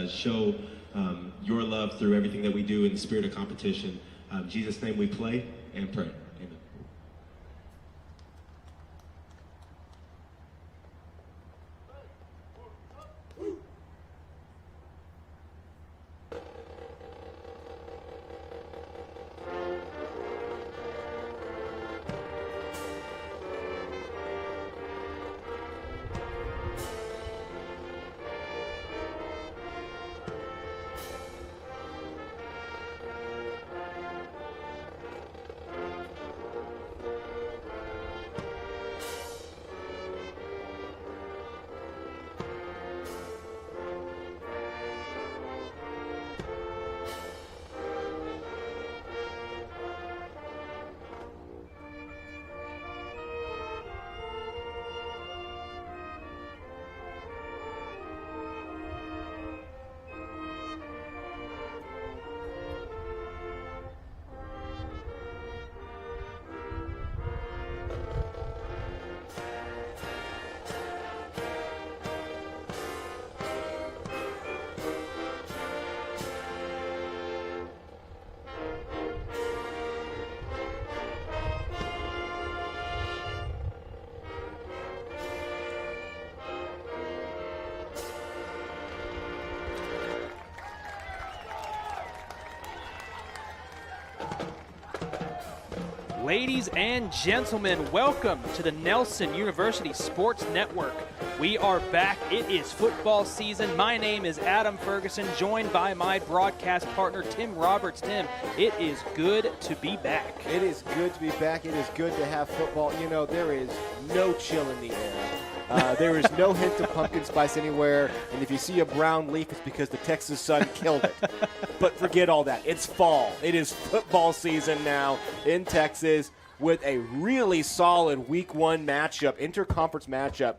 show your love through everything that we do in the spirit of competition. In Jesus' name we play and pray. Amen. Ladies and gentlemen, welcome to the Nelson University Sports Network. We are back. It is football season. My name is Adam Ferguson, joined by my broadcast partner, Tim Roberts. Tim, it is good to be back. It is good to be back. It is good to have football. You know, there is no chill in the air. There is no hint of pumpkin spice anywhere. And if you see a brown leaf, it's because the Texas sun killed it. But forget all that. It's fall. It is football season now in Texas with a really solid Week 1 matchup, interconference matchup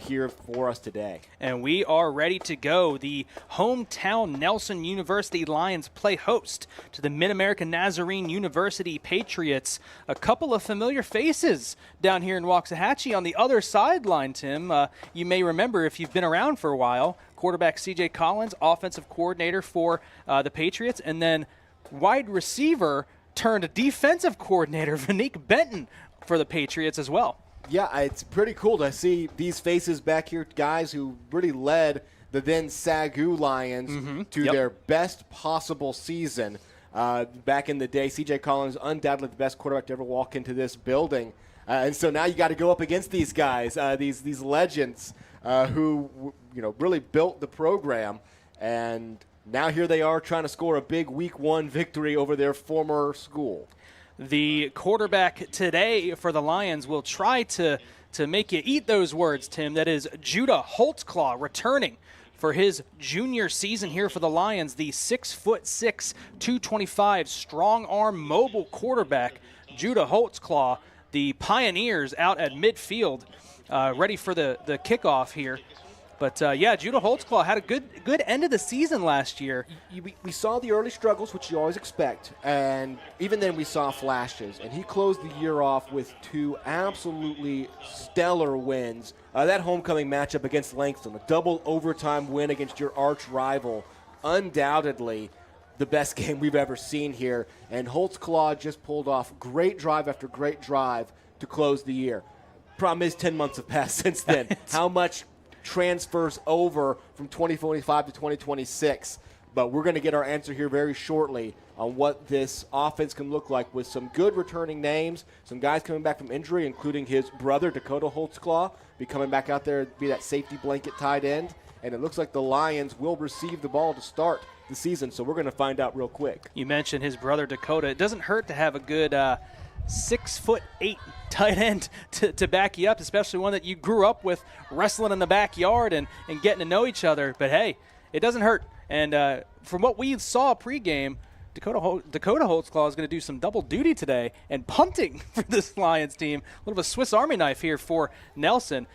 here for us today. And we are ready to go. The hometown Nelson University Lions play host to the Mid-American Nazarene University Patriots. A couple of familiar faces down here in Waxahachie on the other sideline, Tim. You may remember if you've been around for a while, quarterback C.J. Collins, offensive coordinator for the Patriots, and then wide receiver turned defensive coordinator Vanique Benton for the Patriots as well. Yeah, it's pretty cool to see these faces back here, guys who really led the then Sagu Lions to their best possible season back in the day. C.J. Collins, undoubtedly the best quarterback to ever walk into this building. And so now you got to go up against these guys, these legends who really built the program. And now here they are trying to score a big Week 1 victory over their former school. The quarterback today for the Lions will try to make you eat those words, Tim. That is Judah Holtzclaw returning for his junior season here for the Lions. The 6'6", 225 strong arm mobile quarterback, Judah Holtzclaw. The Pioneers out at midfield, ready for the kickoff here. But, Judah Holtzclaw had a good end of the season last year. We saw the early struggles, which you always expect, and even then we saw flashes. And he closed the year off with 2 absolutely stellar wins. That homecoming matchup against Langston, a double overtime win against your arch rival, undoubtedly the best game we've ever seen here. And Holtzclaw just pulled off great drive after great drive to close the year. Problem is 10 months have passed since then. How much transfers over from 2025 to 2026, but we're going to get our answer here very shortly on what this offense can look like with some good returning names, some guys coming back from injury, including his brother Dakota Holtzclaw, be coming back out there to be that safety blanket tight end, and it looks like the Lions will receive the ball to start the season, so we're going to find out real quick. You mentioned his brother Dakota. It doesn't hurt to have a good 6'8" tight end to back you up, especially one that you grew up with wrestling in the backyard and getting to know each other. But, hey, it doesn't hurt. And from what we saw pregame, Dakota Holtzclaw is going to do some double duty today and punting for this Lions team. A little bit of a Swiss Army knife here for Nelson.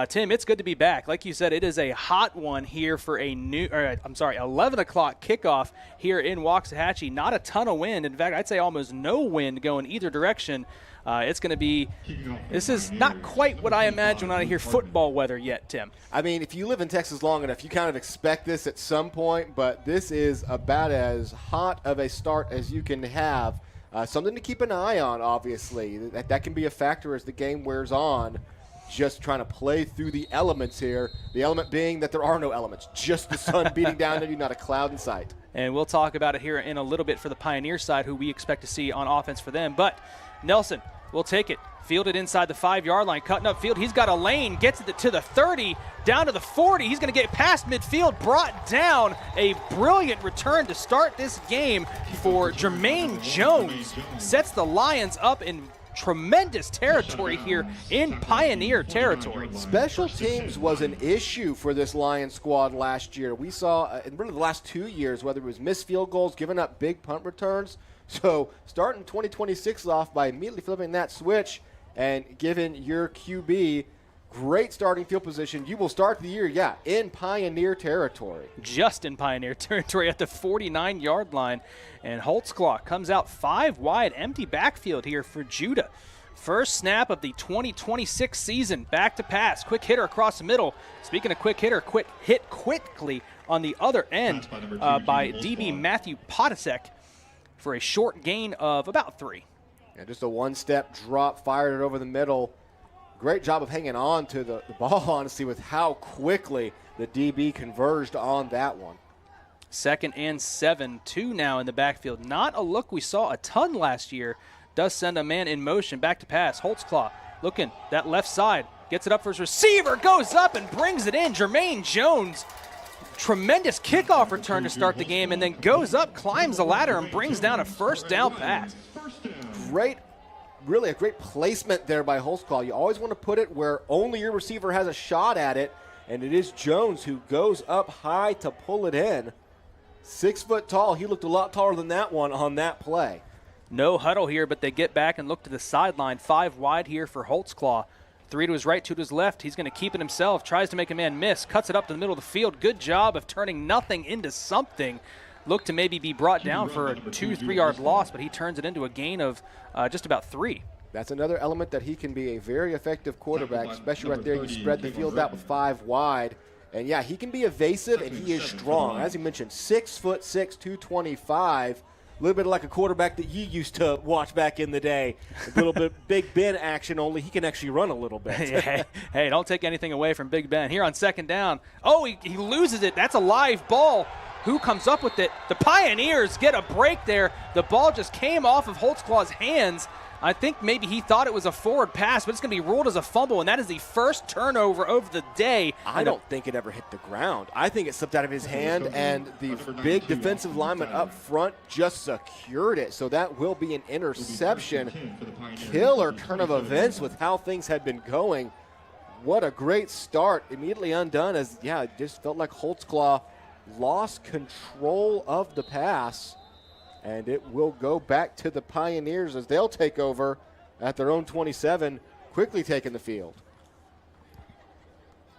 Tim, it's good to be back. Like you said, it is a hot one here for 11 o'clock kickoff here in Waxahachie. Not a ton of wind. In fact, I'd say almost no wind going either direction. It's going to be – this is not quite what I imagine when I hear football weather yet, Tim. I mean, if you live in Texas long enough, you kind of expect this at some point, but this is about as hot of a start as you can have. Something to keep an eye on, obviously. That can be a factor as the game wears on. Just trying to play through the elements here. The element being that there are no elements, just the sun beating down at you, not a cloud in sight. And we'll talk about it here in a little bit for the Pioneer side, who we expect to see on offense for them. But Nelson will take it. Fielded inside the 5-yard line, cutting up field. He's got a lane, gets it to the 30, down to the 40. He's going to get past midfield, brought down. A brilliant return to start this game for Jermaine Jones. Sets the Lions up in tremendous territory here in Pioneer territory. Special teams was an issue for this Lions squad last year. We saw in really the last 2 years, whether it was missed field goals, giving up big punt returns. So starting 2026 off by immediately flipping that switch and giving your QB great starting field position, you will start the year, in Pioneer territory. Just in Pioneer territory at the 49-yard line. And Holtzclaw comes out 5 wide, empty backfield here for Judah. First snap of the 2026 season, back to pass, quick hitter across the middle. Speaking of quick hitter, quick hit quickly on the other end by DB Matthew Potasek for a short gain of about 3. Yeah, just a one-step drop, fired it over the middle. Great job of hanging on to the ball, honestly, with how quickly the DB converged on that one. 2nd and 7, 2 now in the backfield. Not a look we saw a ton last year. Does send a man in motion, back to pass. Holtzclaw looking, that left side, gets it up for his receiver, goes up and brings it in. Jermaine Jones, tremendous kickoff return to start the game, and then goes up, climbs the ladder, and brings down a first down pass. Really a great placement there by Holtzclaw. You always want to put it where only your receiver has a shot at it, and it is Jones who goes up high to pull it in. 6 foot tall. He looked a lot taller than that one on that play. No huddle here, but they get back and look to the sideline. 5 wide here for Holtzclaw. 3 to his right, 2 to his left. He's going to keep it himself. Tries to make a man miss. Cuts it up to the middle of the field. Good job of turning nothing into something. Looked to maybe be brought down for a 2-3 yard loss, but he turns it into a gain of just about 3. That's another element that he can be a very effective quarterback, especially right there. You spread the field out with 5 wide. And, he can be evasive, and he is strong. As you mentioned, 6'6", 225. A little bit like a quarterback that you used to watch back in the day. A little bit Big Ben action, only he can actually run a little bit. Hey, don't take anything away from Big Ben. Here on 2nd down. Oh, he loses it. That's a live ball. Who comes up with it? The Pioneers get a break there. The ball just came off of Holtzclaw's hands. I think maybe he thought it was a forward pass, but it's going to be ruled as a fumble, and that is the first turnover of the day. I don't think it ever hit the ground. I think it slipped out of his hand, and the big defensive lineman up front just secured it. So that will be an interception. Killer turn of events with how things had been going. What a great start. Immediately undone as, it just felt like Holtzclaw lost control of the pass. And it will go back to the Pioneers as they'll take over at their own 27, quickly taking the field.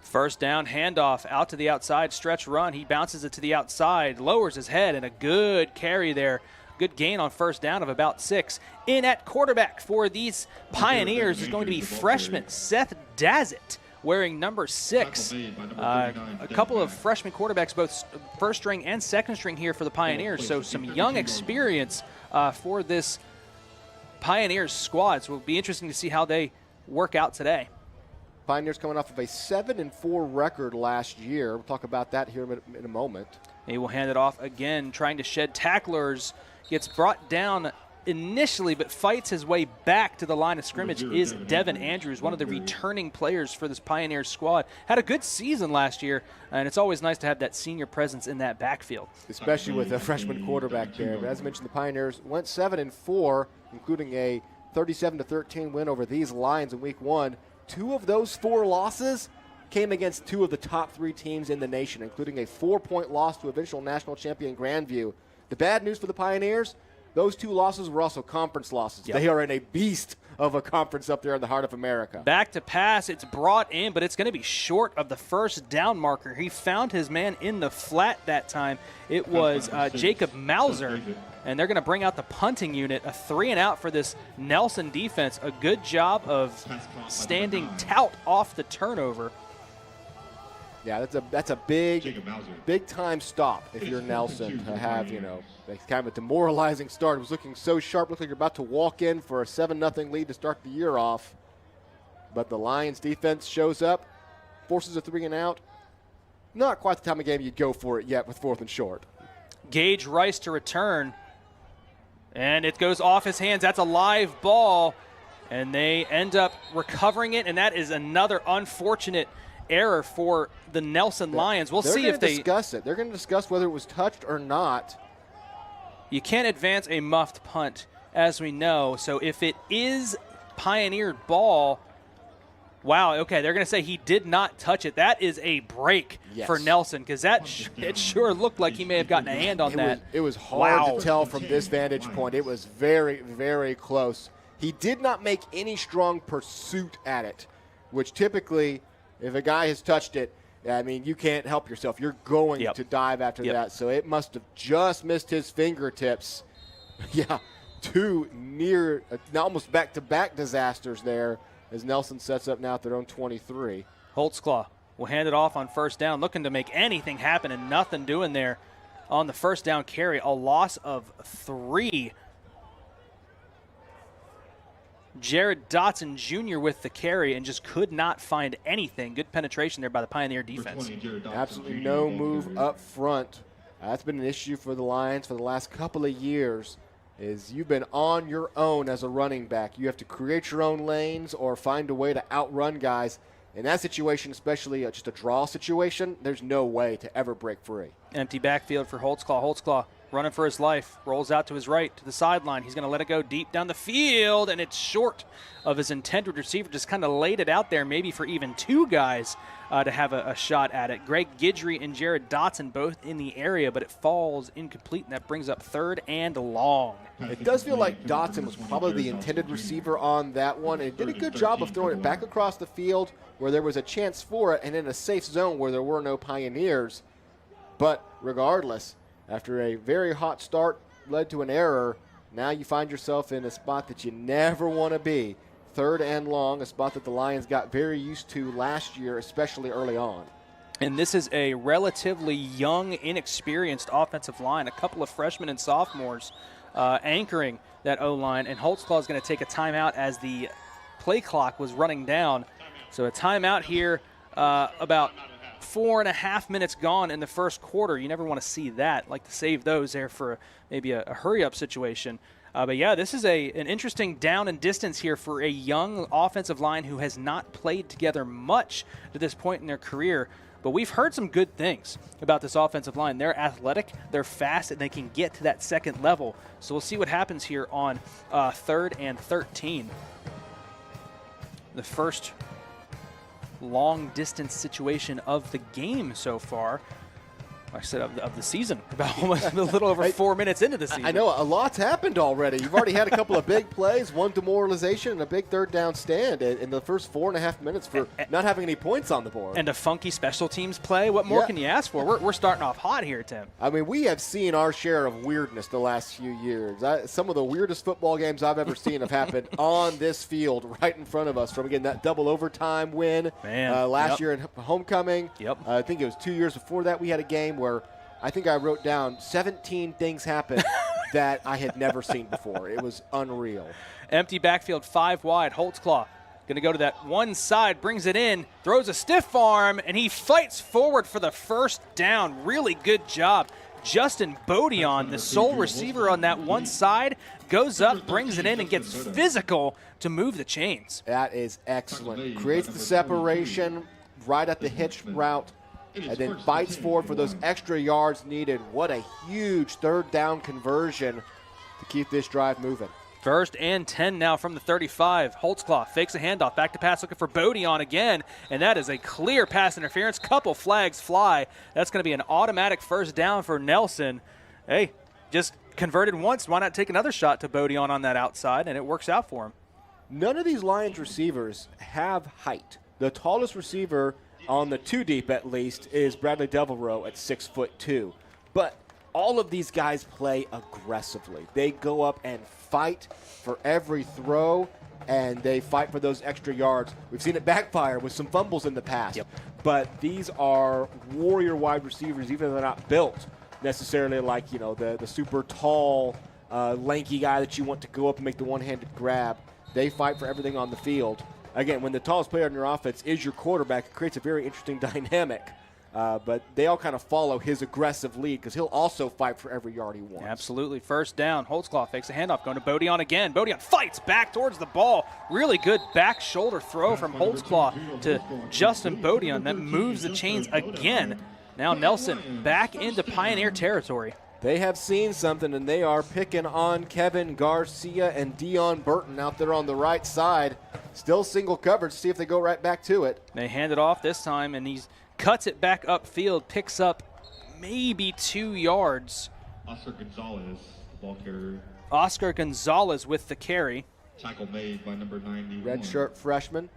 First down, handoff out to the outside, stretch run. He bounces it to the outside, lowers his head, and a good carry there. Good gain on first down of about 6. In at quarterback for these Pioneers is going to be freshman Seth Dazzett, wearing number 6. A couple of freshman quarterbacks, both first string and second string here for the Pioneers. So some young experience for this Pioneers squad. So it'll be interesting to see how they work out today. Pioneers coming off of a 7-4 record last year. We'll talk about that here in a moment. He will hand it off again, trying to shed tacklers. Gets brought down initially, but fights his way back to the line of scrimmage is Devin Andrews, one of the returning players for this Pioneers squad. Had a good season last year, and it's always nice to have that senior presence in that backfield. Especially with a freshman quarterback there. But as I mentioned, the Pioneers went 7-4, including a 37-13 win over these Lions in week 1. 2 of those 4 losses came against 2 of the top 3 teams in the nation, including a 4-point loss to eventual national champion Grandview. The bad news for the Pioneers, those 2 losses were also conference losses. Yep. They are in a beast of a conference up there in the heart of America. Back to pass, it's brought in, but it's going to be short of the first down marker. He found his man in the flat that time. It was Jacob Mauser, and they're going to bring out the punting unit, a 3-and-out for this Nelson defense. A good job of standing tout off the turnover. Yeah, that's a big time stop if you're Nelson to have, kind of a demoralizing start. It was looking so sharp, looked like you're about to walk in for a 7-0 lead to start the year off. But the Lions defense shows up, forces a 3-and-out. Not quite the time of game you'd go for it yet with 4th and short. Gage Rice to return, and it goes off his hands. That's a live ball, and they end up recovering it, and that is another unfortunate error for the Nelson Lions. We'll see if they discuss it. They're going to discuss whether it was touched or not. You can't advance a muffed punt, as we know. So if it is pioneered ball, wow, okay, they're going to say he did not touch it. That is a break for Nelson, because it sure looked like he may have gotten a hand on that. It was hard to tell from this vantage point. It was very, very close. He did not make any strong pursuit at it, which typically, if a guy has touched it, I mean, you can't help yourself. You're going to dive after that. So it must have just missed his fingertips. Yeah, 2 near, almost back-to-back disasters there as Nelson sets up now at their own 23. Holtzclaw will hand it off on first down, looking to make anything happen, and nothing doing there on the first down carry. A loss of 3. Jared Dotson Jr. with the carry and just could not find anything. Good penetration there by the Pioneer defense. Absolutely no move up front. That's been an issue for the Lions for the last couple of years, is you've been on your own as a running back. You have to create your own lanes or find a way to outrun guys. In that situation, especially just a draw situation, there's no way to ever break free. Empty backfield for Holtzclaw. Holtzclaw running for his life, rolls out to his right, to the sideline. He's going to let it go deep down the field, and it's short of his intended receiver. Just kind of laid it out there, maybe for even 2 guys to have a shot at it. Greg Guidry and Jared Dotson both in the area, but it falls incomplete, and that brings up 3rd and long. It does feel like Dotson was probably the intended receiver on that one, and did a good job of throwing it back across the field where there was a chance for it, and in a safe zone where there were no Pioneers. But regardless, after a very hot start led to an error, now you find yourself in a spot that you never want to be. 3rd and long, a spot that the Lions got very used to last year, especially early on. And this is a relatively young, inexperienced offensive line. A couple of freshmen and sophomores anchoring that O-line. And Holtzclaw is going to take a timeout as the play clock was running down. So a timeout here, about 4.5 minutes gone in the first quarter. You never want to see that. Like to save those there for maybe a hurry-up situation. But yeah, this is an interesting down and distance here for a young offensive line who has not played together much to this point in their career. But we've heard some good things about this offensive line. They're athletic, they're fast, and they can get to that second level. So we'll see what happens here on 3rd and 13. The first long-distance situation of the game so far. I said of the season, about almost a little over 4 minutes into the season. I know, a lot's happened already. You've already had a couple of big plays, one demoralization, and a big 3rd down stand in the first 4.5 minutes for not having any points on the board. And a funky special teams play. What more can you ask for? We're starting off hot here, Tim. I mean, we have seen our share of weirdness the last few years. Some of the weirdest football games I've ever seen have happened on this field right in front of us. From, again, that double overtime win last year in homecoming. I think it was 2 years before that we had a game where I think I wrote down 17 things happened that I had never seen before. It was unreal. Empty backfield, 5 wide. Holtzclaw going to go to that one side, brings it in, throws a stiff arm, and he fights forward for the first down. Really good job. Justin Bodion, the sole receiver on that one side, goes up, brings it in, and gets physical to move the chains. That is excellent. Creates the separation right at the hitch route, and then bites forward for those extra yards needed. What a huge 3rd down conversion to keep this drive moving. 1st and 10 now from the 35. Holtzclaw fakes a handoff, back to pass, looking for Bodion again, and that is a clear pass interference. Couple flags fly. That's going to be an automatic 1st down for Nelson. Hey, just converted once. Why not take another shot to Bodion on that outside, and it works out for him. None of these Lions receivers have height. The tallest receiver on the two deep, at least, is Bradley Devereaux at 6'2". But all of these guys play aggressively. They go up and fight for every throw, and they fight for those extra yards. We've seen it backfire with some fumbles in the past. Yep. But these are warrior wide receivers, even though they're not built necessarily like, the super tall, lanky guy that you want to go up and make the one-handed grab. They fight for everything on the field. Again, when the tallest player in your offense is your quarterback, it creates a very interesting dynamic. But they all kind of follow his aggressive lead because he'll also fight for every yard he wants. Absolutely. First down. Holtzclaw fakes a handoff, going to Bodion again. Bodion fights back towards the ball. Really good back shoulder throw from Holtzclaw to Justin Bodion. That moves the chains again. Now Nelson back into Pioneer territory. They have seen something, and they are picking on Kevin Garcia and Dion Burton out there on the right side. Still single coverage. See if they go right back to it. They hand it off this time, and he cuts it back upfield, picks up maybe 2 yards. Oscar Gonzalez, the ball carrier. Oscar Gonzalez with the carry. Tackle made by number 91. Red shirt freshman.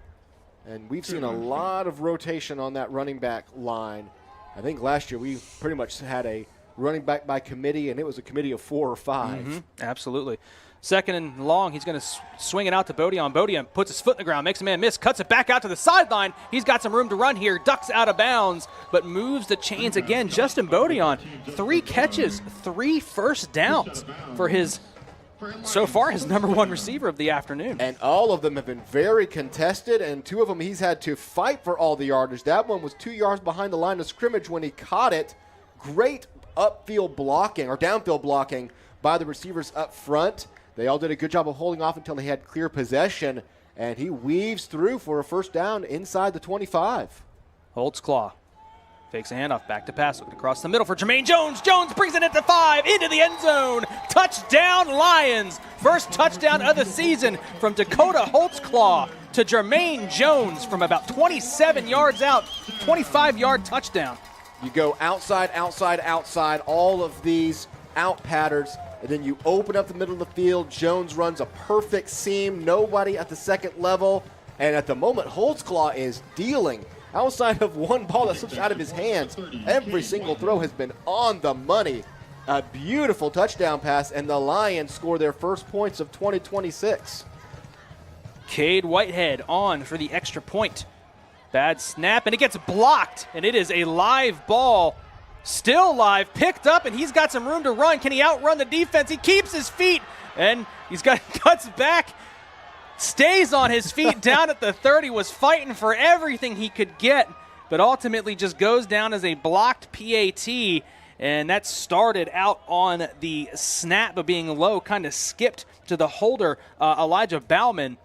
And we've seen a lot of rotation on that running back line. I think last year we pretty much had a running back by committee, and it was a committee of 4 or 5. Mm-hmm. Absolutely. Second and long, he's going to swing it out to Bodion. Bodion puts his foot in the ground, makes a man miss, cuts it back out to the sideline. He's got some room to run here, ducks out of bounds, but moves the chains again. Justin Bodion, 3 catches, 3 first downs for his, so far, his number 1 receiver of the afternoon. And all of them have been very contested, and 2 of them he's had to fight for all the yardage. That one was 2 yards behind the line of scrimmage when he caught it. Great upfield blocking, or downfield blocking by the receivers up front. They all did a good job of holding off until he had clear possession, and he weaves through for a first down inside the 25. Holtzclaw fakes a handoff, back to pass, looking across the middle for Jermaine Jones. Jones brings it into 5, into the end zone. Touchdown Lions. First touchdown of the season from Dakota Holtzclaw to Jermaine Jones from about 27 yards out, 25-yard touchdown. You go outside, outside, outside, all of these out patterns, and then you open up the middle of the field. Jones runs a perfect seam, nobody at the second level, and at the moment, Holtzclaw is dealing. Outside of one ball that slips out of his hands, every single throw has been on the money. A beautiful touchdown pass, and the Lions score their first points of 2026. Cade Whitehead on for the extra point. Bad snap, and it gets blocked, and it is a live ball. Still live, picked up, and he's got some room to run. Can he outrun the defense? He keeps his feet, and he's got cuts back, stays on his feet down at the 30, was fighting for everything he could get, but ultimately just goes down as a blocked PAT, and that started out on the snap of being low, kind of skipped to the holder, Elijah Bauman.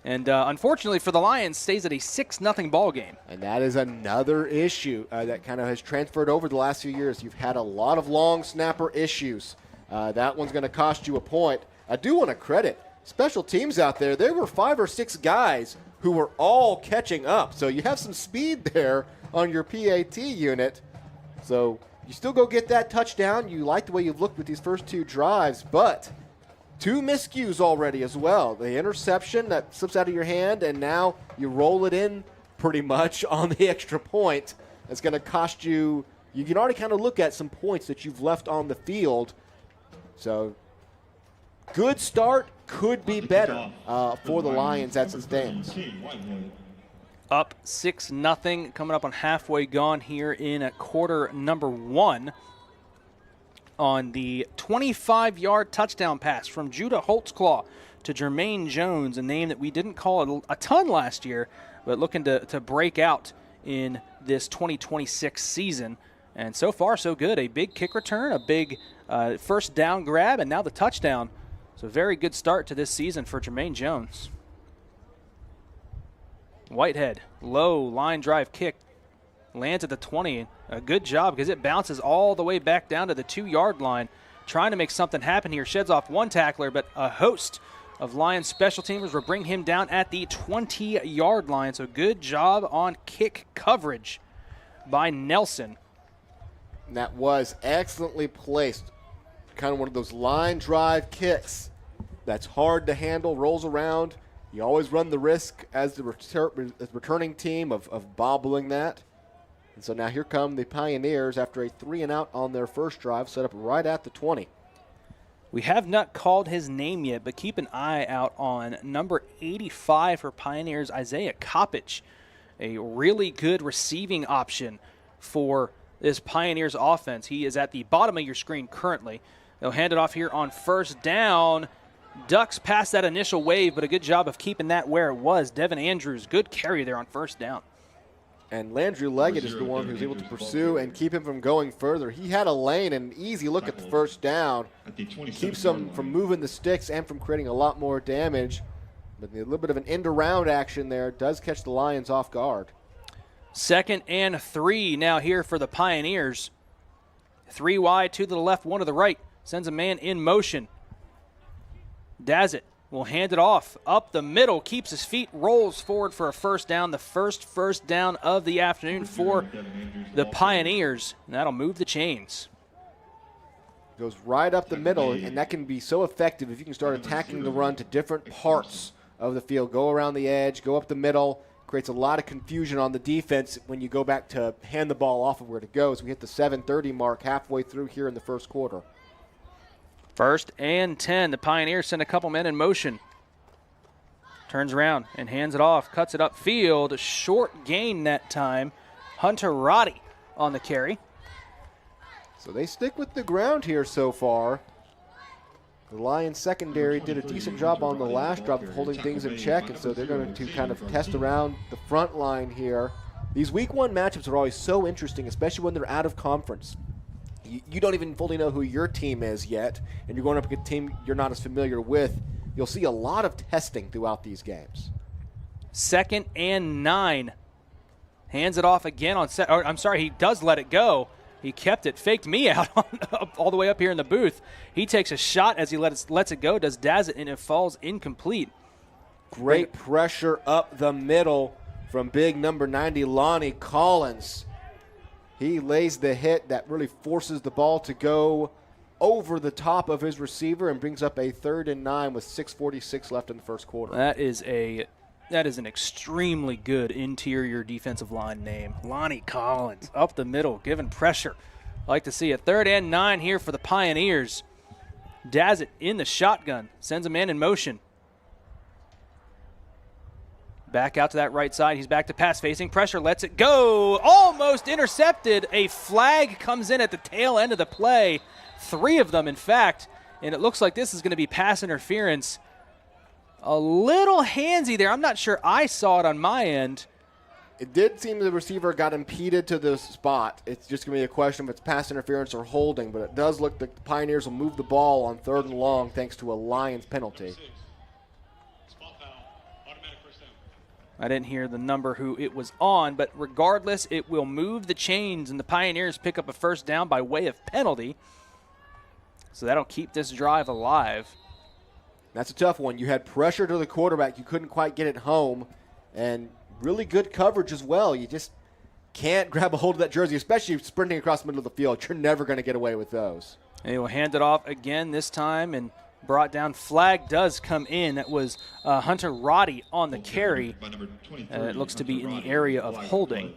And unfortunately for the Lions, stays at a 6-0 ball game. And that is another issue that kind of has transferred over the last few years. You've had a lot of long snapper issues. That one's going to cost you a point. I do want to credit special teams out there. There were 5 or 6 guys who were all catching up. So you have some speed there on your PAT unit. So you still go get that touchdown. You like the way you've looked with these first 2 drives, but 2 miscues already as well. The interception that slips out of your hand, and now you roll it in pretty much on the extra point. It's going to cost you. You can already kind of look at some points that you've left on the field. So good start, could be better for the Lions as it stands. Up 6-0, coming up on halfway gone here in quarter number 1. On the 25-yard touchdown pass from Judah Holtzclaw to Jermaine Jones, a name that we didn't call a ton last year, but looking to break out in this 2026 season. And so far, so good. A big kick return, a big first down grab, and now the touchdown. So very good start to this season for Jermaine Jones. Whitehead, low line drive kick, lands at the 20. A good job because it bounces all the way back down to the 2-yard line. Trying to make something happen here. Sheds off one tackler, but a host of Lions special teamers will bring him down at the 20-yard line. So good job on kick coverage by Nelson. And that was excellently placed. kind of one of those line drive kicks that's hard to handle, rolls around. You always run the risk as the returning team of bobbling that. And so now here come the Pioneers after a 3-and-out on their first drive, set up right at the 20. We have not called his name yet, but keep an eye out on number 85 for Pioneers, Isaiah Kopich, a really good receiving option for this Pioneers offense. He is at the bottom of your screen currently. They'll hand it off here on first down. Ducks past that initial wave, but a good job of keeping that where it was. Devin Andrews, good carry there on first down. And Landry Leggett is the one who's able to pursue and keep him from going further. He had a lane and an easy look at the first down. Keeps him from moving the sticks and from creating a lot more damage. But a little bit of an end-around action there does catch the Lions off guard. 2nd and 3 now here for the Pioneers. 3 wide, 2 to the left, 1 to the right. Sends a man in motion. Dazzett will hand it off up the middle, keeps his feet, rolls forward for a first down. The first down of the afternoon for the Pioneers. And that'll move the chains. Goes right up the middle, and that can be so effective if you can start attacking the run to different parts of the field. Go around the edge, go up the middle. Creates a lot of confusion on the defense when you go back to hand the ball off of where to go. So we hit the 7:30 mark halfway through here in the first quarter. 1st and 10. The Pioneers send a couple men in motion. Turns around and hands it off. Cuts it upfield. Short gain that time. Hunter Roddy on the carry. So they stick with the ground here so far. The Lions secondary did a decent job on the last drive of holding things in check, and so they're going to kind of test around the front line here. These week 1 matchups are always so interesting, especially when they're out of conference. You don't even fully know who your team is yet, and you're going up against a team you're not as familiar with. You'll see a lot of testing throughout these games. 2nd and 9. Hands it off again on set. I'm sorry, he does let it go. He kept it, faked me out all the way up here in the booth. He takes a shot as he lets it go, does Dazzett, and it falls incomplete. Great pressure up the middle from big number 90, Lonnie Collins. He lays the hit that really forces the ball to go over the top of his receiver and brings up a 3rd and 9 with 6:46 left in the first quarter. That is an extremely good interior defensive line name. Lonnie Collins up the middle, giving pressure. Like to see a 3rd and 9 here for the Pioneers. Dazzett in the shotgun, sends a man in motion. Back out to that right side. He's back to pass, facing pressure, lets it go. Almost intercepted. A flag comes in at the tail end of the play. 3 of them, in fact. And it looks like this is going to be pass interference. A little handsy there. I'm not sure I saw it on my end. It did seem the receiver got impeded to the spot. It's just going to be a question if it's pass interference or holding, but it does look like the Pioneers will move the ball on 3rd and long thanks to a Lions penalty. I didn't hear the number who it was on, but regardless, it will move the chains, and the Pioneers pick up a first down by way of penalty. So that'll keep this drive alive. That's a tough one. You had pressure to the quarterback. You couldn't quite get it home, and really good coverage as well. You just can't grab a hold of that jersey, especially sprinting across the middle of the field. You're never going to get away with those. And he will hand it off again this time and brought down. Flag does come in. That was Hunter Roddy on the carry. It looks to be in the area of holding.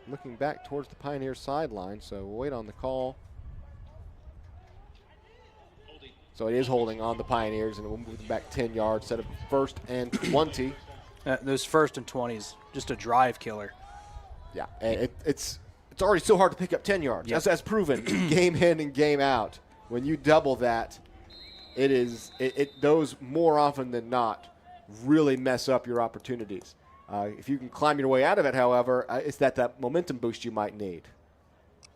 Looking back towards the Pioneers sideline, so we'll wait on the call. So it is holding on the Pioneers, and we'll move them back 10 yards, set up 1st and 20. Those 1st and 20s, just a drive killer. Yeah, and it's already so hard to pick up 10 yards. Yep. That's proven game in and game out. When you double that, those more often than not really mess up your opportunities. If you can climb your way out of it, however, it's that momentum boost you might need.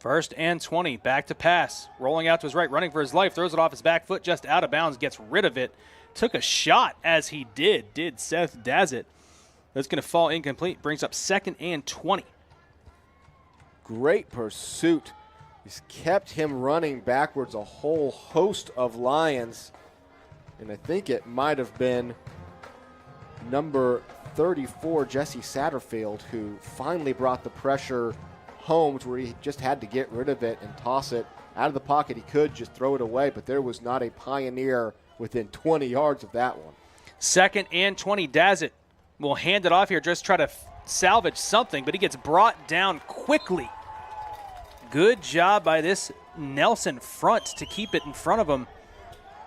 1st and 20, back to pass. Rolling out to his right, running for his life, throws it off his back foot, just out of bounds, gets rid of it. Took a shot as he did Seth Dazzett. That's going to fall incomplete, brings up 2nd and 20. Great pursuit. He's kept him running backwards a whole host of Lions. And I think it might have been number 34, Jesse Satterfield, who finally brought the pressure home to where he just had to get rid of it and toss it out of the pocket. He could just throw it away, but there was not a Pioneer within 20 yards of that one. 2nd and 20. Dazzit will hand it off here, just try to salvage something, but he gets brought down quickly. Good job by this Nelson front to keep it in front of him.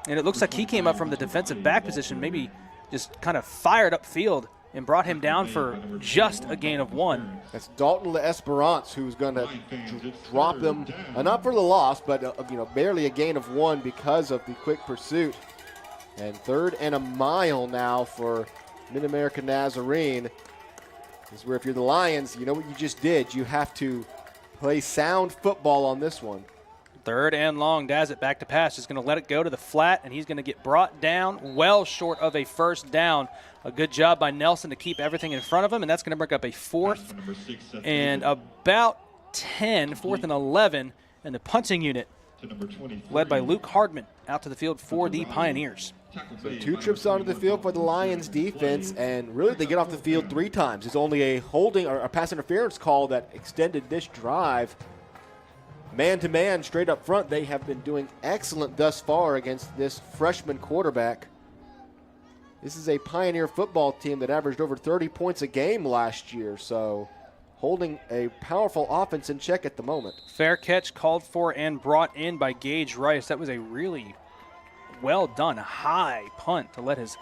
And it looks like he came up from the defensive back position, maybe just kind of fired up field and brought him down for just a gain of 1. That's Dalton L'Esperance, who's going to drop him, not for the loss, but barely a gain of 1 because of the quick pursuit. And 3rd and a mile now for Mid-America Nazarene. This is where if you're the Lions, you know what you just did. You have to play sound football on this one. 3rd and long. Dazzit back to pass. Just going to let it go to the flat, and he's going to get brought down well short of a first down. A good job by Nelson to keep everything in front of him, and that's going to bring up a 4th and about 10, 4th and 11, and the punting unit led by Luke Hardman out to the field for the Pioneers. So 2 trips onto the field for the Lions defense, and really they get off the field 3 times. It's only a holding or a pass interference call that extended this drive. Man-to-man, straight up front, they have been doing excellent thus far against this freshman quarterback. This is a Pioneer football team that averaged over 30 points a game last year, so holding a powerful offense in check at the moment. Fair catch called for and brought in by Gage Rice. That was a really well done high punt to let his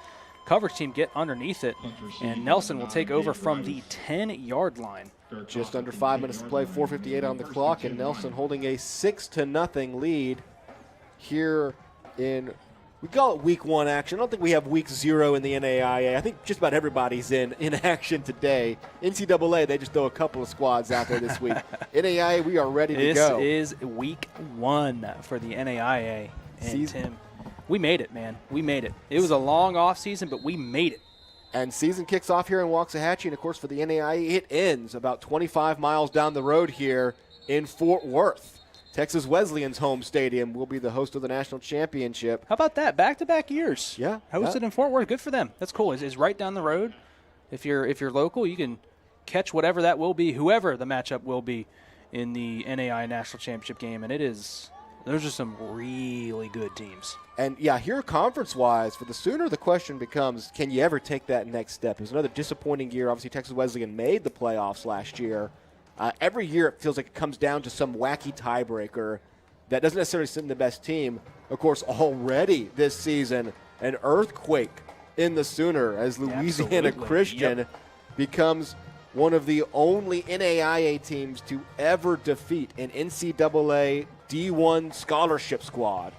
coverage team get underneath it, and Nelson will take over from the 10-yard line. Just under 5 minutes to play, 4:58 on the clock, and Nelson holding a 6-0 lead here in, we call it week 1 action. I don't think we have week 0 in the NAIA. I think just about everybody's in action today. NCAA, they just throw a couple of squads out there this week. NAIA, we are ready to go. This is week 1 for the NAIA. And Tim, we made it, man. We made it. It was a long off season, but we made it. And season kicks off here in Waxahachie, and of course for the NAIA, it ends about 25 miles down the road here in Fort Worth. Texas Wesleyan's home stadium will be the host of the national championship. How about that? Back-to-back years. Yeah. Hosted in Fort Worth. Good for them. That's cool. It's right down the road. If you're local, you can catch whatever that will be, whoever the matchup will be in the NAIA national championship game. And those are some really good teams. And, yeah, here conference-wise, for the Sooner, the question becomes, can you ever take that next step? It was another disappointing year. Obviously, Texas Wesleyan made the playoffs last year. Every year it feels like it comes down to some wacky tiebreaker that doesn't necessarily send the best team. Of course, already this season, an earthquake in the Sooner as Louisiana Absolutely. Christian becomes one of the only NAIA teams to ever defeat an NCAA D1 scholarship squad.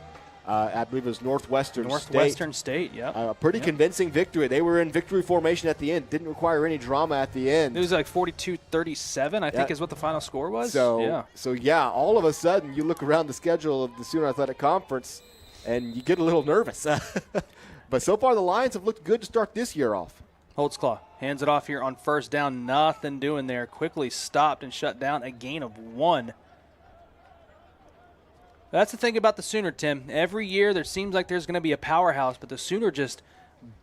I believe it was Northwestern State, yeah. A pretty convincing victory. They were in victory formation at the end. Didn't require any drama at the end. It was like 42-37, I think is what the final score was. So all of a sudden you look around the schedule of the Sooner Athletic Conference and you get a little nervous. But so far the Lions have looked good to start this year off. Holtzclaw hands it off here on first down. Nothing doing there. Quickly stopped and shut down. A gain of 1. That's the thing about the Sooner, Tim. Every year there seems like there's going to be a powerhouse, but the Sooner just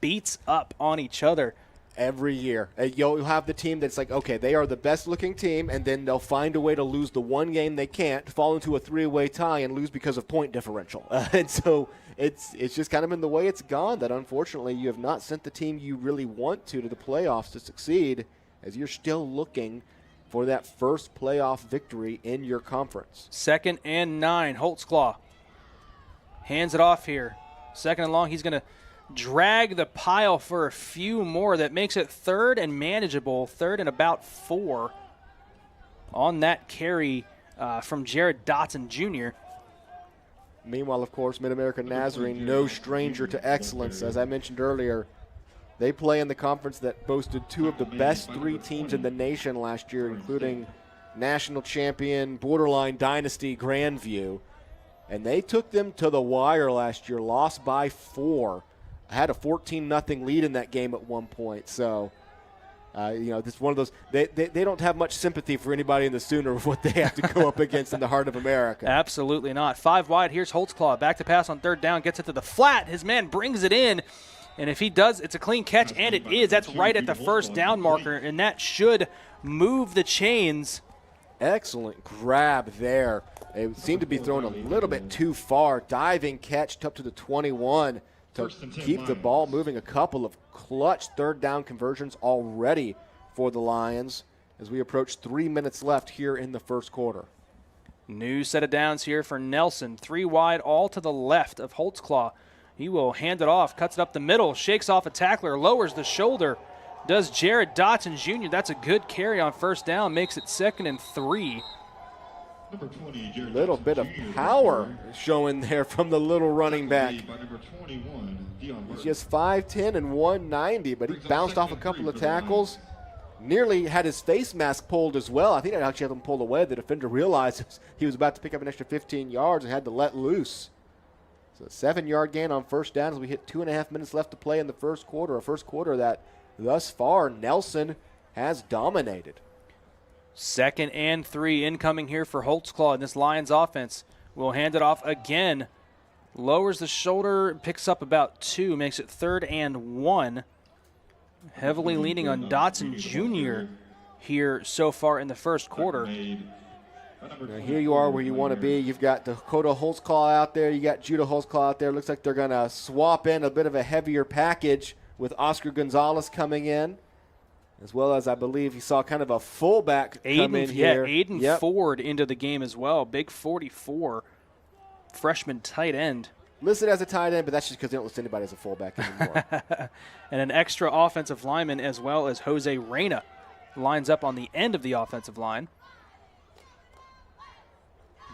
beats up on each other. Every year. You'll have the team that's like, okay, they are the best-looking team, and then they'll find a way to lose the one game they can't, fall into a 3-way tie, and lose because of point differential. And so it's just kind of been the way it's gone that, unfortunately, you have not sent the team you really want to the playoffs to succeed, as you're still looking for that first playoff victory in your conference. 2nd and 9. Holtzclaw hands it off here. 2nd and long. He's going to drag the pile for a few more. That makes it 3rd and manageable. 3rd and about 4 on that carry from Jared Dotson Jr. Meanwhile, of course, Mid-America Nazarene, no stranger to excellence. As I mentioned earlier, they play in the conference that boasted 2 of the best 3 teams in the nation last year, including national champion, borderline dynasty Grandview. And they took them to the wire last year, lost by 4. Had a 14-0 lead in that game at one point. So, this is one of those, they don't have much sympathy for anybody in the Sooner with what they have to go up against in the heart of America. Absolutely not. 5 wide. Here's Holtzclaw. Back to pass on 3rd down. Gets it to the flat. His man brings it in. And if he does, it's a clean catch, and it is. That's right at the first down marker, and that should move the chains. Excellent grab there. It seemed to be thrown a little bit too far. Diving catch up to the 21 to keep the ball moving. A couple of clutch third down conversions already for the Lions as we approach 3 minutes left here in the first quarter. New set of downs here for Nelson. 3 wide, all to the left of Holtzclaw. He will hand it off, cuts it up the middle, shakes off a tackler, lowers the shoulder. Does Jared Dotson Jr. That's a good carry on first down, makes it 2nd and 3. A little bit of power showing there from the little running back. He's just 5'10 and 190, but he bounced off a couple of tackles. Nearly had his face mask pulled as well. I think I actually had him pulled away. The defender realized he was about to pick up an extra 15 yards and had to let loose. So a 7-yard gain on first down as we hit 2.5 minutes left to play in the first quarter. A first quarter that thus far Nelson has dominated. 2nd and 3 incoming here for Holtzclaw in this Lions offense. Will hand it off again. Lowers the shoulder, picks up about 2, makes it 3rd and 1. Heavily leaning on Dotson Jr. here so far in the first quarter. Now here you are where you want to be. You've got Dakota Holtzclaw out there. You got Judah Holtzclaw out there. Looks like they're going to swap in a bit of a heavier package with Oscar Gonzalez coming in, as well as I believe you saw kind of a fullback come in here. Aiden Ford into the game as well. Big 44, freshman tight end. Listed as a tight end, but that's just because they don't list anybody as a fullback anymore. And an extra offensive lineman as well as Jose Reyna lines up on the end of the offensive line.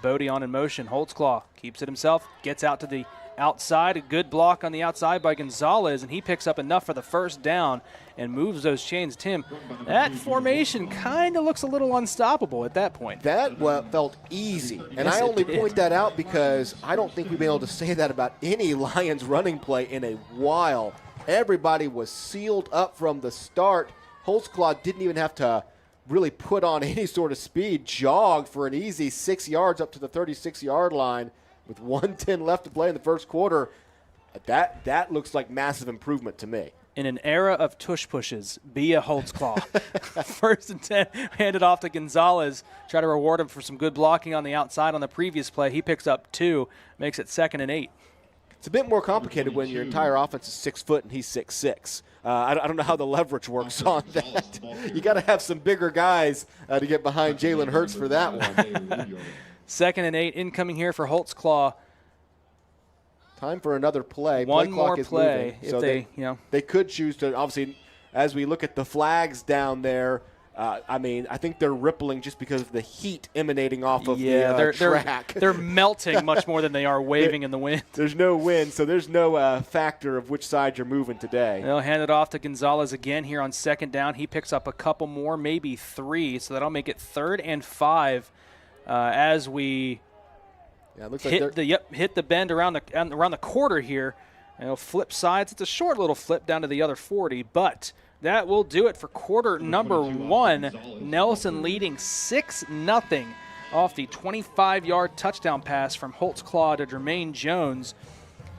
Bodie on in motion. Holtzclaw keeps it himself, gets out to the outside. A good block on the outside by Gonzalez, and he picks up enough for the first down and moves those chains. Tim, that formation kind of looks a little unstoppable at that point. That felt easy. And Yes, I only it did. point that out because I don't think we've been able to say that about any Lions running play in a while. Everybody was sealed up from the start. Holtzclaw didn't even have to really put on any sort of speed, jogged for an easy 6 yards up to the 36-yard line with 1:10 left to play in the first quarter. That looks like massive improvement to me. In an era of tush pushes, be a Holtzclaw. 1st and 10, handed off to Gonzalez. Try to reward him for some good blocking on the outside on the previous play. He picks up 2, makes it 2nd and 8. It's a bit more complicated when your entire offense is 6 foot and he's 6'6". I don't know how the leverage works on that. You got to have some bigger guys to get behind Jalen Hurts for that one. 2nd and 8 incoming here for Holtzclaw. Time for another play. One clock more is play. moving. So they could choose to, obviously, as we look at the flags down there, I think they're rippling just because of the heat emanating off of the track. They're melting much more than they are waving in the wind. There's no wind, so there's no factor of which side you're moving today. They'll hand it off to Gonzalez again here on 2nd down. He picks up a couple more, maybe 3, so that'll make it 3rd and 5 as we hit the bend around the quarter here. Flip sides. It's a short little flip down to the other 40, but that will do it for quarter number 1. Nelson leading 6-0 off the 25-yard touchdown pass from Holtzclaw to Jermaine Jones.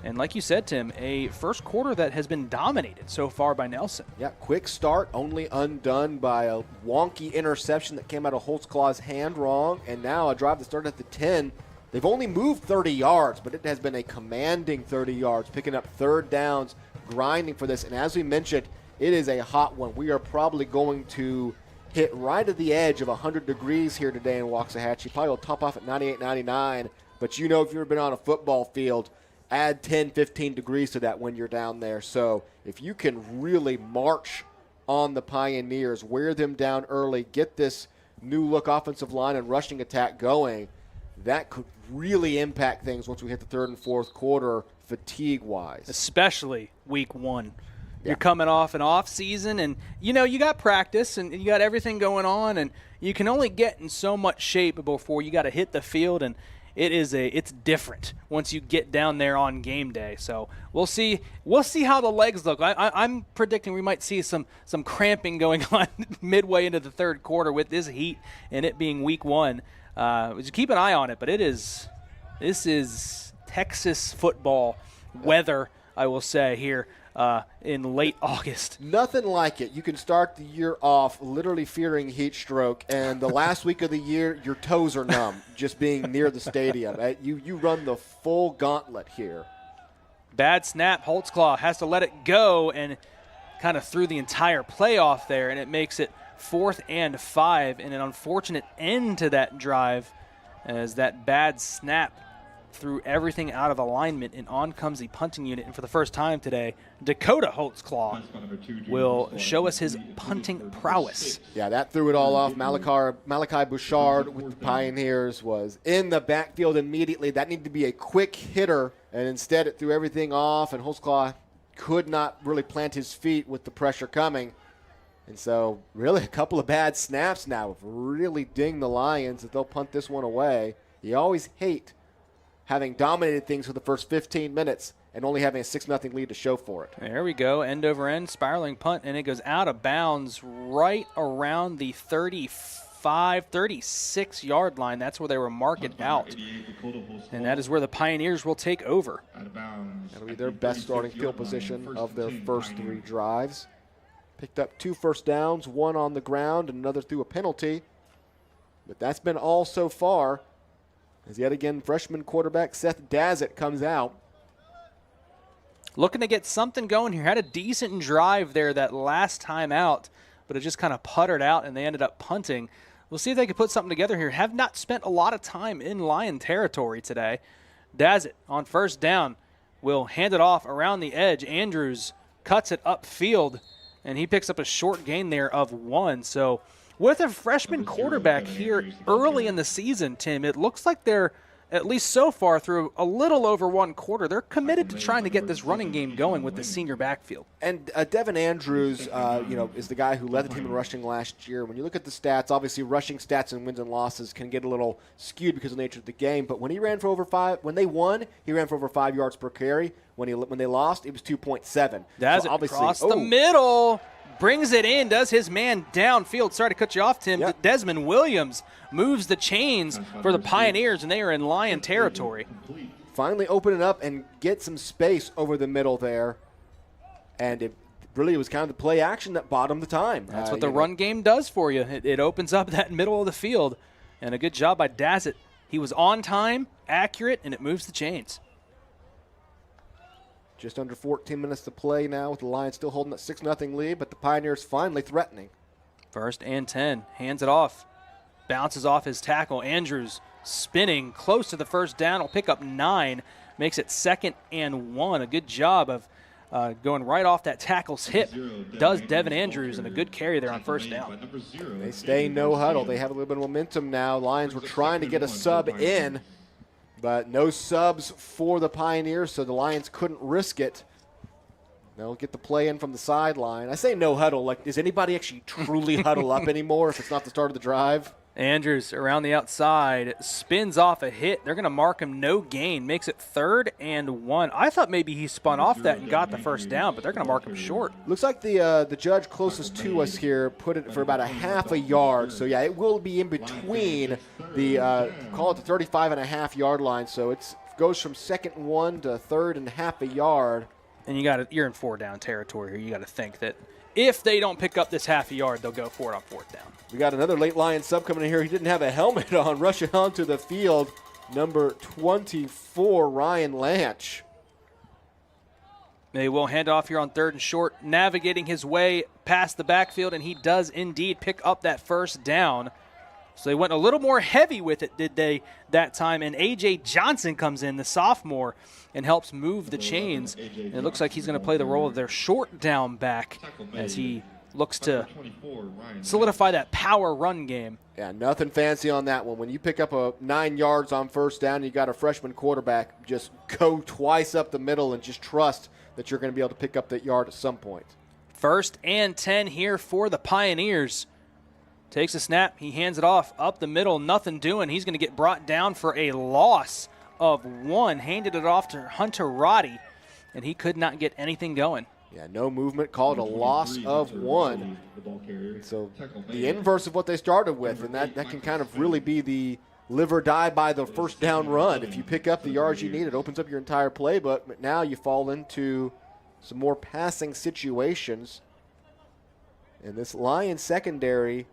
And like you said, Tim, a first quarter that has been dominated so far by Nelson. Yeah, quick start, only undone by a wonky interception that came out of Holtzclaw's hand wrong, and now a drive that started at the 10. They've only moved 30 yards, but it has been a commanding 30 yards, picking up third downs, grinding for this. And as we mentioned, it is a hot one. We are probably going to hit right at the edge of 100 degrees here today in Waxahachie. Probably will top off at 98, 99. But if you've ever been on a football field, add 10, 15 degrees to that when you're down there. So if you can really march on the Pioneers, wear them down early, get this new-look offensive line and rushing attack going, that could really impact things once we hit the third and fourth quarter fatigue-wise. Especially week 1. You're coming off an off season, and you got practice and you got everything going on, and you can only get in so much shape before you got to hit the field, and it's different once you get down there on game day. So we'll see how the legs look. I'm predicting we might see some cramping going on midway into the third quarter with this heat and it being week 1. Just keep an eye on it, but this is Texas football weather, I will say here. in late August. Nothing like it. You can start the year off literally fearing heat stroke, and the last week of the year, your toes are numb just being near the stadium. You run the full gauntlet here. Bad snap. Holtzclaw has to let it go and kind of threw the entire playoff there, and it makes it 4th and 5, and an unfortunate end to that drive as that bad snap threw everything out of alignment, and on comes the punting unit. And for the first time today, Dakota Holtzclaw will show us his punting prowess. Yeah, that threw it all off. Malachi Bouchard with the Pioneers was in the backfield immediately. That needed to be a quick hitter, and instead it threw everything off, and Holtzclaw could not really plant his feet with the pressure coming. And so really a couple of bad snaps now have really dinged the Lions that they'll punt this one away. You always hate having dominated things for the first 15 minutes and only having a 6-0 lead to show for it. There we go, end over end, spiraling punt, and it goes out of bounds right around the 36-yard line. That's where they were marked out. And that is where the Pioneers will take over. That'll be their best starting field position of their first 3 drives. Picked up 2 first downs, 1 on the ground, and another through a penalty. But that's been all so far. As yet again, freshman quarterback Seth Dazzett comes out. Looking to get something going here. Had a decent drive there that last time out, but it just kind of puttered out, and they ended up punting. We'll see if they can put something together here. Have not spent a lot of time in Lion territory today. Dazzett on first down will hand it off around the edge. Andrews cuts it upfield, and he picks up a short gain there of 1. So with a freshman quarterback here early in the season, Tim, it looks like they're, at least so far through a little over 1 quarter, they're committed to trying to get this running game going with the senior backfield. And Devin Andrews, is the guy who led the team in rushing last year. When you look at the stats, obviously rushing stats and wins and losses can get a little skewed because of the nature of the game. But when he ran for over 5, when they won, he ran for over 5 yards per carry. When they lost, it was 2.7. Does so it cross the middle? Brings it in, does his man downfield. Sorry to cut you off, Tim. Yep. Desmond Williams moves the chains for the Pioneers, and they are in Lion territory. Finally open it up and get some space over the middle there. And it really was kind of the play action that bought him the time. That's what the run game does for you. It opens up that middle of the field. And a good job by Dazzett. He was on time, accurate, and it moves the chains. Just under 14 minutes to play now with the Lions still holding that 6-0 lead, but the Pioneers finally threatening. 1st and 10. Hands it off. Bounces off his tackle. Andrews spinning close to the first down. Will pick up 9. Makes it 2nd and 1. A good job of going right off that tackle's hip. Does Devin Andrews, and a good carry there on first down. They stay no huddle. They have a little bit of momentum now. Lions were trying to get a sub in, but no subs for the Pioneers, so the Lions couldn't risk it. They'll get the play in from the sideline. I say no huddle. Like, does anybody actually truly huddle up anymore if it's not the start of the drive? Andrews around the outside, spins off a hit. They're going to mark him no gain. Makes it 3rd and 1. I thought maybe he spun off that and got the first down, but they're going to mark him short. Looks like the judge closest to us here put it for about a half a yard. So, yeah, it will be in between the, call it the 35.5-yard line. So it goes from 2nd and 1 to 3rd and half a yard. And you're in 4-down territory here. You got to think that if they don't pick up this half a yard, they'll go for it on 4th down. We got another late Lion sub coming in here. He didn't have a helmet on, rushing onto the field. Number 24, Ryan Lanch. They will hand off here on 3rd and short, navigating his way past the backfield, and he does indeed pick up that first down. So they went a little more heavy with it, did they, that time? And A.J. Johnson comes in, the sophomore, and helps move the chains. And it looks like he's going to play the role of their short down back as he looks to solidify that power run game. Yeah, nothing fancy on that one. When you pick up 9 yards on first down, you got a freshman quarterback, just go twice up the middle and just trust that you're going to be able to pick up that yard at some point. 1st and 10 here for the Pioneers. Takes a snap. He hands it off up the middle. Nothing doing. He's going to get brought down for a loss of 1. Handed it off to Hunter Roddy, and he could not get anything going. Yeah, no movement, called a loss of 1. So the inverse of what they started with, and that can kind of really be the live or die by the first down run. If you pick up the yards you need, it opens up your entire playbook. But now you fall into some more passing situations. And this Lions secondary,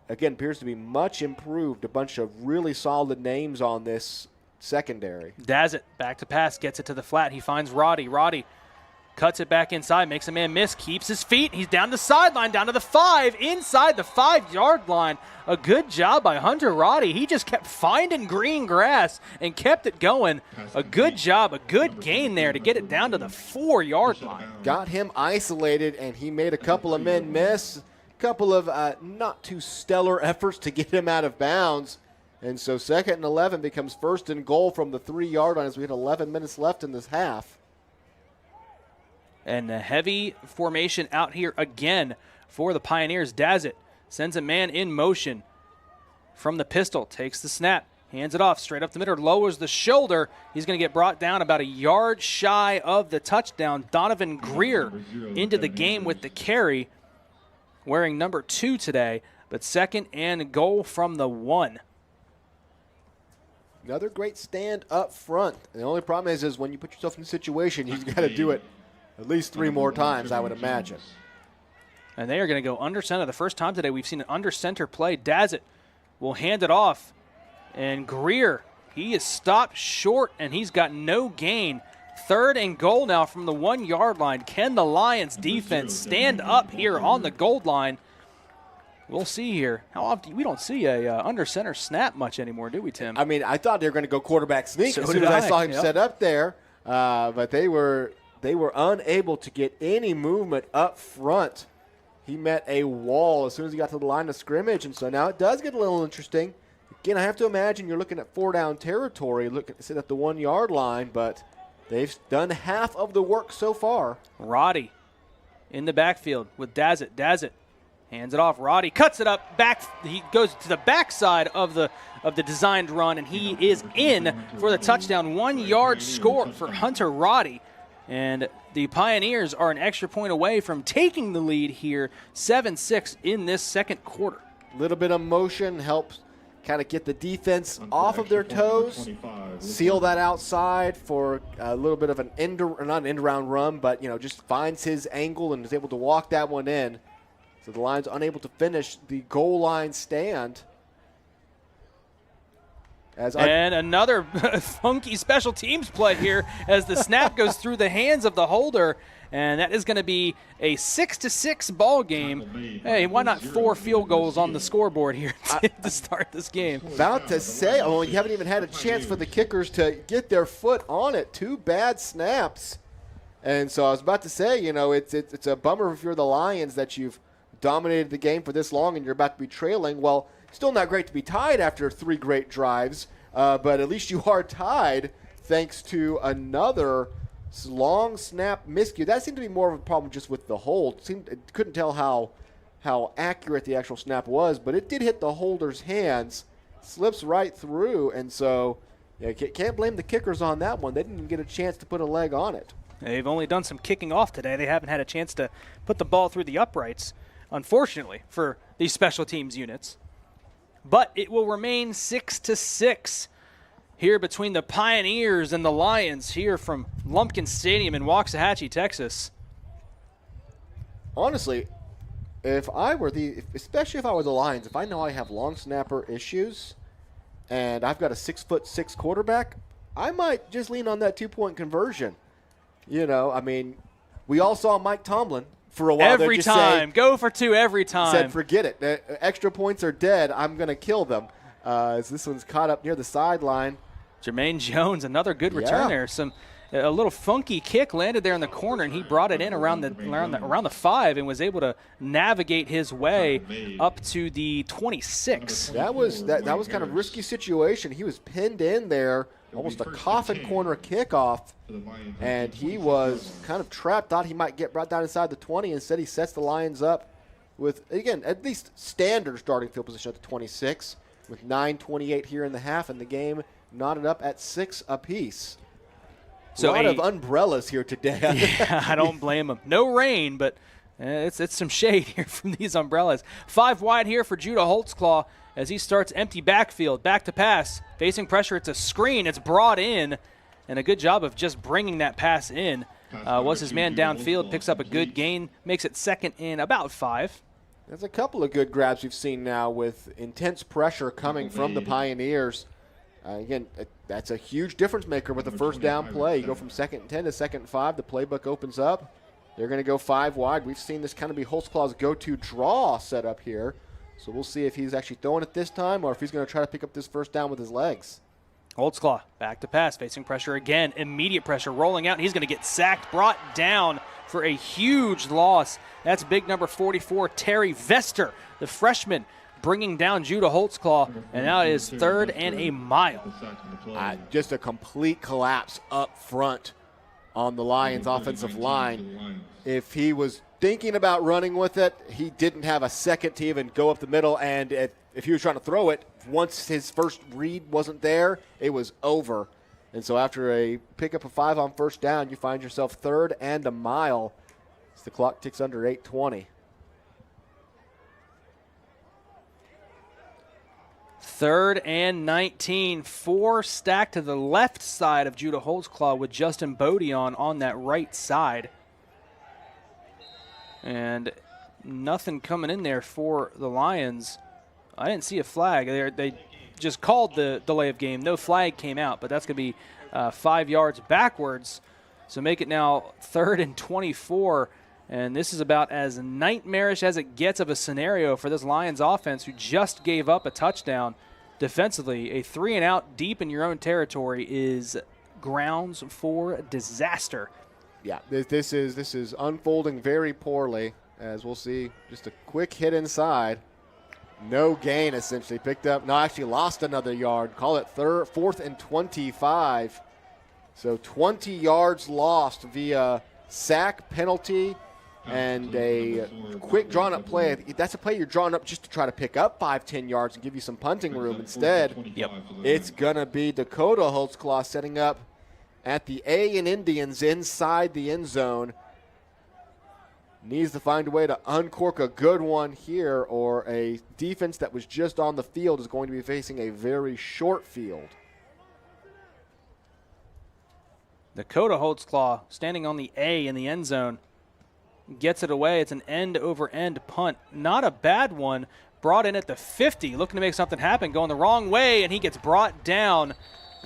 again, appears to be much improved. A bunch of really solid names on this secondary. Dazzett back to pass, gets it to the flat. He finds Roddy. Roddy cuts it back inside, makes a man miss, keeps his feet. He's down the sideline, down to the 5, inside the 5-yard line. A good job by Hunter Roddy. He just kept finding green grass and kept it going. A good job, a good gain there to get it down to the 4-yard line. Got him isolated, and he made a couple of men miss. A couple of not too stellar efforts to get him out of bounds. And so 2nd and 11 becomes 1st and goal from the 3-yard line as we had 11 minutes left in this half. And a heavy formation out here again for the Pioneers. Dazzett sends a man in motion from the pistol, takes the snap, hands it off straight up the middle, lowers the shoulder. He's going to get brought down about a yard shy of the touchdown. Donovan Greer into the game with the carry, wearing number 2 today, but 2nd and goal from the 1. Another great stand up front. And the only problem is when you put yourself in a situation, you've got to do it at least 3 more times, I would imagine. And they are going to go under center. The first time today we've seen an under center play. Dazzett will hand it off. And Greer, he is stopped short, and he's got no gain. 3rd and goal now from the 1-yard line. Can the Lions defense stand up here on the goal line? We'll see here. How often we don't see a under center snap much anymore, do we, Tim? I mean, I thought they were going to go quarterback sneak So as soon did as I saw him Yep. set up there, but they were unable to get any movement up front. He met a wall as soon as he got to the line of scrimmage, and so now it does get a little interesting. Again, I have to imagine you're looking at 4-down territory, sit at the 1-yard line, but they've done half of the work so far. Roddy in the backfield with Dazzett. Dazzett hands it off. Roddy cuts it up back. He goes to the backside of the designed run, and he is in for the touchdown. 1-yard score for Hunter Roddy. And the Pioneers are an extra point away from taking the lead here, 7-6 in this second quarter. A little bit of motion helps kind of get the defense off of their toes, seal that outside for a little bit of an not an end-around run, but just finds his angle and is able to walk that one in. So the Lions unable to finish the goal line stand. And another funky special teams play here as the snap goes through the hands of the holder, and that is going to be a 6-6 ball game. Hey, why not 4 field goals on the scoreboard here to start this game? About to say, you haven't even had a chance for the kickers to get their foot on it. 2 bad snaps. And so I was about to say, it's a bummer if you're the Lions that you've dominated the game for this long and you're about to be trailing. Well, still not great to be tied after 3 great drives, but at least you are tied thanks to another long snap miscue. That seemed to be more of a problem just with the hold. Couldn't tell how accurate the actual snap was, but it did hit the holder's hands, slips right through, and so can't blame the kickers on that one. They didn't even get a chance to put a leg on it. They've only done some kicking off today. They haven't had a chance to put the ball through the uprights, unfortunately, for these special teams units. But it will remain 6-6 here between the Pioneers and the Lions here from Lumpkin Stadium in Waxahachie, Texas. Honestly, especially if I were the Lions, if I know I have long snapper issues and I've got a 6'6" quarterback, I might just lean on that 2-point conversion. We all saw Mike Tomlin for a while. Every time. Go for 2 every time. Said, forget it. Extra points are dead. I'm going to kill them. As this one's caught up near the sideline. Jermaine Jones, another good return there. A little funky kick landed there in the corner, and he brought it in around the 5 and was able to navigate his way up to the 26. That was kind of a risky situation. He was pinned in there, almost a coffin corner kickoff, and he was kind of trapped. Thought he might get brought down inside the 20. Instead, he sets the Lions up with, again, at least standard starting field position at the 26, with 9:28 here in the half, and the game knotted up at 6 apiece. So a lot of umbrellas here today. Yeah, I don't blame them. No rain, but it's some shade here from these umbrellas. 5 wide here for Judah Holtzclaw as he starts empty backfield, back to pass. Facing pressure, it's a screen. It's brought in, and a good job of just bringing that pass in. was his man downfield, picks up a good gain, makes it second in about 5. There's a couple of good grabs we've seen now with intense pressure coming from the Pioneers. Again, that's a huge difference maker with a first down play. You go from 2nd and 10 to 2nd and 5. The playbook opens up. They're going to go 5 wide. We've seen this kind of be Holtzclaw's go-to draw set up here. So we'll see if he's actually throwing it this time or if he's going to try to pick up this first down with his legs. Holtzclaw back to pass, facing pressure again. Immediate pressure rolling out. He's going to get sacked, brought down for a huge loss. That's big number 44, Terry Vester, the freshman, bringing down Judah Holtzclaw, and now it is 3rd and a mile. Just a complete collapse up front on the Lions' offensive line. If he was thinking about running with it, he didn't have a second to even go up the middle, and if he was trying to throw it, once his first read wasn't there, it was over. And so after a pickup of 5 on first down, you find yourself 3rd and a mile as the clock ticks under 8:20. 3rd and 19, 4 stacked to the left side of Judah Holtzclaw with Justin Bodie on that right side. And nothing coming in there for the Lions. I didn't see a flag. They just called the delay of game. No flag came out, but that's going to be 5 yards backwards. So make it now 3rd and 24. And this is about as nightmarish as it gets of a scenario for this Lions offense who just gave up a touchdown defensively. A 3-and-out deep in your own territory is grounds for disaster. Yeah, this is unfolding very poorly, as we'll see. Just a quick hit inside. No gain, essentially. Picked up, no, actually lost another yard. Call it 4th and 25. So 20 yards lost via sack, penalty, and a quick drawn-up play. That's a play you're drawing up just to try to pick up 5-10 yards and give you some punting room. Instead, it's going to be Dakota Holtzclaw setting up at the A and Indians inside the end zone. Needs to find a way to uncork a good one here, or a defense that was just on the field is going to be facing a very short field. Dakota Holtzclaw standing on the A in the end zone. Gets it away. It's an end-over-end punt. Not a bad one. Brought in at the 50, looking to make something happen, going the wrong way, and he gets brought down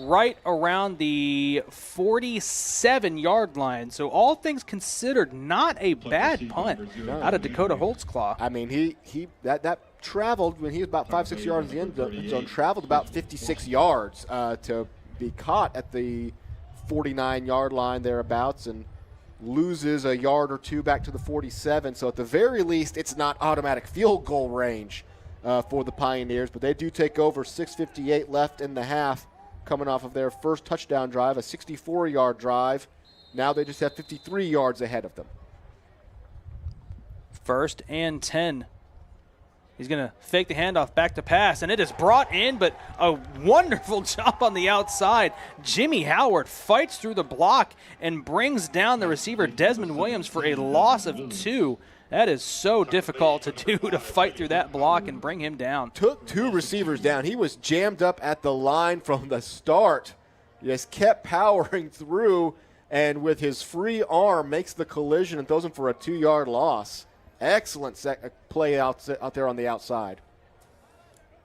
right around the 47-yard line. So all things considered, not a bad punt out of Dakota Holtzclaw. I mean, that traveled when he was about 5-6 yards in the end zone, traveled about 56 yards to be caught at the 49-yard line thereabouts, and loses a yard or two back to the 47. So at the very least, it's not automatic field goal range for the Pioneers, but they do take over. 6:58 left in the half, coming off of their first touchdown drive, a 64-yard drive. Now they just have 53 yards ahead of them. 1st and 10. He's going to fake the handoff back to pass, and it is brought in, but a wonderful job on the outside. Jimmy Howard fights through the block and brings down the receiver, Desmond Williams, for a loss of 2. That is so difficult to do, to fight through that block and bring him down. Took 2 receivers down. He was jammed up at the line from the start. Just kept powering through, and with his free arm makes the collision and throws him for a 2-yard loss. Excellent play out there on the outside.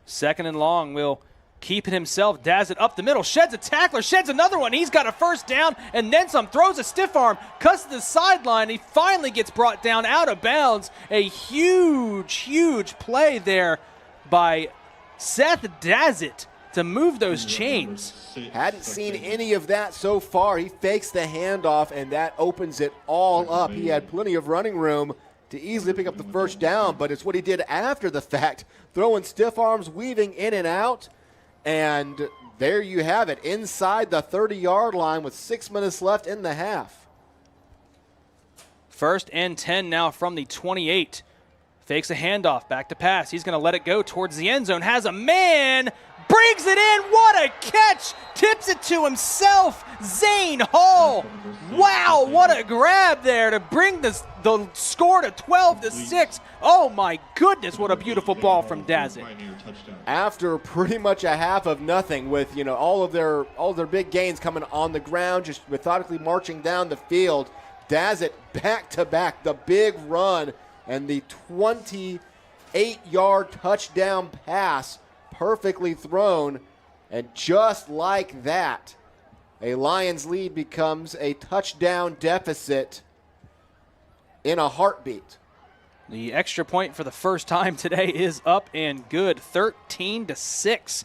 2nd and long. Will keep it himself. Daz it up the middle. Sheds a tackler. Sheds another one. He's got a first down and then some. Throws a stiff arm. Cuts to the sideline. He finally gets brought down out of bounds. A huge, huge play there by Seth Dazit to move those chains. Hadn't seen any of that so far. He fakes the handoff, and that opens it all up. He had plenty of running room to easily pick up the first down, but it's what he did after the fact, throwing stiff arms, weaving in and out, and there you have it, inside the 30-yard line with 6 minutes left in the half. 1st and 10 now from the 28. Fakes a handoff, back to pass. He's going to let it go towards the end zone, has a man, brings it in, what a catch, tips it to himself, Zane Hall. Wow, what a grab there to bring the score to 12-6. Oh my goodness, what a beautiful ball from Dazit. After pretty much a half of nothing, with all of their big gains coming on the ground, just methodically marching down the field, Dazzit back-to-back, the big run, and the 28-yard touchdown pass perfectly thrown. And just like that, a Lions lead becomes a touchdown deficit in a heartbeat. The extra point for the first time today is up and good, 13-6.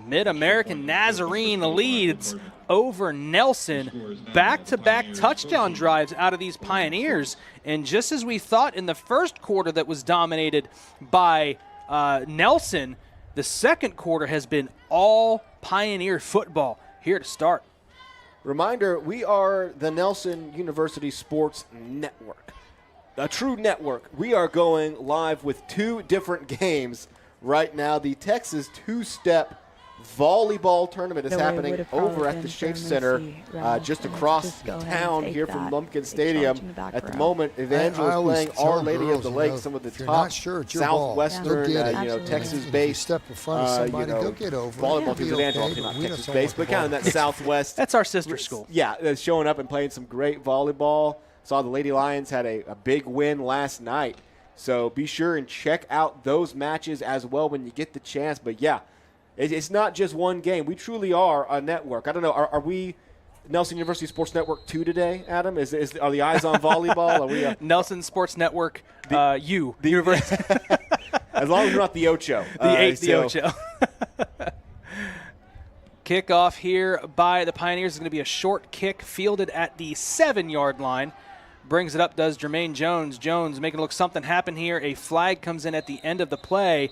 Mid-American Nazarene leads over Nelson. Back-to-back touchdown drives out of these Pioneers. And just as we thought in the first quarter that was dominated by Nelson, the second quarter has been all Pioneer football here to start. Reminder, we are the Nelson University Sports Network, a true network. We are going live with 2 different games right now. The Texas two-step volleyball tournament is happening over at the Shea Center, just across town here from Lumpkin Stadium. At the moment, Evangel is playing Our Lady of the Lake, some of the top southwestern, Texas-based, volleyball teams. Evangel, obviously not Texas-based, but kind of that southwest. That's our sister school. Yeah, they're showing up and playing some great volleyball. Saw the Lady Lions had a big win last night. So be sure and check out those matches as well when you get the chance. But yeah, it's not just one game. We truly are a network. I don't know. Are we Nelson University Sports Network 2 today, Adam? Are the eyes on volleyball? Are we Nelson Sports Network the University. As long as we're not the Ocho. The Ocho. Kickoff here by the Pioneers is going to be a short kick fielded at the 7-yard line. Brings it up, does Jermaine Jones. Jones making it look something happen here. A flag comes in at the end of the play.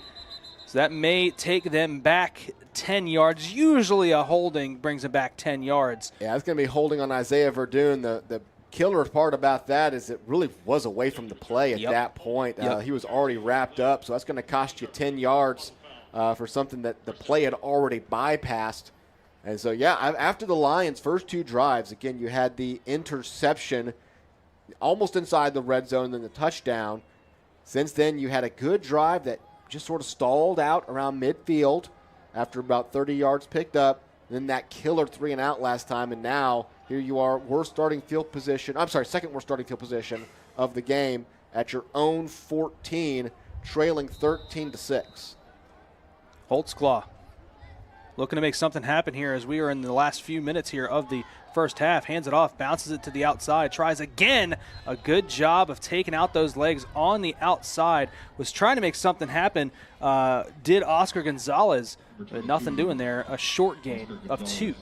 So that may take them back 10 yards. Usually a holding brings them back 10 yards. Yeah, it's going to be holding on Isaiah Verdun. The killer part about that is it really was away from the play at that point. He was already wrapped up, so that's going to cost you 10 yards for something that the play had already bypassed. And so, yeah, after the Lions' first 2 drives, again, you had the interception almost inside the red zone, then the touchdown. Since then, you had a good drive that just sort of stalled out around midfield after about 30 yards picked up. Then that killer 3-and-out last time, and now here you are, second worst starting field position of the game at your own 14, trailing 13-6. Holtzclaw looking to make something happen here as we are in the last few minutes here of the first half. Hands it off, bounces it to the outside, tries again. A good job of taking out those legs on the outside. Was trying to make something happen. Did Oscar Gonzalez, but nothing doing there. A short gain of 2.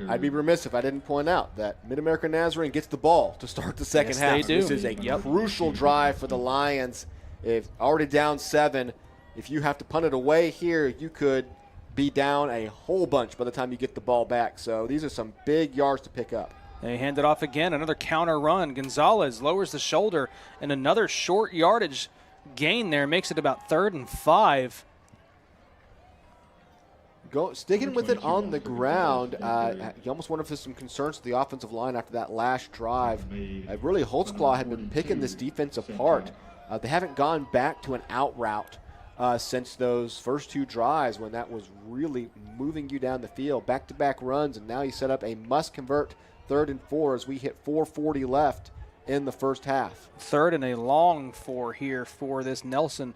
I'd be remiss if I didn't point out that Mid-American Nazarene gets the ball to start the second half. They do. This is a crucial drive for the Lions. If already down 7, if you have to punt it away here, you could be down a whole bunch by the time you get the ball back. So these are some big yards to pick up. They hand it off again. Another counter run. Gonzalez lowers the shoulder, and another short yardage gain there makes it about 3rd and 5. Sticking with it on the ground. You almost wonder if there's some concerns to the offensive line after that last drive. Really, Holtzclaw had been picking this defense apart. They haven't gone back to an out route since those first 2 drives when that was really moving you down the field. Back-to-back runs, and now you set up a must-convert 3rd and 4 as we hit 4:40 left in the first half. 3rd and a long 4 here for this Nelson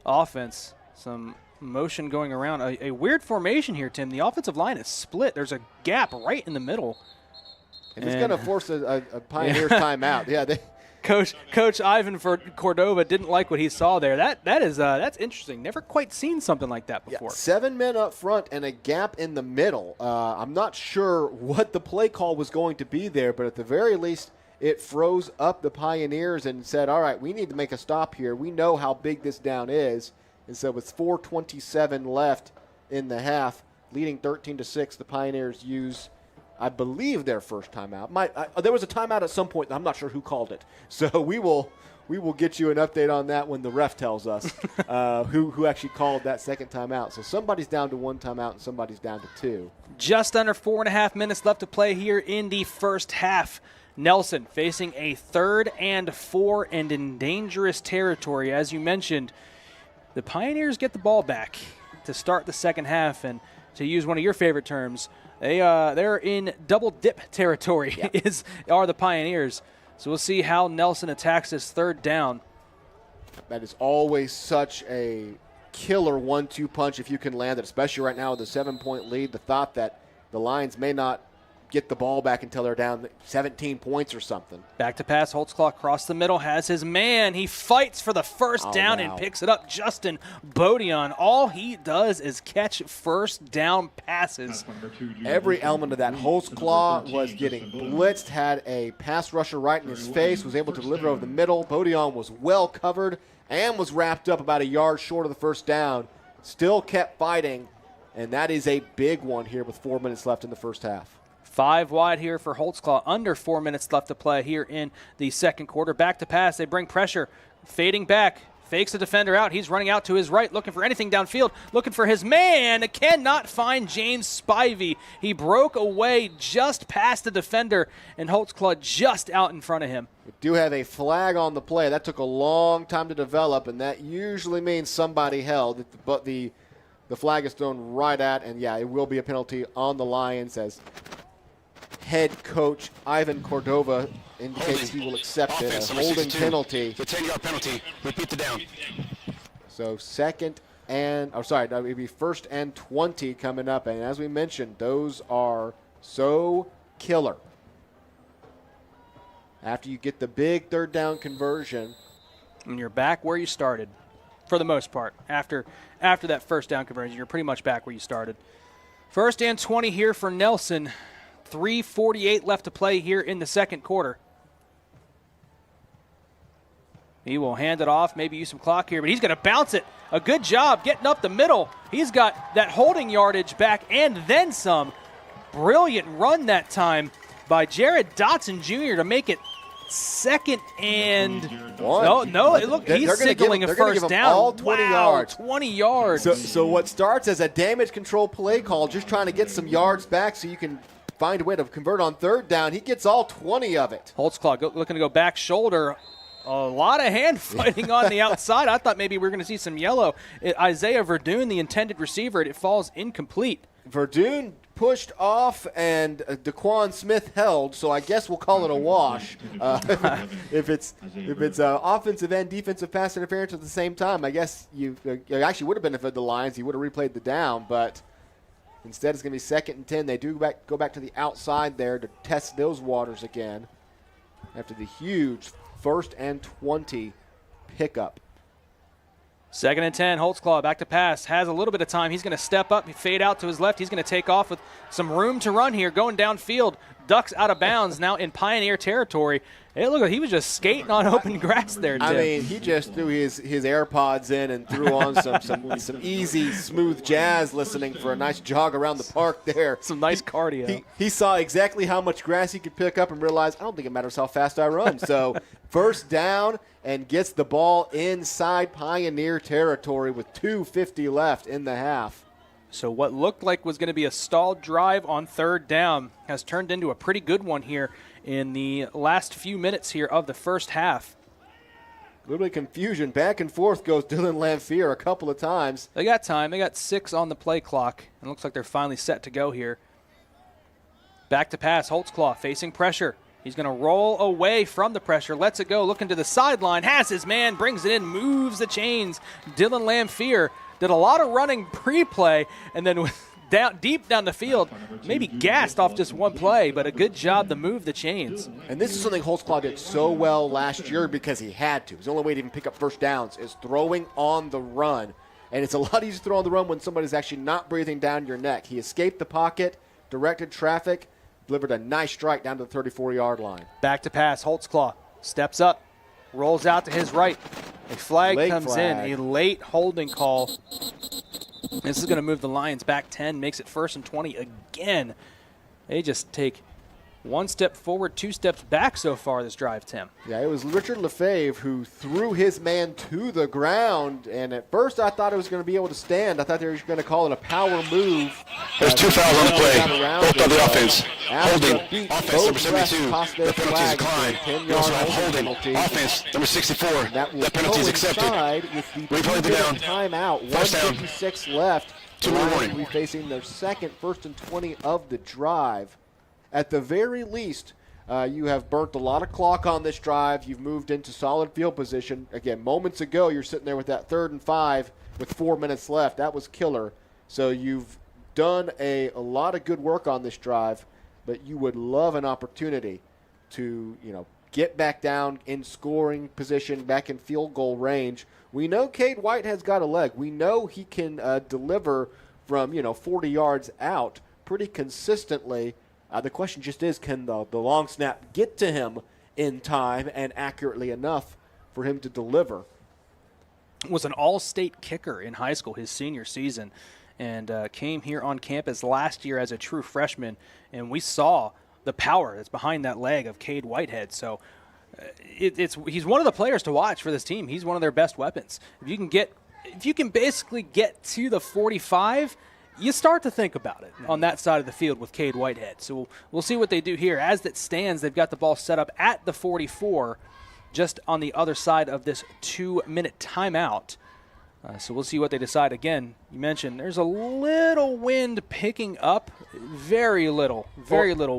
offense. Some motion going around. A weird formation here, Tim. The offensive line is split. There's a gap right in the middle. And it's going to force a Pioneers timeout. Yeah, Coach Ivan for Cordova didn't like what he saw there. That's interesting. Never quite seen something like that before. 7 men up front and a gap in the middle. I'm not sure what the play call was going to be there, but at the very least, it froze up the Pioneers and said, all right, we need to make a stop here. We know how big this down is. And so with 4:27 left in the half, leading 13-6, the Pioneers use, I believe, their first timeout. There was a timeout at some point. I'm not sure who called it. So we will get you an update on that when the ref tells us who actually called that second timeout. So somebody's down to 1 timeout and somebody's down to 2. Just under 4.5 minutes left to play here in the first half. Nelson facing a 3rd and 4 and in dangerous territory. As you mentioned, the Pioneers get the ball back to start the second half, and to use one of your favorite terms, they're in double dip territory. Are the Pioneers. So we'll see how Nelson attacks this third down. That is always such a killer 1-2 punch if you can land it, especially right now with a 7-point lead. The thought that the Lions may not get the ball back until they're down 17 points or something. Back to pass. Holtzclaw across the middle has his man. He fights for the first down and picks it up. Justin Bodion. All he does is catch first down passes. Every element of that. Holtzclaw was getting blitzed, had a pass rusher right in his face, was able to deliver over the middle. Bodion was well covered and was wrapped up about a yard short of the first down. Still kept fighting, and that is a big one here with 4 minutes left in the first half. 5 wide here for Holtzclaw. Under 4 minutes left to play here in the second quarter. Back to pass. They bring pressure. Fading back. Fakes the defender out. He's running out to his right, looking for anything downfield, looking for his man. Cannot find James Spivey. He broke away just past the defender, and Holtzclaw just out in front of him. We do have a flag on the play. That took a long time to develop, and that usually means somebody held. But the flag is thrown right at, and yeah, it will be a penalty on the Lions as head coach Ivan Cordova indicates he will accept it. A holding penalty. The 10-yard penalty. Repeat the down. So it would be 1st and 20 coming up. And as we mentioned, those are so killer. After you get the big third down conversion. And you're back where you started for the most part. After that first down conversion, you're pretty much back where you started. 1st and 20 here for Nelson. 3:48 left to play here in the second quarter. He will hand it off, maybe use some clock here, but he's going to bounce it. A good job getting up the middle. He's got that holding yardage back and then some. Brilliant run that time by Jared Dotson Jr. to make it 2nd and one. No, look, he's signaling a first down. All 20 yards. 20 yards. So what starts as a damage control play call, just trying to get some yards back so you can find a way to convert on third down. He gets all 20 of it. Holtzclaw looking to go back shoulder. A lot of hand fighting on the outside. I thought maybe we were going to see some yellow. Isaiah Verdun, the intended receiver, it falls incomplete. Verdun pushed off and Daquan Smith held, so I guess we'll call it a wash. If it's offensive and defensive pass interference at the same time, I guess you actually would have benefited the Lions. He would have replayed the down, but instead it's going to be 2nd and 10. They do go back to the outside there to test those waters again after the huge 1st and 20 pickup. 2nd and 10, Holtzclaw back to pass. Has a little bit of time. He's going to step up, fade out to his left. He's going to take off with some room to run here, going downfield. Ducks out of bounds now in Pioneer territory. Hey, look, he was just skating on open grass there, Tim. I mean, he just threw his AirPods in and threw on some easy, smooth jazz listening for a nice jog around the park there. Some nice cardio. He saw exactly how much grass he could pick up and realized, I don't think it matters how fast I run. So first down and gets the ball inside Pioneer territory with 2:50 left in the half. So what looked like was going to be a stalled drive on third down has turned into a pretty good one here in the last few minutes here of the first half. A little bit of confusion. Back and forth goes Dylan Lamphere a couple of times. They got time. They got 6 on the play clock. And it looks like they're finally set to go here. Back to pass. Holtzclaw facing pressure. He's going to roll away from the pressure. Lets it go. Looking to the sideline. Has his man. Brings it in. Moves the chains. Dylan Lamphere did a lot of running pre-play. And then deep down the field, maybe gassed off just one play, but a good job to move the chains. And this is something Holtzclaw did so well last year because he had to. It was the only way to even pick up first downs is throwing on the run. And it's a lot easier to throw on the run when somebody's actually not breathing down your neck. He escaped the pocket, directed traffic, delivered a nice strike down to the 34-yard line. Back to pass. Holtzclaw steps up, rolls out to his right. A flag comes in, a late holding call. This is going to move the Lions back 10, makes it 1st and 20 again. They just take one step forward, 2 steps back so far this drive, Tim. Yeah, it was Richard Lefebvre who threw his man to the ground, and at first I thought it was going to be able to stand. I thought they were going to call it a power move. There's 2 fouls on the play, both on the offense. Holding, offense number 72, the penalty is declined. We also have holding, offense number 64, the penalty is accepted. Replay the down, timeout, 1:56 left. The Lions will be facing their second 1st and 20 of the drive. At the very least, You have burnt a lot of clock on this drive. You've moved into solid field position. Again, moments ago, you're sitting there with that 3rd and 5 with 4 minutes left. That was killer. So you've done a lot of good work on this drive, but you would love an opportunity to, get back down in scoring position, back in field goal range. We know Cade Whitehead's got a leg. We know he can deliver from, 40 yards out pretty consistently. The question just is, can the long snap get to him in time and accurately enough for him to deliver? Was an all-state kicker in high school his senior season, and came here on campus last year as a true freshman, and we saw the power that's behind that leg of Cade Whitehead. So he's one of the players to watch for this team. He's one of their best weapons. If you can basically get to the 45, you start to think about it on that side of the field with Cade Whitehead. So we'll see what they do here. As it stands, they've got the ball set up at the 44, just on the other side of this 2-minute timeout. So we'll see what they decide. Again, you mentioned there's a little wind picking up, very little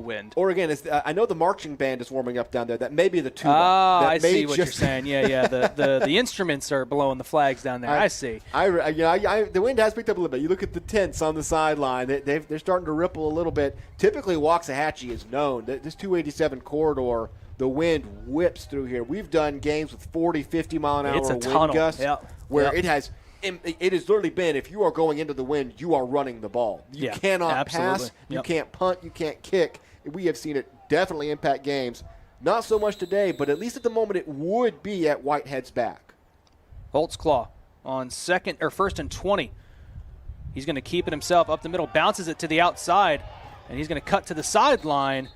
wind. Or again, I know the marching band is warming up down there. That may be the tuba. I see what you're saying. Yeah. The instruments are blowing the flags down there. I see. The wind has picked up a little bit. You look at the tents on the sideline. They're starting to ripple a little bit. Typically, Waxahachie is known. This 287 corridor, the wind whips through here. We've done games with 40, 50-mile-an-hour wind gusts where it has literally been, if you are going into the wind, you are running the ball. You cannot pass. You can't punt. You can't kick. We have seen it definitely impact games. Not so much today, but at least at the moment it would be at Whitehead's back. Holtzclaw on 1st and 20. He's going to keep it himself up the middle, bounces it to the outside, and he's going to cut to the sideline.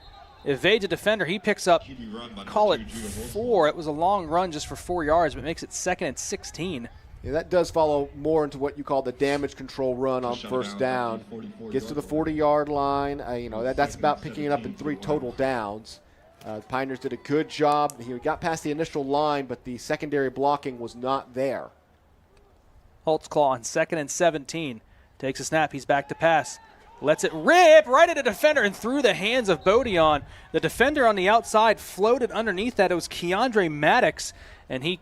Evades a defender. He picks up, call it 4. It was a long run just for 4 yards, but makes it 2nd and 16. Yeah, that does follow more into what you call the damage control run on first down. Gets to the 40-yard line. That's about picking it up in 3 total downs. Pioneers did a good job. He got past the initial line, but the secondary blocking was not there. Holtzclaw on 2nd and 17. Takes a snap. He's back to pass. Lets it rip right at a defender and through the hands of Bodion. The defender on the outside floated underneath that. It was Keandre Maddox, and he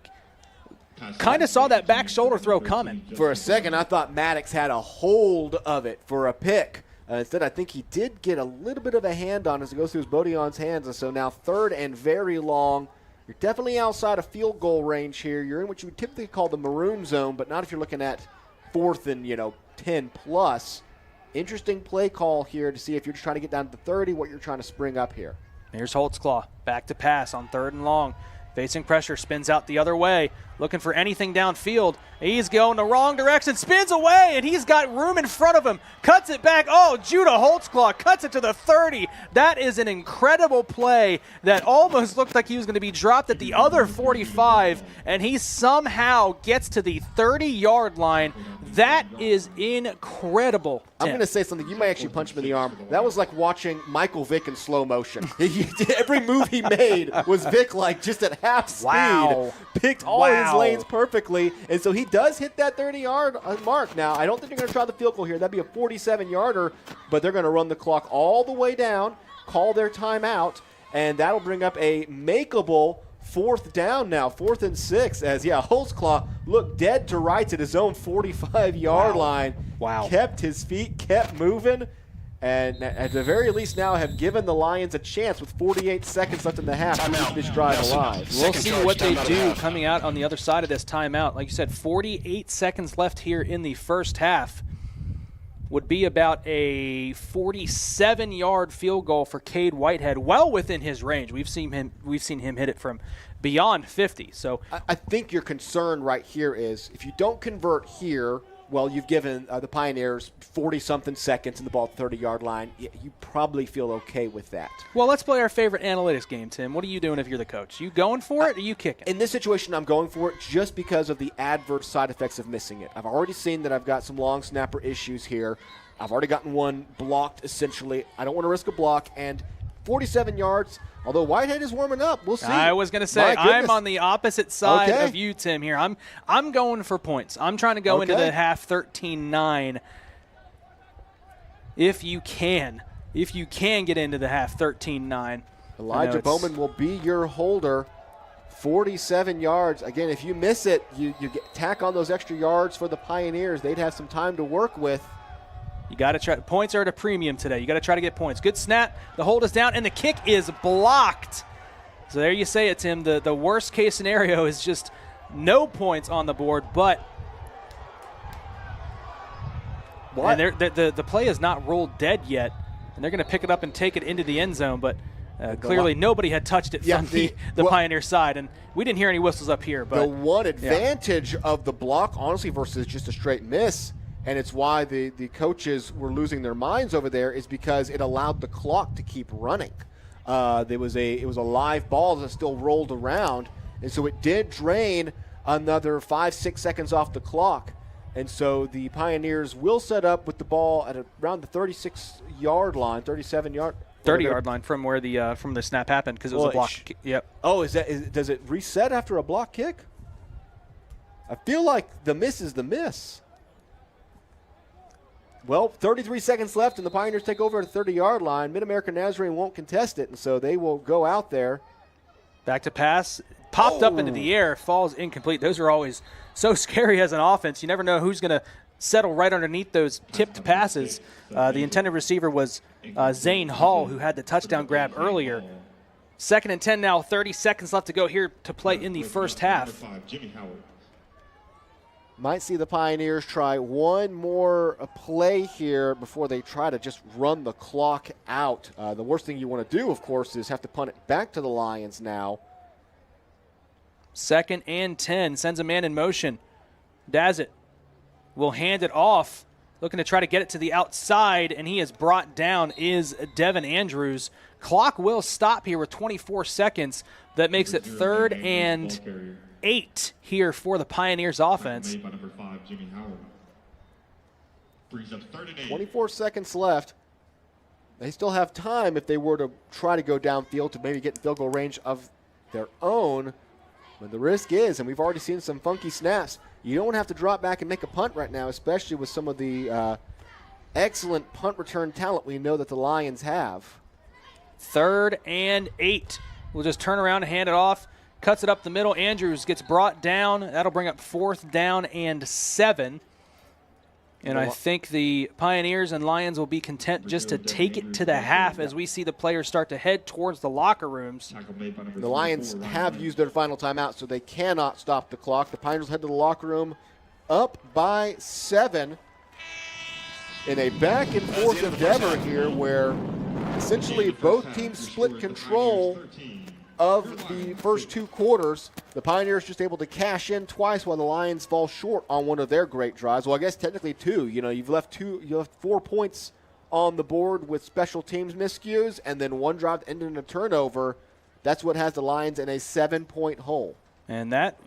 kind of saw that back shoulder throw coming. For a second, I thought Maddox had a hold of it for a pick. Instead, I think he did get a little bit of a hand on as it goes through Bodion's hands. And so now 3rd and very long. You're definitely outside of field goal range here. You're in what you would typically call the maroon zone, but not if you're looking at 4th and 10 plus. Interesting play call here to see if you're just trying to get down to the 30, what you're trying to spring up here. Here's Holtzclaw, back to pass on 3rd and long. Facing pressure, spins out the other way, looking for anything downfield. He's going the wrong direction, spins away, and he's got room in front of him. Cuts it back. Oh, Judah Holtzclaw cuts it to the 30. That is an incredible play that almost looked like he was going to be dropped at the other 45, and he somehow gets to the 30-yard line. That is incredible. I'm going to say something. You might actually punch him in the arm. That was like watching Michael Vick in slow motion. Every move he made was Vick-like, just at half speed. Picked all of his lanes perfectly, and so he does hit that 30-yard mark. Now, I don't think they're going to try the field goal here. That'd be a 47-yarder, but they're going to run the clock all the way down, call their timeout, and that'll bring up a makeable 4th down now, 4th and 6, as Holtzclaw looked dead to rights at his own 45-yard line. Wow. Kept his feet, kept moving, and at the very least now have given the Lions a chance with 48 seconds left in the half to keep this drive alive. We'll see what they do coming out on the other side of this timeout. Like you said, 48 seconds left here in the first half. Would be about a 47-yard field goal for Cade Whitehead, well within his range. We've seen him hit it from beyond 50. So I think your concern right here is if you don't convert here, well, you've given the Pioneers 40-something seconds in the ball at the 30-yard line. You probably feel okay with that. Well, let's play our favorite analytics game, Tim. What are you doing if you're the coach? You going for it or you kicking? In this situation, I'm going for it just because of the adverse side effects of missing it. I've already seen that I've got some long snapper issues here. I've already gotten one blocked, essentially. I don't want to risk a block. And 47 yards, although Whitehead is warming up. We'll see. I was going to say, I'm on the opposite side of you, Tim, here. I'm going for points. I'm trying to go into the half 13-9 if you can. If you can get into the half 13-9. Elijah Bowman will be your holder. 47 yards. Again, if you miss it, you tack on those extra yards for the Pioneers. They'd have some time to work with. You got to try. Points are at a premium today. You got to try to get points. Good snap. The hold is down, and the kick is blocked. So there you say it, Tim. The worst case scenario is just no points on the board, but what? And the play is not rolled dead yet, and they're going to pick it up and take it into the end zone, but clearly nobody had touched it from the Pioneer side, and we didn't hear any whistles up here. But the one advantage of the block, honestly, versus just a straight miss, and it's why the coaches were losing their minds over there, is because it allowed the clock to keep running. It was a live ball that still rolled around, and so it did drain another 5-6 seconds off the clock. And so the Pioneers will set up with the ball at around the 36-yard line, 37-yard. 30-yard line from where the snap happened, because it was a block. Yep. Oh, does it reset after a block kick? I feel like the miss is the miss. Well, 33 seconds left, and the Pioneers take over at the 30-yard line. Mid-America Nazarene won't contest it, and so they will go out there. Back to pass. Popped up into the air, falls incomplete. Those are always so scary as an offense. You never know who's going to settle right underneath those tipped passes. The intended receiver was Zane Hall, who had the touchdown grab earlier. 2nd and 10 now, 30 seconds left to go here to play in the first half. Might see the Pioneers try one more play here before they try to just run the clock out. The worst thing you want to do, of course, is have to punt it back to the Lions now. 2nd and 10, sends a man in motion. Dazzit will hand it off, looking to try to get it to the outside, and he is brought down is Devin Andrews. Clock will stop here with 24 seconds. That makes it 3rd and 8 here for the Pioneers offense. 24 seconds left. They still have time if they were to try to go downfield to maybe get in field goal range of their own. But the risk is, and we've already seen some funky snaps, you don't have to drop back and make a punt right now, especially with some of the excellent punt return talent we know that the Lions have. 3rd and 8. We'll just turn around and hand it off. Cuts it up the middle. Andrews gets brought down. That'll bring up 4th down and 7. And I think the Pioneers and Lions will be content just to take it to the half as we see the players start to head towards the locker rooms. The Lions have used their final timeout, so they cannot stop the clock. The Pioneers head to the locker room up by 7 in a back-and-forth endeavor here where essentially both teams split control of the first 2 quarters. The Pioneers just able to cash in twice while the Lions fall short on one of their great drives. Well, I guess technically 2. You know, you've left 4 points on the board with special teams miscues, and then 1 drive that ended in a turnover. That's what has the Lions in a 7-point hole. And that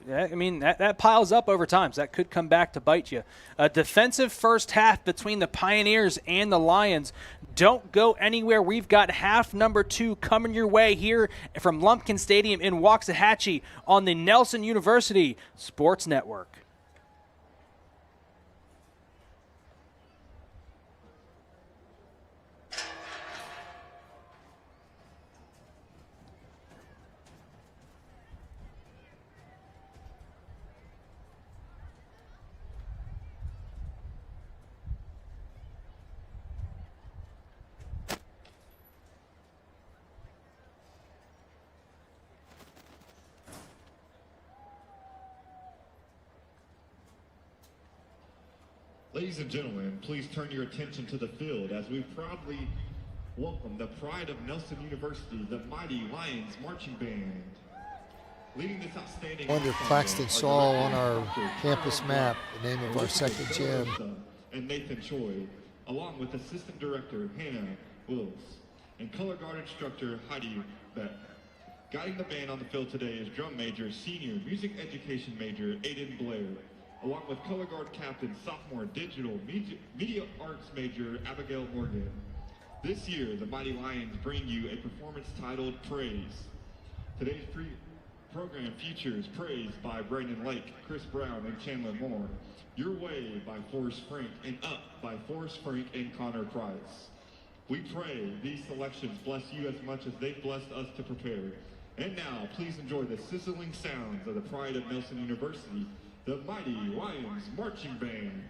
piles up over time, so that could come back to bite you. A defensive first half between the Pioneers and the Lions. Don't go anywhere. We've got half number 2 coming your way here from Lumpkin Stadium in Waxahachie on the Nelson University Sports Network. Ladies and gentlemen, please turn your attention to the field as we proudly welcome the pride of Nelson University, the Mighty Lions Marching Band. Leading this outstanding Wonder Claxton saw on our campus map the name of our second gym. And Nathan Choi, along with Assistant Director Hannah Wills and Color Guard Instructor Heidi Beck. Guiding the band on the field today is Drum Major, Senior Music Education Major Aiden Blair, along with Color Guard Captain, Sophomore Digital Media Arts Major Abigail Morgan. This year, the Mighty Lions bring you a performance titled Praise. Today's program features Praise by Brandon Lake, Chris Brown, and Chandler Moore, Your Way by Forrest Frank, and Up by Forrest Frank and Connor Price. We pray these selections bless you as much as they've blessed us to prepare. And now, please enjoy the sizzling sounds of the pride of Nelson University, the Mighty Lions Marching Band.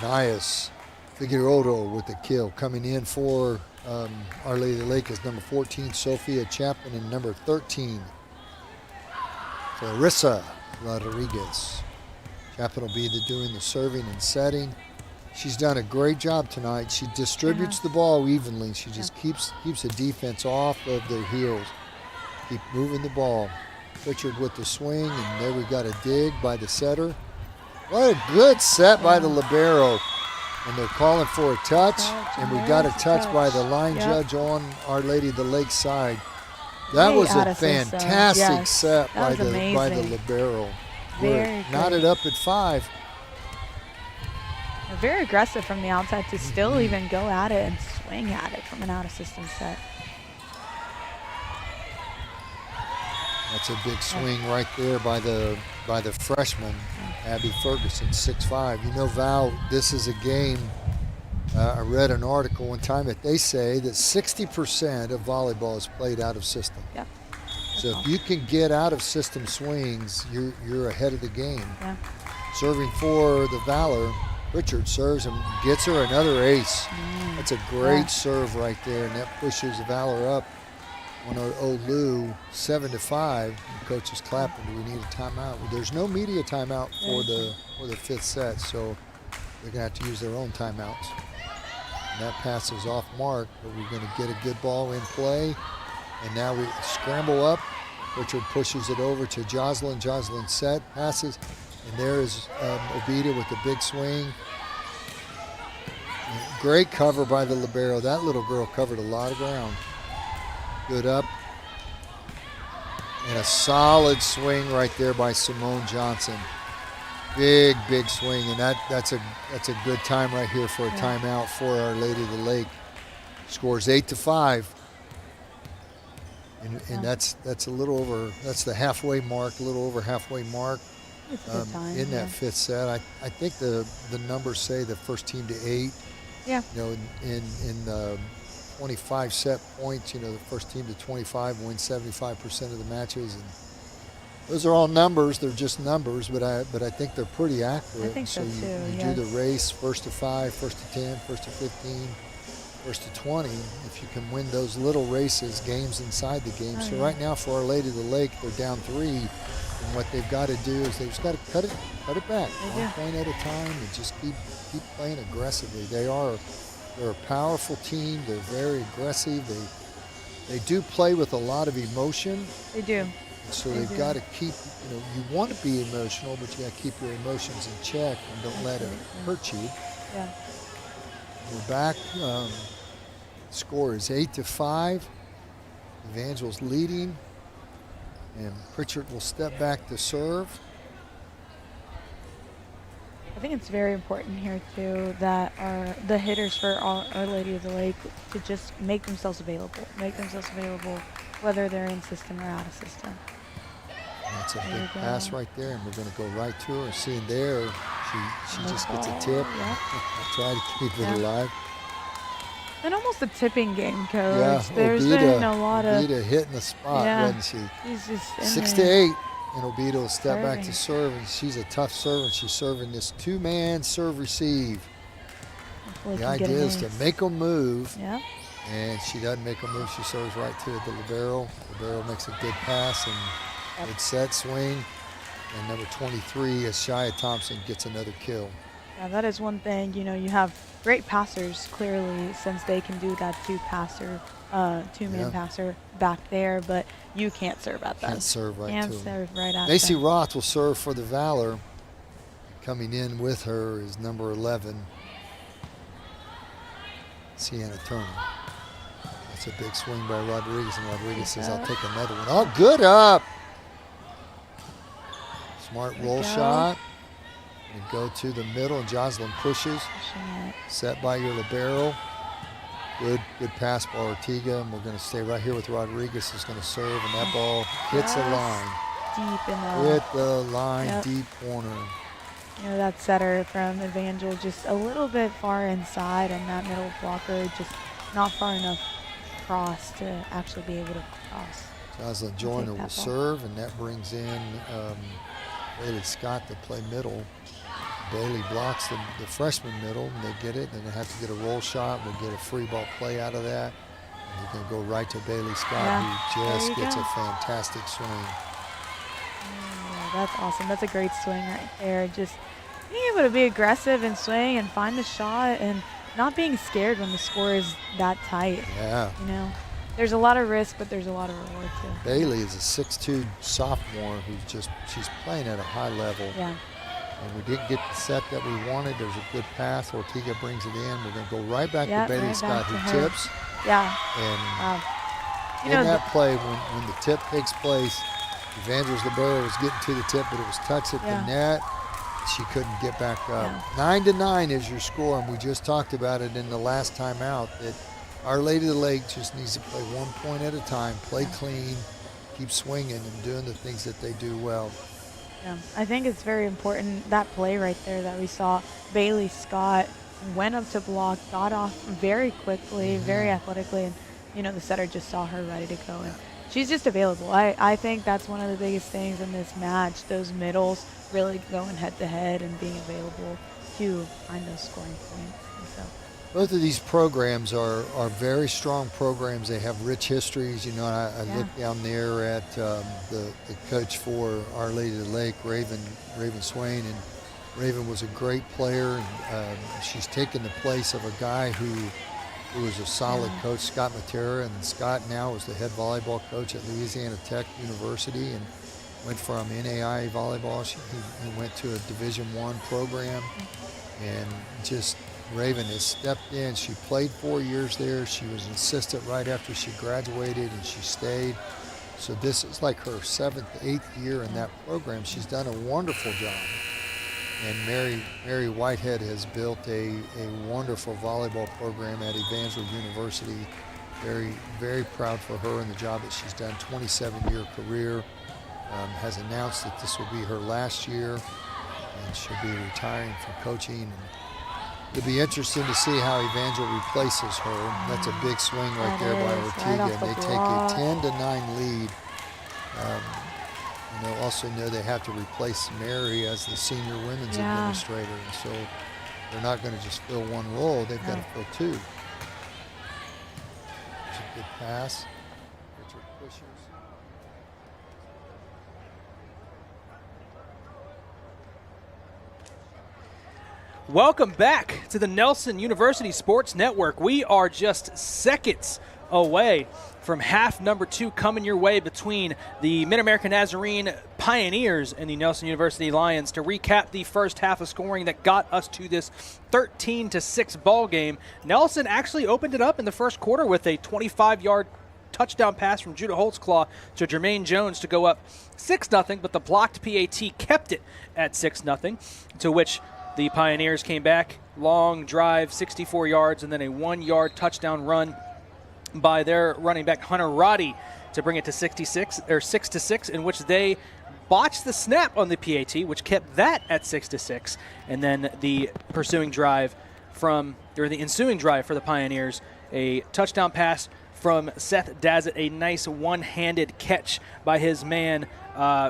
Nias Figueroa with the kill. Coming in for Our Lady of the Lake is number 14, Sophia Chapman, and number 13, Clarissa Rodriguez. Chapman will be doing the serving and setting. She's done a great job tonight. She distributes the ball evenly. She just keeps the defense off of their heels. Keep moving the ball. Richard with the swing, and there we got a dig by the setter. What a good set by the libero. And they're calling for a touch, and we got a touch by the line judge on Our Lady of the Lake side. That was a fantastic set by the libero. We're knotted up at 5. Very aggressive from the outside to still even go at it and swing at it from an out-of-system set. That's a big swing right there by the freshman, Abby Ferguson, 6'5". You know, Val, this is a game, I read an article one time that they say that 60% of volleyball is played out of system. Yep. So if you can get out of system swings, you're ahead of the game. Yeah. Serving for the Valor, Richard serves and gets her another ace. That's a great serve right there, and that pushes the Valor up on Olu 7-5. And coach is clapping. Do we need a timeout? Well, there's no media timeout for the 5th set, so they're gonna have to use their own timeouts. And that pass is off mark, but we're gonna get a good ball in play. And now we scramble up. Richard pushes it over to Jocelyn. Jocelyn set, passes, and there is Obita with the big swing. Great cover by the libero. That little girl covered a lot of ground. Good up. And a solid swing right there by Simone Johnson. Big swing, and that's a good time right here for a timeout for Our Lady of the Lake. Scores 8-5. And that's a little over, that's the halfway mark, a little over halfway mark in that 5th set. I think the numbers say the first team to 8. Yeah. You know, in 25 set points, you know, the first team to 25 wins 75% of the matches. And those are all numbers. They're just numbers, but I think they're pretty accurate. I think so too. You do the race, first to 5, first to 10, first to 15. First to 20, if you can win those little races, games inside the game. So right now for Our Lady of the Lake, they're down 3, and what they've got to do is they've just got to cut it back, one point at a time, and just keep playing aggressively. They're a powerful team. They're very aggressive. They do play with a lot of emotion. They do. And so they've got to keep, you know, you want to be emotional, but you got to keep your emotions in check and don't let it hurt you. Yeah. We're back. Score is 8-5. Evangel's leading, and Pritchard will step back to serve. I think it's very important here too that the hitters for Our Lady of the Lake to just make themselves available. Whether they're in system or out of system. That's a big pass right there, and we're going to go right to her. Seeing there, she just gets a tip. I try to keep it alive. And almost a tipping game, Coach. Yeah, There's been a lot of hitting the spot, wasn't she? He's just 6-8, and Obita will step back to serve, and she's a tough server. She's serving this 2-man serve-receive. The idea is to make them move, and she doesn't make them move. She serves right to the libero. Libero makes a good pass and good set swing. And number 23 is Shia Thompson gets another kill. Yeah, that is one thing. You know, you have great passers clearly since they can do that two-man passer back there, but you can't serve at them. Can't serve right Can't to them. serve right at Macy them. Roth will serve for the Valor. Coming in with her is number 11, Sienna Turner. That's a big swing by Rodriguez, and Rodriguez says, I'll take another one. Oh, good up. Smart roll shot. And go to the middle, and Jocelyn pushes. Set by your libero. Good pass by Ortega, and we're going to stay right here with Rodriguez who's going to serve, and that ball hits the line. Deep in the Hit the line, deep corner. You know, that setter from Evangel just a little bit far inside, and that middle blocker just not far enough across to actually be able to cross. Jocelyn Joyner will serve, and that brings in Bailey Scott to play middle. Bailey blocks the freshman middle, and they get it. Then they have to get a roll shot. We'll get a free ball play out of that. And you're going to go right to Bailey Scott, who just gets a fantastic swing. Yeah, that's awesome. That's a great swing right there. Just being able to be aggressive and swing and find the shot and not being scared when the score is that tight. Yeah. You know, there's a lot of risk, but there's a lot of reward too. Bailey is a 6'2" sophomore she's playing at a high level. Yeah. And we didn't get the set that we wanted. There's a good pass. Ortega brings it in. We're going to go right back to Bailey Scott, who tips. Yeah. And in that play, when the tip takes place, Evangelist Libero was getting to the tip, but it was touched at the net. She couldn't get back up. 9-9 is your score, and we just talked about it in the last time out, that Our Lady of the Lake just needs to play 1 point at a time, play clean, keep swinging and doing the things that they do well. Yeah, I think it's very important, that play right there that we saw. Bailey Scott went up to block, got off very quickly, very athletically, and you know, the setter just saw her ready to go. And she's just available. I think that's one of the biggest things in this match, those middles really going head to head and being available to find those scoring points. And so both of these programs are very strong programs. They have rich histories. You know, I look down there at the coach for Our Lady of the Lake, Raven Swain, and Raven was a great player. And she's taken the place of a guy who was a solid coach, Scott Matera, and Scott now is the head volleyball coach at Louisiana Tech University and went from NAIA volleyball. He went to a Division I program, and just Raven has stepped in. She played 4 years there. She was an assistant right after she graduated, and she stayed. So this is like her 7th, 8th year in that program. She's done a wonderful job. And Mary Whitehead has built a wonderful volleyball program at Evangel University. Very, very proud for her and the job that she's done. 27-year career. Has announced that this will be her last year, and she'll be retiring from coaching. And it'll be interesting to see how Evangel replaces her. That's a big swing right there by Ortega. And they take a 10-9 lead. And they'll also know they have to replace Mary as the senior women's administrator. And so they're not going to just fill one role. They've got to fill two. There's a good pass. Richard pushes. Welcome back to the Nelson University Sports Network. We are just seconds away from half number 2 coming your way between the Mid-American Nazarene Pioneers and the Nelson University Lions. To recap the first half of scoring that got us to this 13-6 ball game, Nelson actually opened it up in the first quarter with a 25-yard touchdown pass from Judah Holtzclaw to Jermaine Jones to go up 6-0, but the blocked PAT kept it at 6-0, to which the Pioneers came back, long drive, 64 yards, and then a 1-yard touchdown run by their running back Hunter Roddy to bring it to 6-6, in which they botched the snap on the PAT, which kept that at 6-6, and then the ensuing drive for the Pioneers, a touchdown pass from Seth Dazzett, a nice one-handed catch by his man,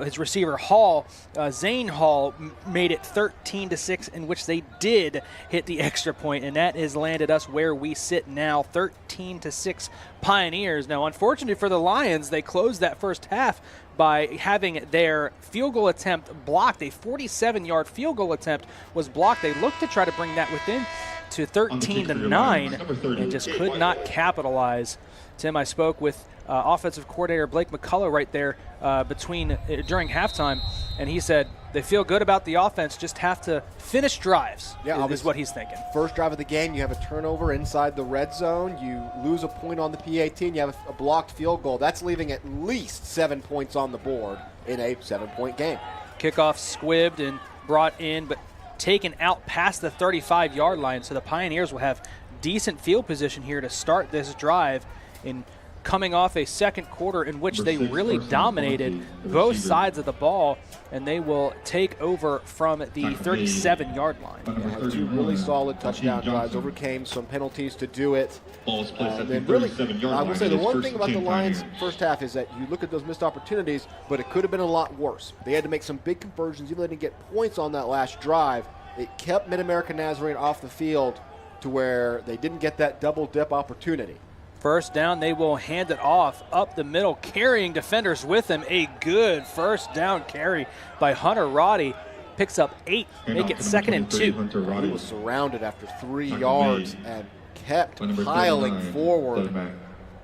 his receiver Hall. Zane Hall made it 13-6, in which they did hit the extra point, and that has landed us where we sit now, 13-6 Pioneers. Now, unfortunately for the Lions, they closed that first half by having their field goal attempt blocked. A 47-yard field goal attempt was blocked. They looked to try to bring that within to 13-9 and just could not capitalize. Tim, I spoke with offensive coordinator Blake McCullough right there during halftime, and he said they feel good about the offense, just have to finish drives, is what he's thinking. First drive of the game, you have a turnover inside the red zone, you lose a point on the PAT, and you have a blocked field goal. That's leaving at least 7 points on the board in a 7-point game. Kickoff squibbed and brought in, but taken out past the 35-yard line, so the Pioneers will have decent field position here to start this drive in coming off a second quarter in which they really dominated both sides of the ball, and they will take over from the 37-yard line. Yeah, 2 really solid touchdown drives, overcame some penalties to do it. And really, I will say the one thing about the Lions' first half is that you look at those missed opportunities, but it could have been a lot worse. They had to make some big conversions, even though they didn't get points on that last drive. it kept Mid-America Nazarene off the field to where they didn't get that double dip opportunity. First down, they will hand it off up the middle, carrying defenders with him. A good first down carry by Hunter Roddy. Picks up 8, make it 2nd and 2. He was surrounded after 3 yards and kept piling forward.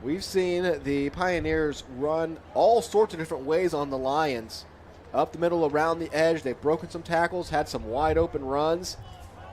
We've seen the Pioneers run all sorts of different ways on the Lions. Up the middle, around the edge, they've broken some tackles, had some wide open runs.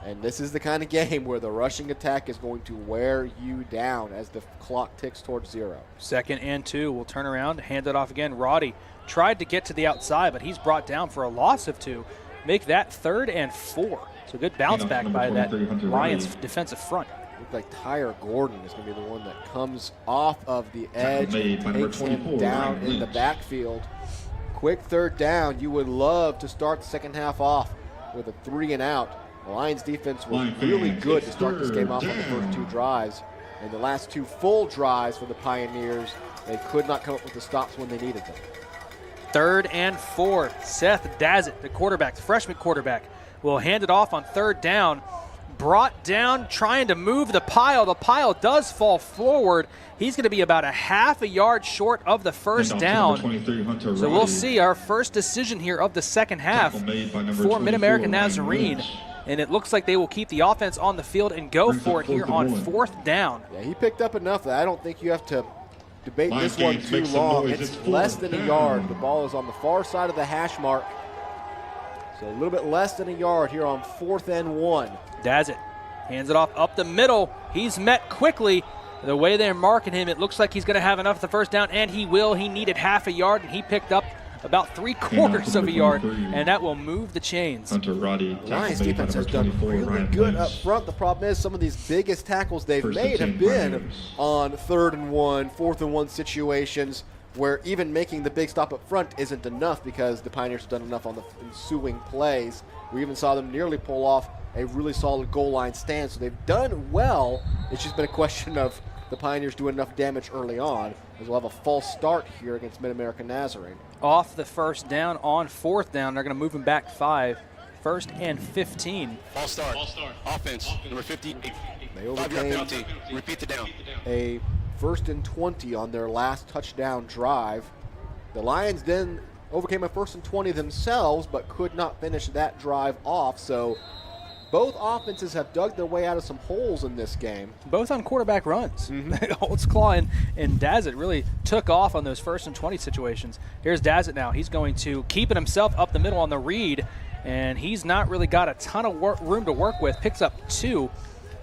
And this is the kind of game where the rushing attack is going to wear you down as the clock ticks towards 0. 2nd and 2. We'll turn around, hand it off again. Roddy tried to get to the outside, but he's brought down for a loss of 2. Make that 3rd and 4. So good bounce back by that Lions defensive front. Looks like Tyre Gordon is going to be the one that comes off of the edge and takes him down in the backfield. Quick 3rd down. You would love to start the second half off with a 3 and out. The Lions defense was really good to start this game off on the first 2 drives. And the last 2 full drives for the Pioneers, they could not come up with the stops when they needed them. 3rd and 4. Seth Dazzett, the quarterback, the freshman quarterback, will hand it off on 3rd down. Brought down, trying to move the pile. The pile does fall forward. He's going to be about a half a yard short of the first down. So we'll see our first decision here of the second half for Mid-America Nazarene. And it looks like they will keep the offense on the field and go for it here on 4th down. Yeah, he picked up enough that I don't think you have to debate this one too long. It's less than a yard. The ball is on the far side of the hash mark. So a little bit less than a yard here on 4th and 1. Dazzett hands it off up the middle. He's met quickly. The way they're marking him, it looks like he's going to have enough of the first down, and he will. He needed half a yard, and he picked up about 3/4 of a yard, and that will move the chains. Hunter Roddy. The Lions defense has done really good up front. The problem is some of these biggest tackles they've made have been on 3rd and 1, 4th and 1 situations where even making the big stop up front isn't enough because the Pioneers have done enough on the ensuing plays. We even saw them nearly pull off a really solid goal line stand. So they've done well. It's just been a question of the Pioneers doing enough damage early on, as we'll have a false start here against Mid-America Nazarene. Off the first down on 4th down. They're going to move him back 5. 1st and 15. False start. Offense, number 50. They overcame Repeat the down. a 1st and 20 on their last touchdown drive. The Lions then overcame a 1st and 20 themselves, but could not finish that drive off. So both offenses have dug their way out of some holes in this game. Both on quarterback runs. Holtzclaw and Dazzett really took off on those 1st and 20 situations. Here's Dazzett now. He's going to keep it himself up the middle on the read, and he's not really got a ton of room to work with. Picks up 2.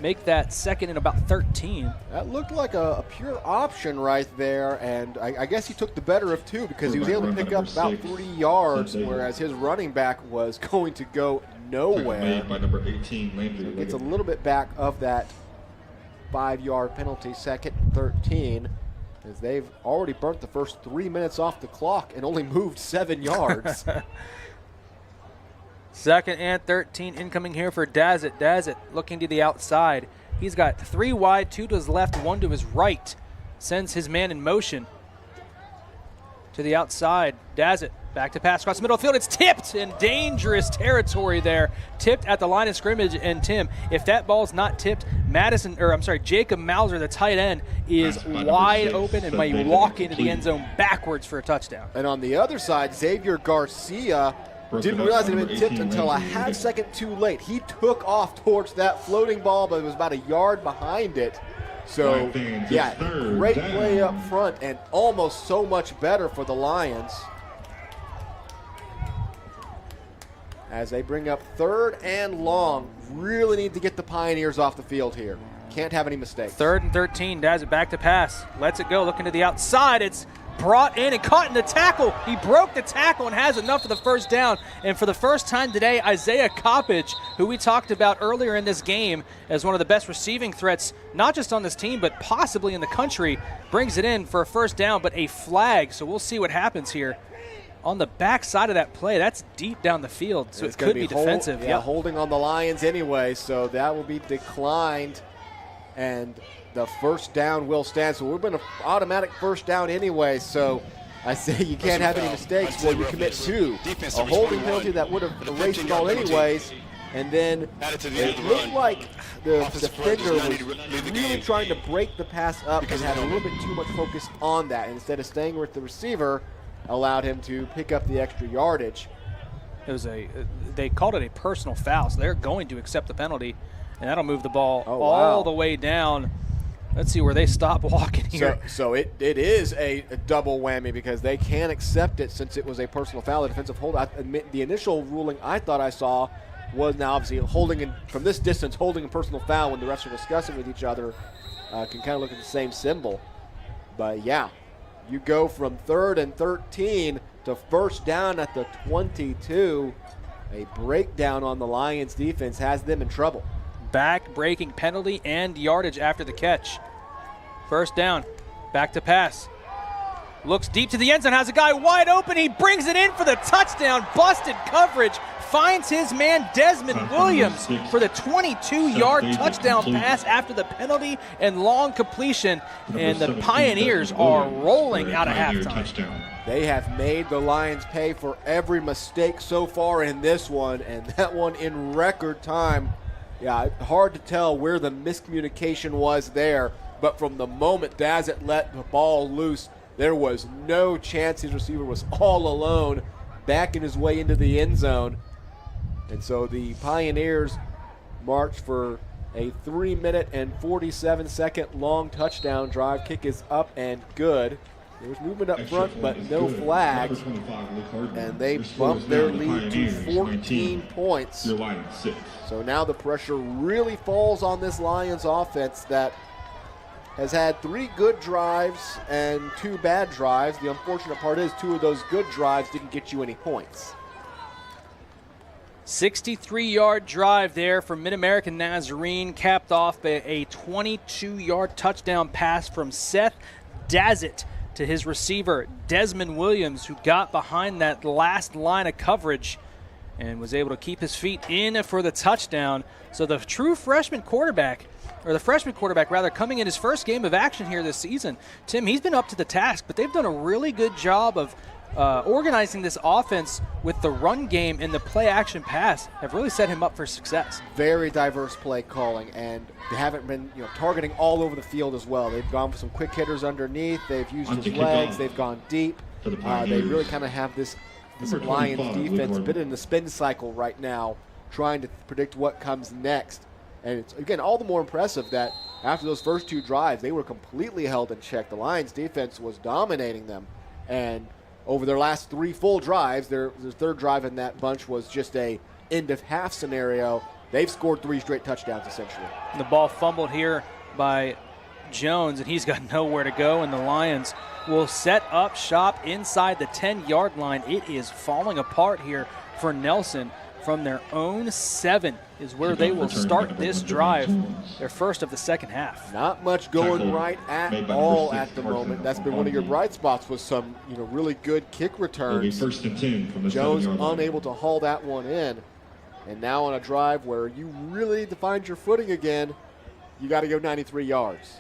Make that 2nd and about 13. That looked like a pure option right there, and I guess he took the better of 2 because he was able to pick up about 3 yards, whereas his running back was going to go nowhere. By number 18, Landry. So gets a little bit back of that 5-yard penalty, 2nd and 13, as they've already burnt the first 3 minutes off the clock and only moved 7 yards. 2nd and 13 incoming here for Dazzett. Dazzett looking to the outside. He's got 3 wide, 2 to his left, 1 to his right. Sends his man in motion to the outside. Dazzett back to pass across the middle of the field. It's tipped in dangerous territory there. Tipped at the line of scrimmage. And Tim, if that ball's not tipped, Jacob Mauser, the tight end, is wide oopen and may walk into the end zone backwards for a touchdown. And on the other side, Xavier Garcia didn't realize it had been tipped until a half second too late. He took off towards that floating ball, but it was about a yard behind it. So, yeah, great play up front and almost so much better for the Lions. As they bring up 3rd and long, really need to get the Pioneers off the field here. Can't have any mistakes. 3rd and 13, Dazzett back to pass. Lets it go, looking to the outside. It's brought in and caught in the tackle. He broke the tackle and has enough for the first down. And for the first time today, Isaiah Coppage, who we talked about earlier in this game as one of the best receiving threats, not just on this team, but possibly in the country, brings it in for a first down, but a flag. So we'll see what happens here. On the back side of that play, that's deep down the field, so it could be defensive. Holding on the Lions anyway, so that will be declined. And the first down will stand. So we've been an automatic first down anyway. So I say you can't have any mistakes when you commit 2. A holding penalty that would have erased the ball anyways. And then it looked like the defender was really trying to break the pass up and had a little bit too much focus on that. And instead of staying with the receiver, allowed him to pick up the extra yardage. It was they called it a personal foul, so they're going to accept the penalty, and that'll move the ball all the way down. Let's see where they stop walking here. So it is a double whammy because they can accept it since it was a personal foul, a defensive hold. I admit the initial ruling I thought I saw was now obviously holding from this distance, holding a personal foul when the refs are discussing with each other. Can kind of look at the same symbol. But yeah, you go from 3rd and 13 to first down at the 22. A breakdown on the Lions defense has them in trouble. Back-breaking penalty and yardage after the catch. First down, back to pass. Looks deep to the end zone, has a guy wide open. He brings it in for the touchdown. Busted coverage. Finds his man Desmond Williams for the 22-yard touchdown pass after the penalty and long completion. And the Pioneers are rolling out of halftime. They have made the Lions pay for every mistake so far in this one, and that one in record time. Yeah, hard to tell where the miscommunication was there, but from the moment Dazzett let the ball loose, there was no chance his receiver was all alone, backing his way into the end zone. And so the Pioneers march for a 3-minute and 47-second long touchdown drive. Kick is up and good. There was movement up front, but no flags. And they bump their lead to 14 points. So now the pressure really falls on this Lions offense that has had 3 good drives and 2 bad drives. The unfortunate part is 2 of those good drives didn't get you any points. 63-yard drive there from Mid-American Nazarene, capped off by a 22-yard touchdown pass from Seth Dazzett to his receiver, Desmond Williams, who got behind that last line of coverage and was able to keep his feet in for the touchdown. So the freshman quarterback, coming in his first game of action here this season, Tim, he's been up to the task, but they've done a really good job of organizing this offense with the run game and the play-action pass have really set him up for success. Very diverse play calling, and they haven't been targeting all over the field as well. They've gone for some quick hitters underneath. They've used his legs. They've gone deep. They really kind of have this Lions defense a bit in the spin cycle right now, trying to predict what comes next. And it's, again, all the more impressive that after those first 2 drives, they were completely held in check. The Lions defense was dominating them, and over their last 3 full drives, their 3rd drive in that bunch was just a end-of-half scenario. They've scored 3 straight touchdowns, essentially. The ball fumbled here by Jones, and he's got nowhere to go, and the Lions will set up shop inside the 10-yard line. It is falling apart here for Nelson. From their own 7 is where they will start this drive, their first of the second half. Not much going right at all at the moment. That's been one of your bright spots with some really good kick returns. First and 10 from the Jones unable to haul that one in. And now on a drive where you really need to find your footing again, you got to go 93 yards.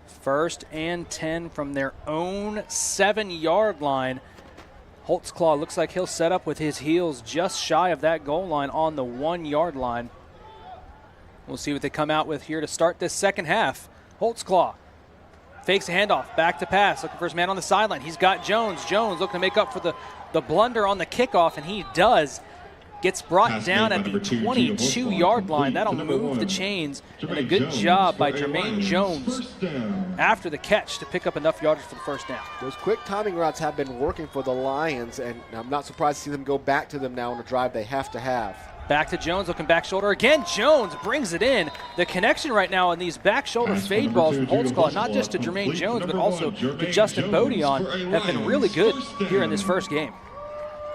First and 10 from their own 7-yard line. Holtzclaw looks like he'll set up with his heels just shy of that goal line on the 1-yard line. We'll see what they come out with here to start this second half. Holtzclaw fakes a handoff, back to pass, looking for his man on the sideline. He's got Jones. Jones looking to make up for the blunder on the kickoff, and he does. Gets brought down at the 22-yard line. That'll move the chains, and a good job by Jermaine Jones after the catch to pick up enough yardage for the first down. Those quick timing routes have been working for the Lions, and I'm not surprised to see them go back to them now on a drive they have to have. Back to Jones, looking back shoulder again. Jones brings it in. The connection right now on these back shoulder fade balls from Holtzclaw, not just to Jermaine Jones, but also to Justin Bodion, have been really good here in this first game.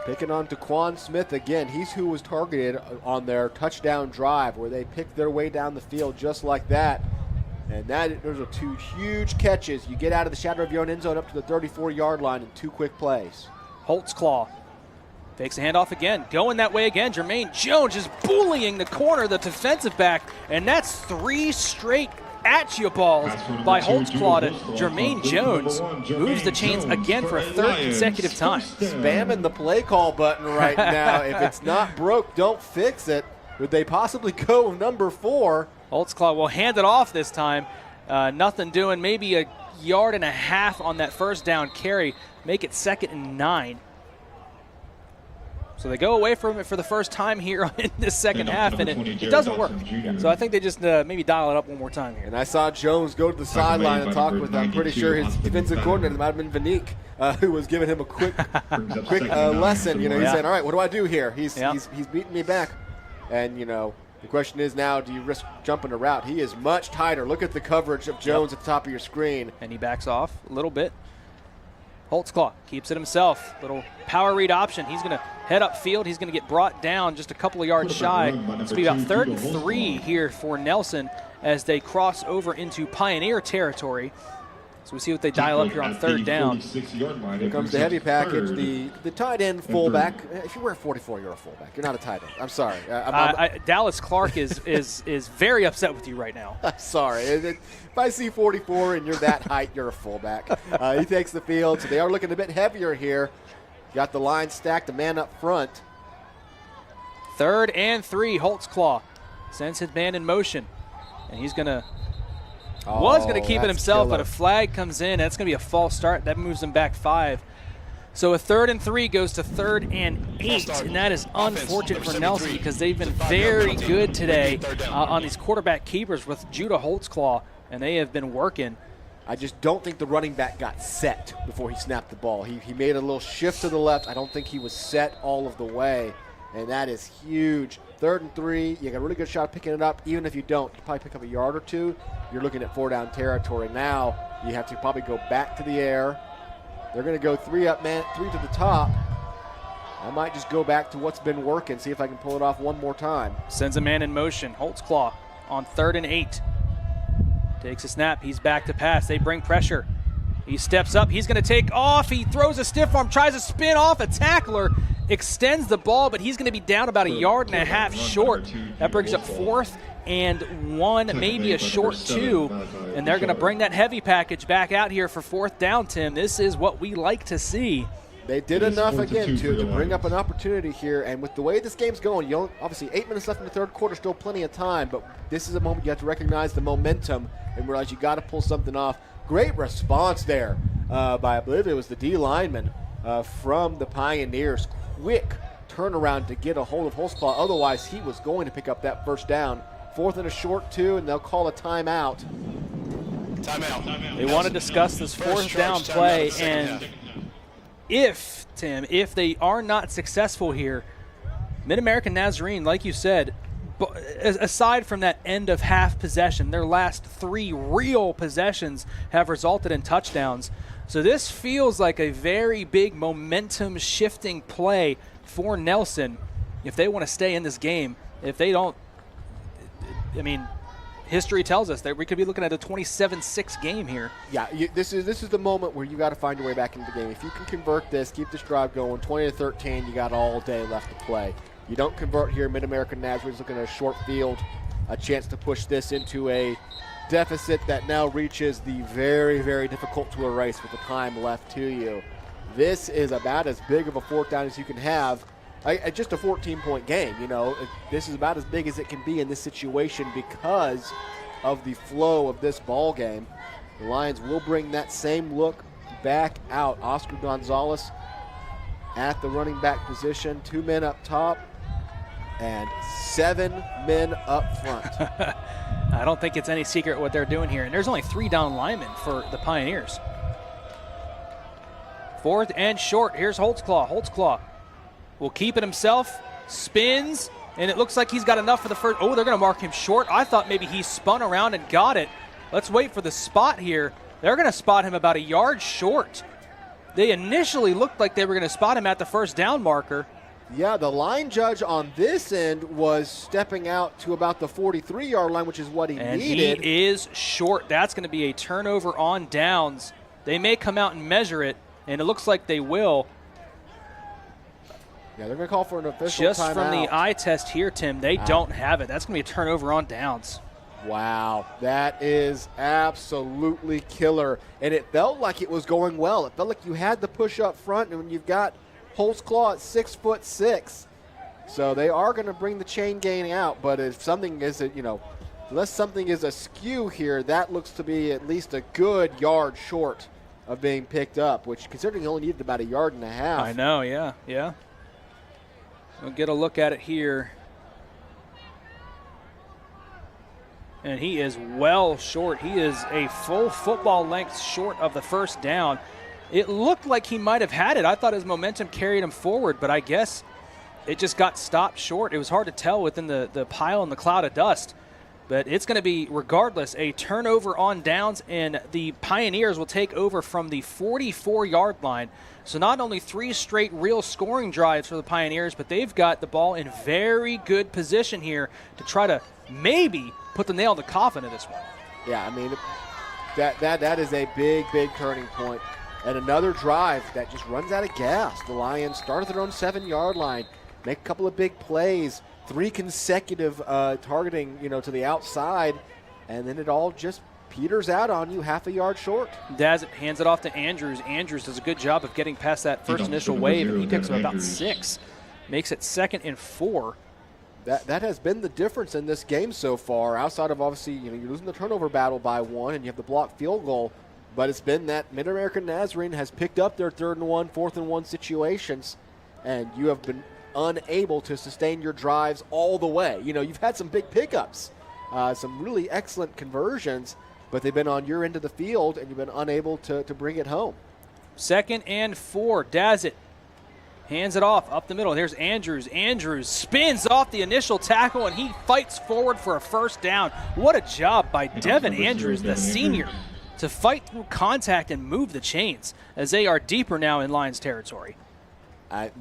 Picking on Daquan Smith again. He's who was targeted on their touchdown drive where they picked their way down the field just like that. And those are 2 huge catches. You get out of the shadow of your own end zone up to the 34-yard line in 2 quick plays. Holtzclaw fakes a handoff again. Going that way again. Jermaine Jones is bullying the corner, the defensive back. And that's 3 straight catch-you balls by Holtzclaw to Jermaine Jones. Moves the chains again for a third consecutive time. Spamming the play call button right now. If it's not broke, don't fix it. Would they possibly go number 4? Holtzclaw will hand it off this time. Nothing doing, maybe a yard and a half on that first down carry. Make it 2nd and 9. So they go away from it for the first time here in this second half, and it doesn't work. So I think they just maybe dial it up one more time here. And I saw Jones go to the sideline and talk with, I'm pretty sure his defensive coordinator, might have been Vanique, who was giving him a quick lesson. You know, he's saying, all right, what do I do here? He's beating me back. And, you know, the question is now, do you risk jumping a route? He is much tighter. Look at the coverage of Jones at the top of your screen. And he backs off a little bit. Holtzclaw keeps it himself. Little power read option. He's going to head upfield. He's going to get brought down just a couple of yards shy. It's going to be about 3rd and 3 here for Nelson as they cross over into Pioneer territory. So we see what they dial up here on 3rd down. Here comes the heavy package, the tight end fullback. If you wear 44, you're a fullback. You're not a tight end. I'm sorry. Dallas Clark is very upset with you right now. I'm sorry. If I see 44 and you're that height, you're a fullback. He takes the field, so they are looking a bit heavier here. Got the line stacked, a man up front. 3rd and 3, Holtzclaw sends his man in motion, and he's going to was going to keep it himself, but a flag comes in. That's going to be a false start. That moves them back 5. So a 3rd and 3 goes to 3rd and 8, and that is unfortunate for Nelson because they've been very good today on these quarterback keepers with Judah Holtzclaw, and they have been working. I just don't think the running back got set before he snapped the ball. He made a little shift to the left. I don't think he was set all of the way, and that is huge. 3rd and 3, you got a really good shot of picking it up. Even if you don't, you probably pick up a yard or 2. You're looking at 4-down territory. Now you have to probably go back to the air. They're going to go 3 up, man, 3 to the top. I might just go back to what's been working, see if I can pull it off one more time. Sends a man in motion. Holtzclaw on 3rd and 8. Takes a snap. He's back to pass. They bring pressure. He steps up. He's going to take off. He throws a stiff arm, tries to spin off a tackler, extends the ball, but he's going to be down about a yard and a half short. That brings up 4th and 1, maybe a short 2, and they're going to bring that heavy package back out here for 4th down, Tim. This is what we like to see. They did enough again to bring up an opportunity here, and with the way this game's going, obviously 8 minutes left in the 3rd quarter, still plenty of time, but this is a moment you have to recognize the momentum and realize you got to pull something off. Great response there by, I believe it was the D lineman from the Pioneers. Quick turnaround to get a hold of Holtzclaw. Otherwise, he was going to pick up that 1st down. 4th and a short 2, and they'll call a timeout. Timeout. They want to discuss this 4th down play, and if they are not successful here, Mid-American Nazarene, like you said, aside from that end of half possession, their last 3 real possessions have resulted in touchdowns. So this feels like a very big momentum shifting play for Nelson if they want to stay in this game. If they don't, I mean, history tells us that we could be looking at a 27-6 game here. Yeah, this is the moment where you got to find your way back into the game. If you can convert this, keep this drive going, 20-13, you got all day left to play. You don't convert here, Mid-American Nazarene's looking at a short field, a chance to push this into a deficit that now reaches the very, very difficult to erase with the time left to you. This is about as big of a 4th down as you can have. Just a 14-point game, you know. This is about as big as it can be in this situation because of the flow of this ball game. The Lions will bring that same look back out. Oscar Gonzalez at the running back position, 2 men up top and 7 men up front. I don't think it's any secret what they're doing here. And there's only 3 down linemen for the Pioneers. 4th and short. Here's Holtzclaw. Holtzclaw will keep it himself, spins, and it looks like he's got enough for the first. Oh, they're going to mark him short. I thought maybe he spun around and got it. Let's wait for the spot here. They're going to spot him about a yard short. They initially looked like they were going to spot him at the 1st down marker. Yeah, the line judge on this end was stepping out to about the 43-yard line, which is what he needed. And he is short. That's going to be a turnover on downs. They may come out and measure it, and it looks like they will. Yeah, they're going to call for an official Just timeout. from the eye test here, Tim, they don't have it. That's going to be a turnover on downs. Wow, that is absolutely killer. And it felt like it was going well. It felt like you had the push up front, and when you've got Holtzclaw at 6'6", so they are going to bring the chain gang out. But if something is, unless something is askew here, that looks to be at least a good yard short of being picked up, which considering he only needed about 1.5 yards. I know, yeah. We'll get a look at it here. And he is well short. He is a full football length short of the first down. It looked like he might have had it. I thought his momentum carried him forward, but I guess it just got stopped short. It was hard to tell within the pile and the cloud of dust. But it's going to be, regardless, a turnover on downs, and the Pioneers will take over from the 44-yard line. So not only 3 straight real scoring drives for the Pioneers, but they've got the ball in very good position here to try to maybe put the nail in the coffin of this one. Yeah, I mean, that is a big turning point. And another drive that just runs out of gas. The Lions start at their own 7-yard line, make a couple of big plays, 3 consecutive targeting, to the outside, and then it all just peters out on you 1/2 yard short. Dazzett hands it off to Andrews. Andrews does a good job of getting past that first initial wave, and he picks up about 6. Makes it 2nd and 4. That has been the difference in this game so far, outside of obviously, you're losing the turnover battle by 1 and you have the blocked field goal, but it's been that Mid-American Nazarene has picked up their 3rd and 1, 4th and 1 situations, and you have been unable to sustain your drives all the way. You've had some big pickups, some really excellent conversions, but they've been on your end of the field, and you've been unable to bring it home. 2nd and 4. Dazzett hands it off up the middle. There's Andrews. Andrews spins off the initial tackle, and he fights forward for a first down. What a job by Devin Andrews, the senior, to fight through contact and move the chains as they are deeper now in Lions territory.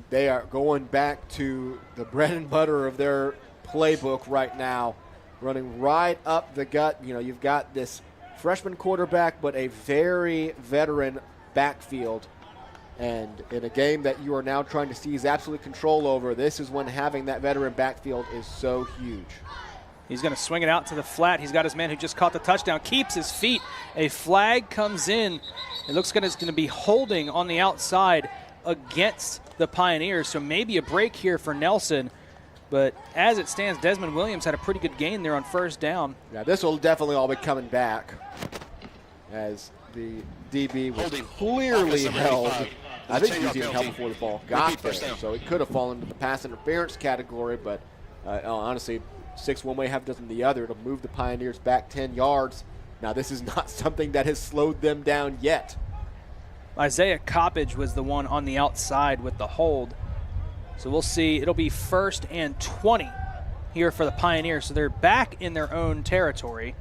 They are going back to the bread and butter of their playbook right now, running right up the gut. You've got this freshman quarterback, but a very veteran backfield. And in a game that you are now trying to seize absolute control over, this is when having that veteran backfield is so huge. He's going to swing it out to the flat. He's got his man who just caught the touchdown, keeps his feet. A flag comes in. It looks like it's going to be holding on the outside against the Pioneers, so maybe a break here for Nelson. But as it stands, Desmond Williams had a pretty good gain there on first down. Yeah, this will definitely all be coming back as the DB was clearly held. I think he was even held before the ball got there, so it could have fallen into the pass interference category, but honestly, 6 one way, half dozen the other. It'll move the Pioneers back 10 yards. Now, this is not something that has slowed them down yet. Isaiah Coppage was the one on the outside with the hold. So we'll see. It'll be 1st and 20 here for the Pioneers. So they're back in their own territory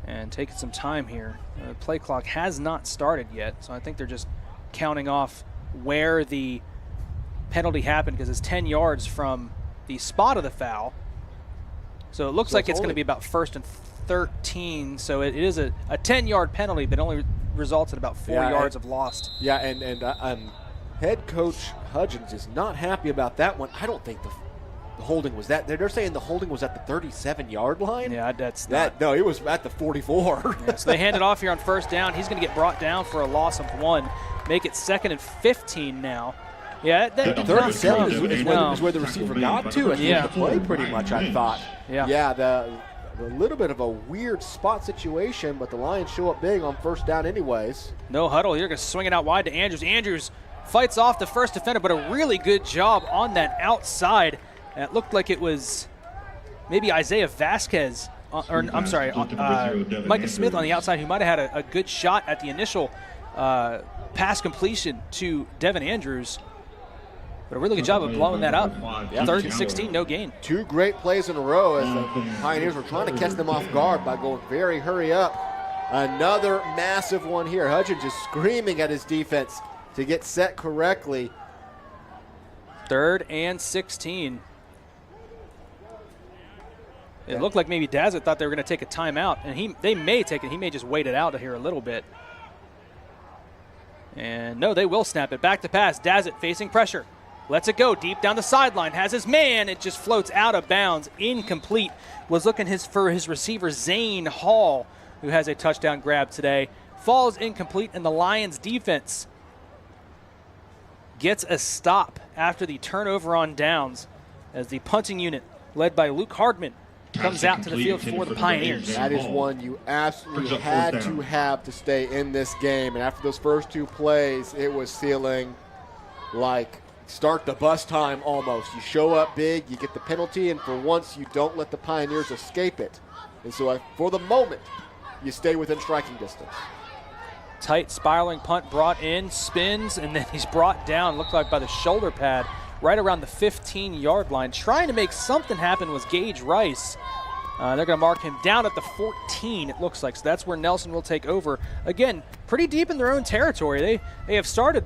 and taking some time here. The play clock has not started yet, so I think they're just counting off where the penalty happened because it's 10 yards from the spot of the foul. So it looks like it's going to be about 1st and 13. So it is a 10-yard penalty, but only results in about 4 yards of lost. Yeah, and head coach Hudgens is not happy about that one. I don't think the holding was that. They're saying the holding was at the 37-yard line. Yeah, that's that. No, it was at the 44. Yeah, so they hand it off here on first down. He's going to get brought down for a loss of 1. Make it 2nd and 15 now. Yeah, that 37 is where the receiver got to at the end of the play, pretty much, I thought. Yeah, a little bit of a weird spot situation, but the Lions show up big on first down anyways. No huddle. You're going to swing it out wide to Andrews. Andrews fights off the first defender, but a really good job on that outside. And it looked like it was maybe Isaiah Vasquez, Micah Smith on the outside, who might have had a good shot at the initial pass completion to Devin Andrews. But a really good job of blowing that up. 3rd and 16, no gain. 2 great plays in a row as the Pioneers were trying to catch them off guard by going very hurry up. Another massive one here. Hudgens just screaming at his defense to get set correctly. 3rd and 16. It looked like maybe Dazzett thought they were going to take a timeout, and they may take it. He may just wait it out here a little bit. And no, they will snap it. Back to pass. Dazzett facing pressure. lets it go deep down the sideline, has his man, it just floats out of bounds, incomplete. Was looking for his receiver, Zane Hall, who has a touchdown grab today. Falls incomplete, and the Lions defense gets a stop after the turnover on downs as the punting unit, led by Luke Hardman, comes out to the field for the Pioneers. That is one you absolutely had to have to stay in this game. And after those first 2 plays, it was feeling like start the bus time almost. You show up big, you get the penalty, and for once you don't let the Pioneers escape it. And so for the moment, you stay within striking distance. Tight spiraling punt brought in, spins, and then he's brought down, looked like by the shoulder pad, right around the 15-yard line. Trying to make something happen was Gage Rice. They're going to mark him down at the 14, it looks like. So that's where Nelson will take over. Again, pretty deep in their own territory. They have started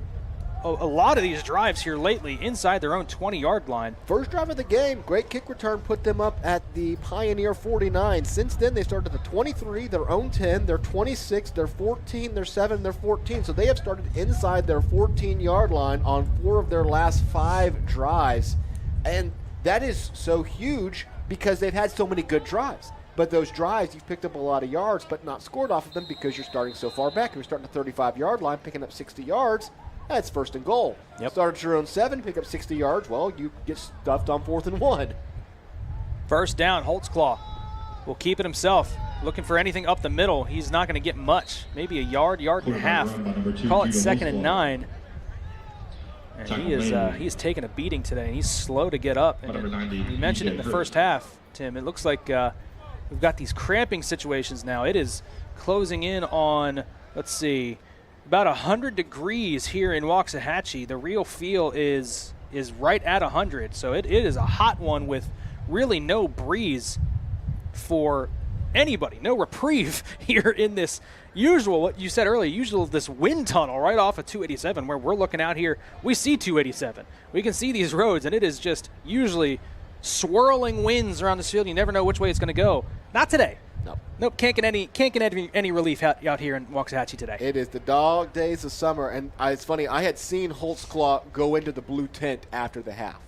a lot of these drives here lately inside their own 20-yard line. First drive of the game, great kick return put them up at the Pioneer 49. Since then, they started at the 23, their own 10, their 26, their 14, their 7, their 14. So they have started inside their 14-yard line on 4 of their last 5 drives. And that is so huge because they've had so many good drives. But those drives, you've picked up a lot of yards, but not scored off of them because you're starting so far back. You're starting at the 35-yard line, picking up 60 yards. That's first and goal. Yep. Start at your own 7, pick up 60 yards. Well, you get stuffed on 4th and 1. First down, Holtzclaw will keep it himself. Looking for anything up the middle. He's not going to get much. Maybe a yard and a half. Call it 2nd and 9. And he is taking a beating today, and he's slow to get up. And you mentioned it in the first half, Tim. It looks like we've got these cramping situations now. It is closing in on, let's see, about 100 degrees here in Waxahachie. The real feel is right at 100, so it is a hot one with really no breeze for anybody, no reprieve here in this usual, what you said earlier, this wind tunnel right off of 287 where we're looking out here. We see 287. We can see these roads, and it is just usually swirling winds around this field. You never know which way it's going to go. Not today. Nope, can't get any relief out here in Waxahachie today. It is the dog days of summer, and it's funny. I had seen Holtzclaw go into the blue tent after the half,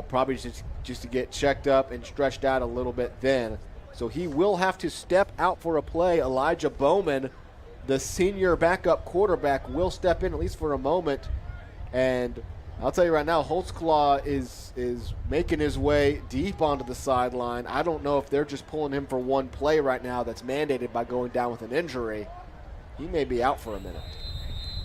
probably just to get checked up and stretched out a little bit then. So he will have to step out for a play. Elijah Bowman, the senior backup quarterback, will step in at least for a moment. And I'll tell you right now, Holtzclaw is making his way deep onto the sideline. I don't know if they're just pulling him for one play right now that's mandated by going down with an injury. He may be out for a minute.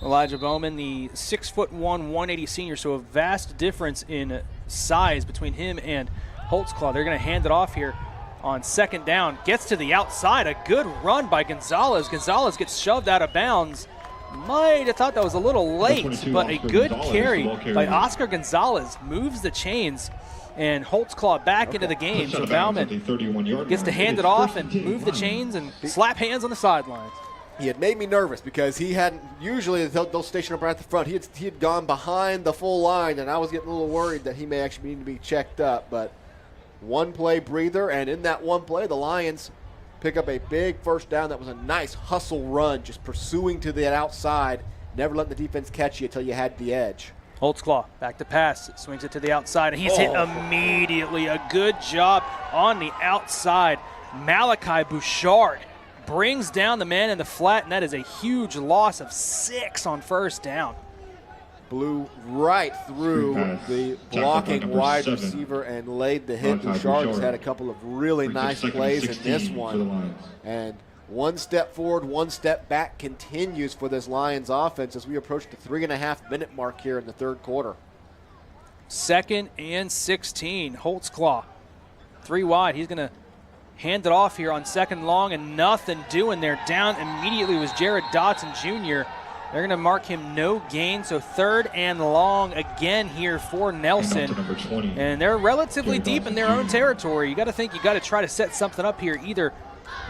Elijah Bowman, the 6'1", 180 senior, so a vast difference in size between him and Holtzclaw. They're going to hand it off here on 2nd down. Gets to the outside. A good run by Gonzalez. Gonzalez gets shoved out of bounds. Might have thought that was a little late, but a good carry by Oscar Gonzalez moves the chains, and Holtzclaw back into the game. So Bauman gets to hand it off and move the chains and slap hands on the sidelines. He had made me nervous because he hadn't, usually they'll station up right at the front. He had gone behind the full line, and I was getting a little worried that he may actually need to be checked up. But one play breather, and in that one play, the Lions pick up a big first down. That was a nice hustle run, just pursuing to the outside, never letting the defense catch you until you had the edge. Holtzclaw back to pass, swings it to the outside, and he's hit immediately. A good job on the outside. Malachi Bouchard brings down the man in the flat, and that is a huge loss of 6 on first down. Blew right through the blocking wide receiver and laid the hit. Bouchard has had a couple of really nice plays in this one. And one step forward, one step back continues for this Lions offense as we approach the 3.5-minute mark here in the third quarter. 2nd and 16. Holtzclaw, 3 wide. He's going to hand it off here on 2nd long, and nothing doing there. Down immediately was Jared Dotson Jr. They're going to mark him no gain, so 3rd and long again here for Nelson. And they're relatively deep in their own territory. You got to think you got to try to set something up here, either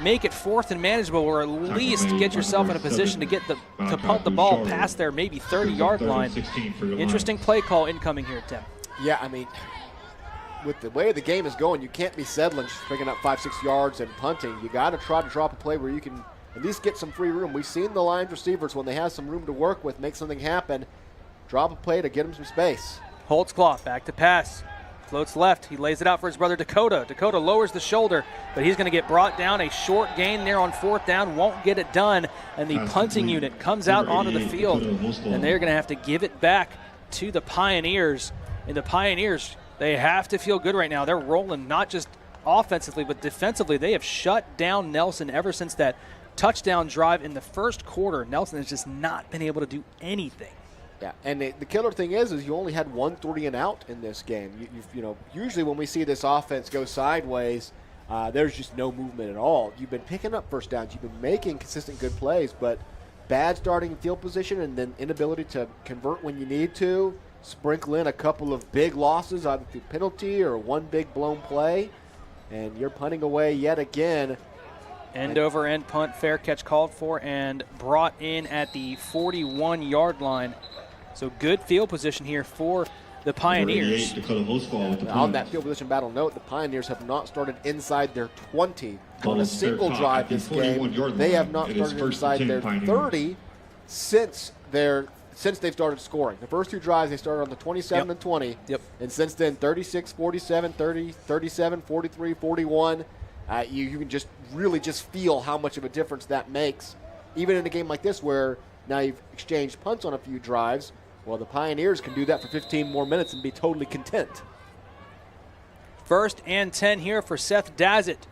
make it 4th and manageable, or at least get yourself in a position to get to punt the ball past their maybe 30-yard line. Interesting play call incoming here, Tim. Yeah, I mean, with the way the game is going, you can't be settling, just picking up 5-6 yards and punting. You got to try to drop a play where you can at least get some free room. We've seen the Lions receivers, when they have some room to work with, make something happen, drop a play to get them some space. Holtzclaw back to pass. Floats left. He lays it out for his brother Dakota. Dakota lowers the shoulder, but he's going to get brought down. A short gain there on 4th down. Won't get it done. And the punting unit comes out onto the field, and they're going to have to give it back to the Pioneers. And the Pioneers, they have to feel good right now. They're rolling not just offensively, but defensively. They have shut down Nelson ever since that touchdown drive in the first quarter. Nelson has just not been able to do anything. Yeah, and the killer thing is you only had 1 3 and out in this game. You know, usually when we see this offense go sideways, there's just no movement at all. You've been picking up first downs. You've been making consistent good plays, but bad starting field position and then inability to convert when you need to, sprinkle in a couple of big losses either through penalty or one big blown play, and you're punting away yet again. End over end punt, fair catch called for and brought in at the 41-yard line. So good field position here for the Pioneers. On that field position battle note, the Pioneers have not started inside their 20 on a single drive this game. They have not started inside their 30 since they've started scoring. The first 2 drives, they started on the 27 and 20. Yep. And since then, 36, 47, 30, 37, 43, 41. You can just really just feel how much of a difference that makes. Even in a game like this where now you've exchanged punts on a few drives, well, the Pioneers can do that for 15 more minutes and be totally content. 1st and 10 here for Seth Dazzett.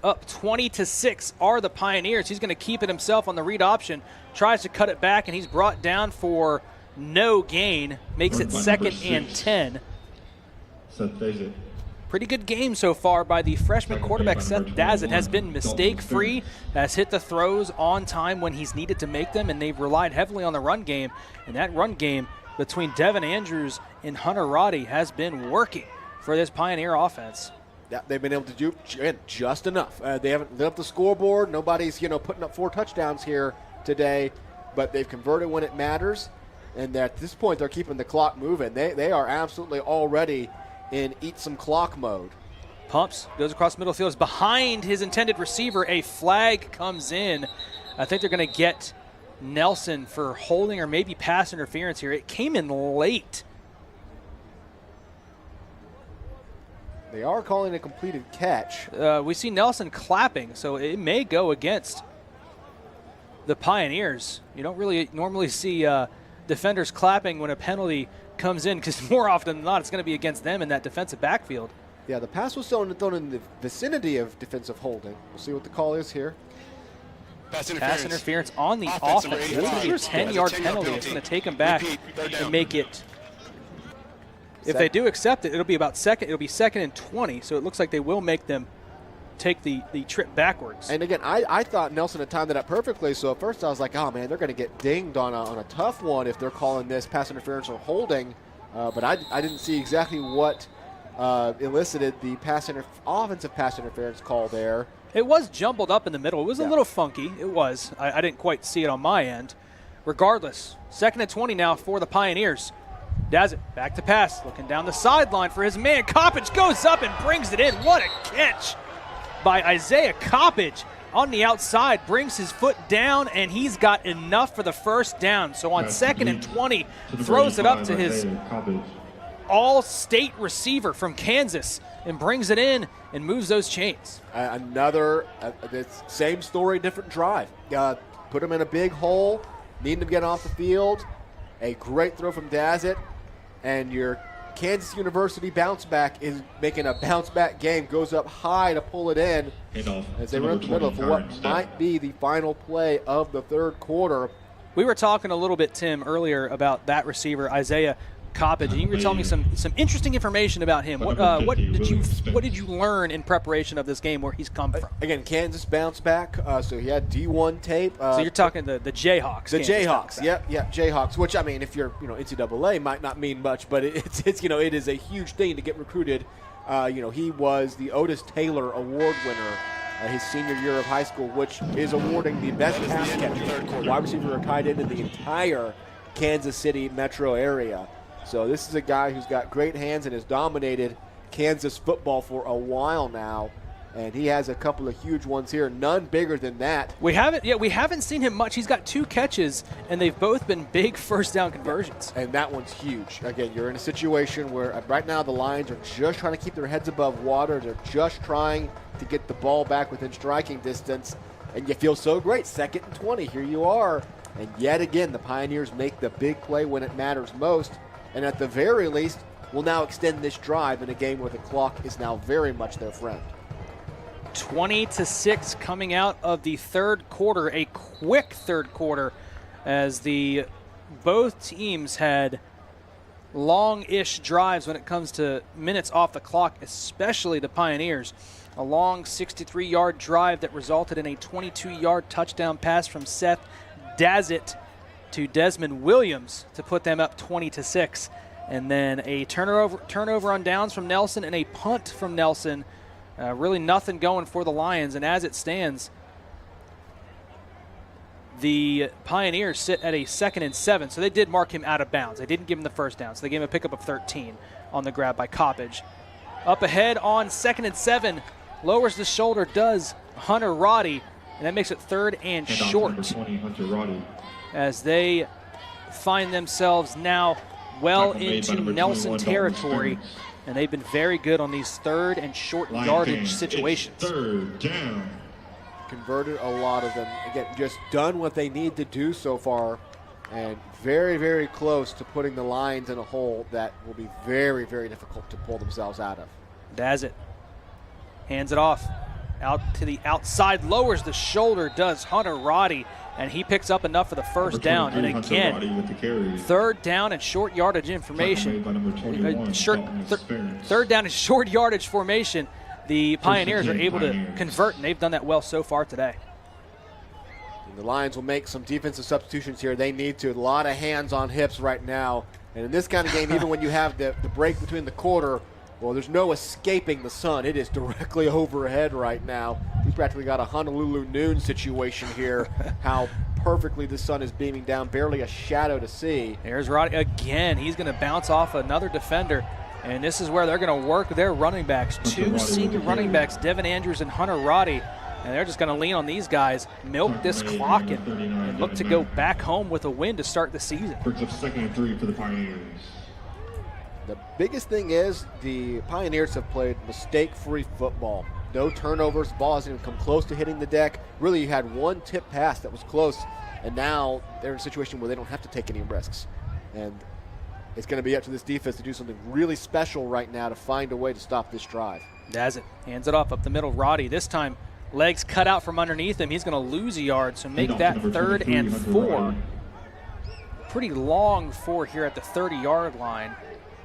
Up 20-6 are the Pioneers. He's going to keep it himself on the read option. Tries to cut it back, and he's brought down for no gain. Makes it 2nd and 10. Seth Dazzett. Pretty good game so far by the freshman quarterback Seth Dazzett. Has been mistake-free, has hit the throws on time when he's needed to make them, and they've relied heavily on the run game. And that run game between Devin Andrews and Hunter Roddy has been working for this Pioneer offense. Yeah, they've been able to do just enough. They haven't lit up the scoreboard. Nobody's putting up 4 touchdowns here today, but they've converted when it matters. And at this point, they're keeping the clock moving. They are absolutely already in eat some clock mode. Pumps, goes across middle field, is behind his intended receiver. A flag comes in. I think they're going to get Nelson for holding or maybe pass interference here. It came in late. They are calling a completed catch. We see Nelson clapping, so it may go against the Pioneers. You don't really normally see defenders clapping when a penalty comes in, because more often than not, it's going to be against them in that defensive backfield. Yeah, the pass was thrown in the vicinity of defensive holding. We'll see what the call is here. Pass interference on the offense. That's going to be a 10-yard penalty. It's going to take them back and make it. If they do accept it, it'll be about second. It'll be 2nd and 20. So it looks like they will make them take the trip backwards. And again, I thought Nelson had timed it up perfectly. So at first I was like, oh man, they're going to get dinged on a tough one if they're calling this pass interference or holding. But I didn't see exactly what elicited the offensive pass interference call there. It was jumbled up in the middle. It was a little funky. It was. I didn't quite see it on my end. Regardless, 2nd and 20 now for the Pioneers. Dazzett back to pass, looking down the sideline for his man. Coppage goes up and brings it in. What a catch by Isaiah Coppage on the outside. Brings his foot down, and he's got enough for the first down. So on 2nd and 20, throws it up to his all-state receiver from Kansas and brings it in and moves those chains. Another same story, different drive. Put him in a big hole, need him to get off the field. A great throw from Dazzett, and your Kansas University bounce back is making a bounce back game. Goes up high to pull it in as they run the middle for what might be the final play of the 3rd quarter. We were talking a little bit, Tim, earlier about that receiver, Isaiah Coppage, and you were telling me some interesting information about him. What did you learn in preparation of this game, where he's come from? Again, Kansas bounce back, so he had D1 tape. So you're talking the Jayhawks. The Jayhawks, yep, Jayhawks. Which, I mean, if you're NCAA, might not mean much, but it's it is a huge thing to get recruited. He was the Otis Taylor Award winner his senior year of high school, which is awarding the best pass catcher, wide receiver or tight end in the entire Kansas City metro area. So this is a guy who's got great hands and has dominated Kansas football for a while now. and he has a couple of huge ones here, none bigger than that. We haven't seen him much. He's got 2 catches, and they've both been big first down conversions. And that one's huge. Again, you're in a situation where right now the Lions are just trying to keep their heads above water. They're just trying to get the ball back within striking distance, and you feel so great. 2nd and 20, here you are. And yet again, the Pioneers make the big play when it matters most, and at the very least, will now extend this drive in a game where the clock is now very much their friend. 20-6 coming out of the 3rd quarter, a quick 3rd quarter, as both teams had long-ish drives when it comes to minutes off the clock, especially the Pioneers. A long 63-yard drive that resulted in a 22-yard touchdown pass from Seth Dazzett to Desmond Williams to put them up 20-6. And then a turnover on downs from Nelson and a punt from Nelson. Really nothing going for the Lions. And as it stands, the Pioneers sit at a 2nd and 7. So they did mark him out of bounds. They didn't give him the first down. So they gave him a pickup of 13 on the grab by Coppage. Up ahead on 2nd and 7. Lowers the shoulder, does Hunter Roddy. And that makes it 3rd and short. Number 20, Hunter Roddy. As they find themselves now well into Nelson territory. And they've been very good on these 3rd and short yardage situations. 3rd down. Converted a lot of them. Again, just done what they need to do so far. And very, very close to putting the Lions in a hole that will be very, very difficult to pull themselves out of. Dazzett hands it off. Out to the outside, lowers the shoulder, does Hunter Roddy, and he picks up enough for the first down. And again, 3rd down and short yardage information. 3rd down and short yardage formation. The Pioneers are able to convert, and they've done that well so far today. And the Lions will make some defensive substitutions here. They need to. A lot of hands on hips right now. And in this kind of game, even when you have the break between the quarter, well, there's no escaping the sun. It is directly overhead right now. We've practically got a Honolulu noon situation here. How perfectly the sun is beaming down, barely a shadow to see. There's Roddy again. He's going to bounce off another defender, and this is where they're going to work their running backs. 2 senior running backs, Devin Andrews and Hunter Roddy, and they're just going to lean on these guys, milk this clock, and look to go back home with a win to start the season. Brings up 2nd and 3 for the Pioneers. The biggest thing is the Pioneers have played mistake-free football. No turnovers. Ball hasn't even come close to hitting the deck. Really, you had 1 tip pass that was close, and now they're in a situation where they don't have to take any risks. And it's going to be up to this defense to do something really special right now to find a way to stop this drive. Dazzett hands it off up the middle. Roddy, this time legs cut out from underneath him. He's going to lose a yard, so make that 3rd and 4. Pretty long 4 here at the 30-yard line.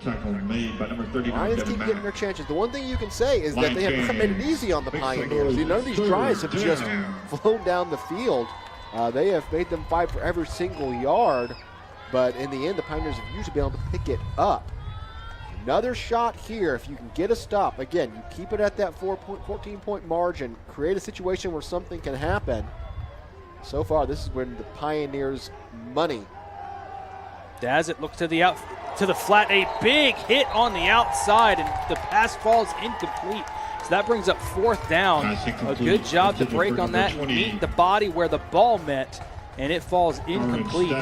Tackle made by number 39. Lions keep getting their chances. The one thing you can say is that they have made it easy on the Pioneers. None of these drives have just flown down the field. They have made them fight for every single yard, but in the end, the Pioneers have usually been able to pick it up. Another shot here. If you can get a stop, again, you keep it at that 14-point margin, create a situation where something can happen. So far, this is when the Pioneers' money. Dazzett looks to the flat, a big hit on the outside, and the pass falls incomplete. So that brings up 4th down. A good job to break on that, meet the body where the ball met, and it falls incomplete.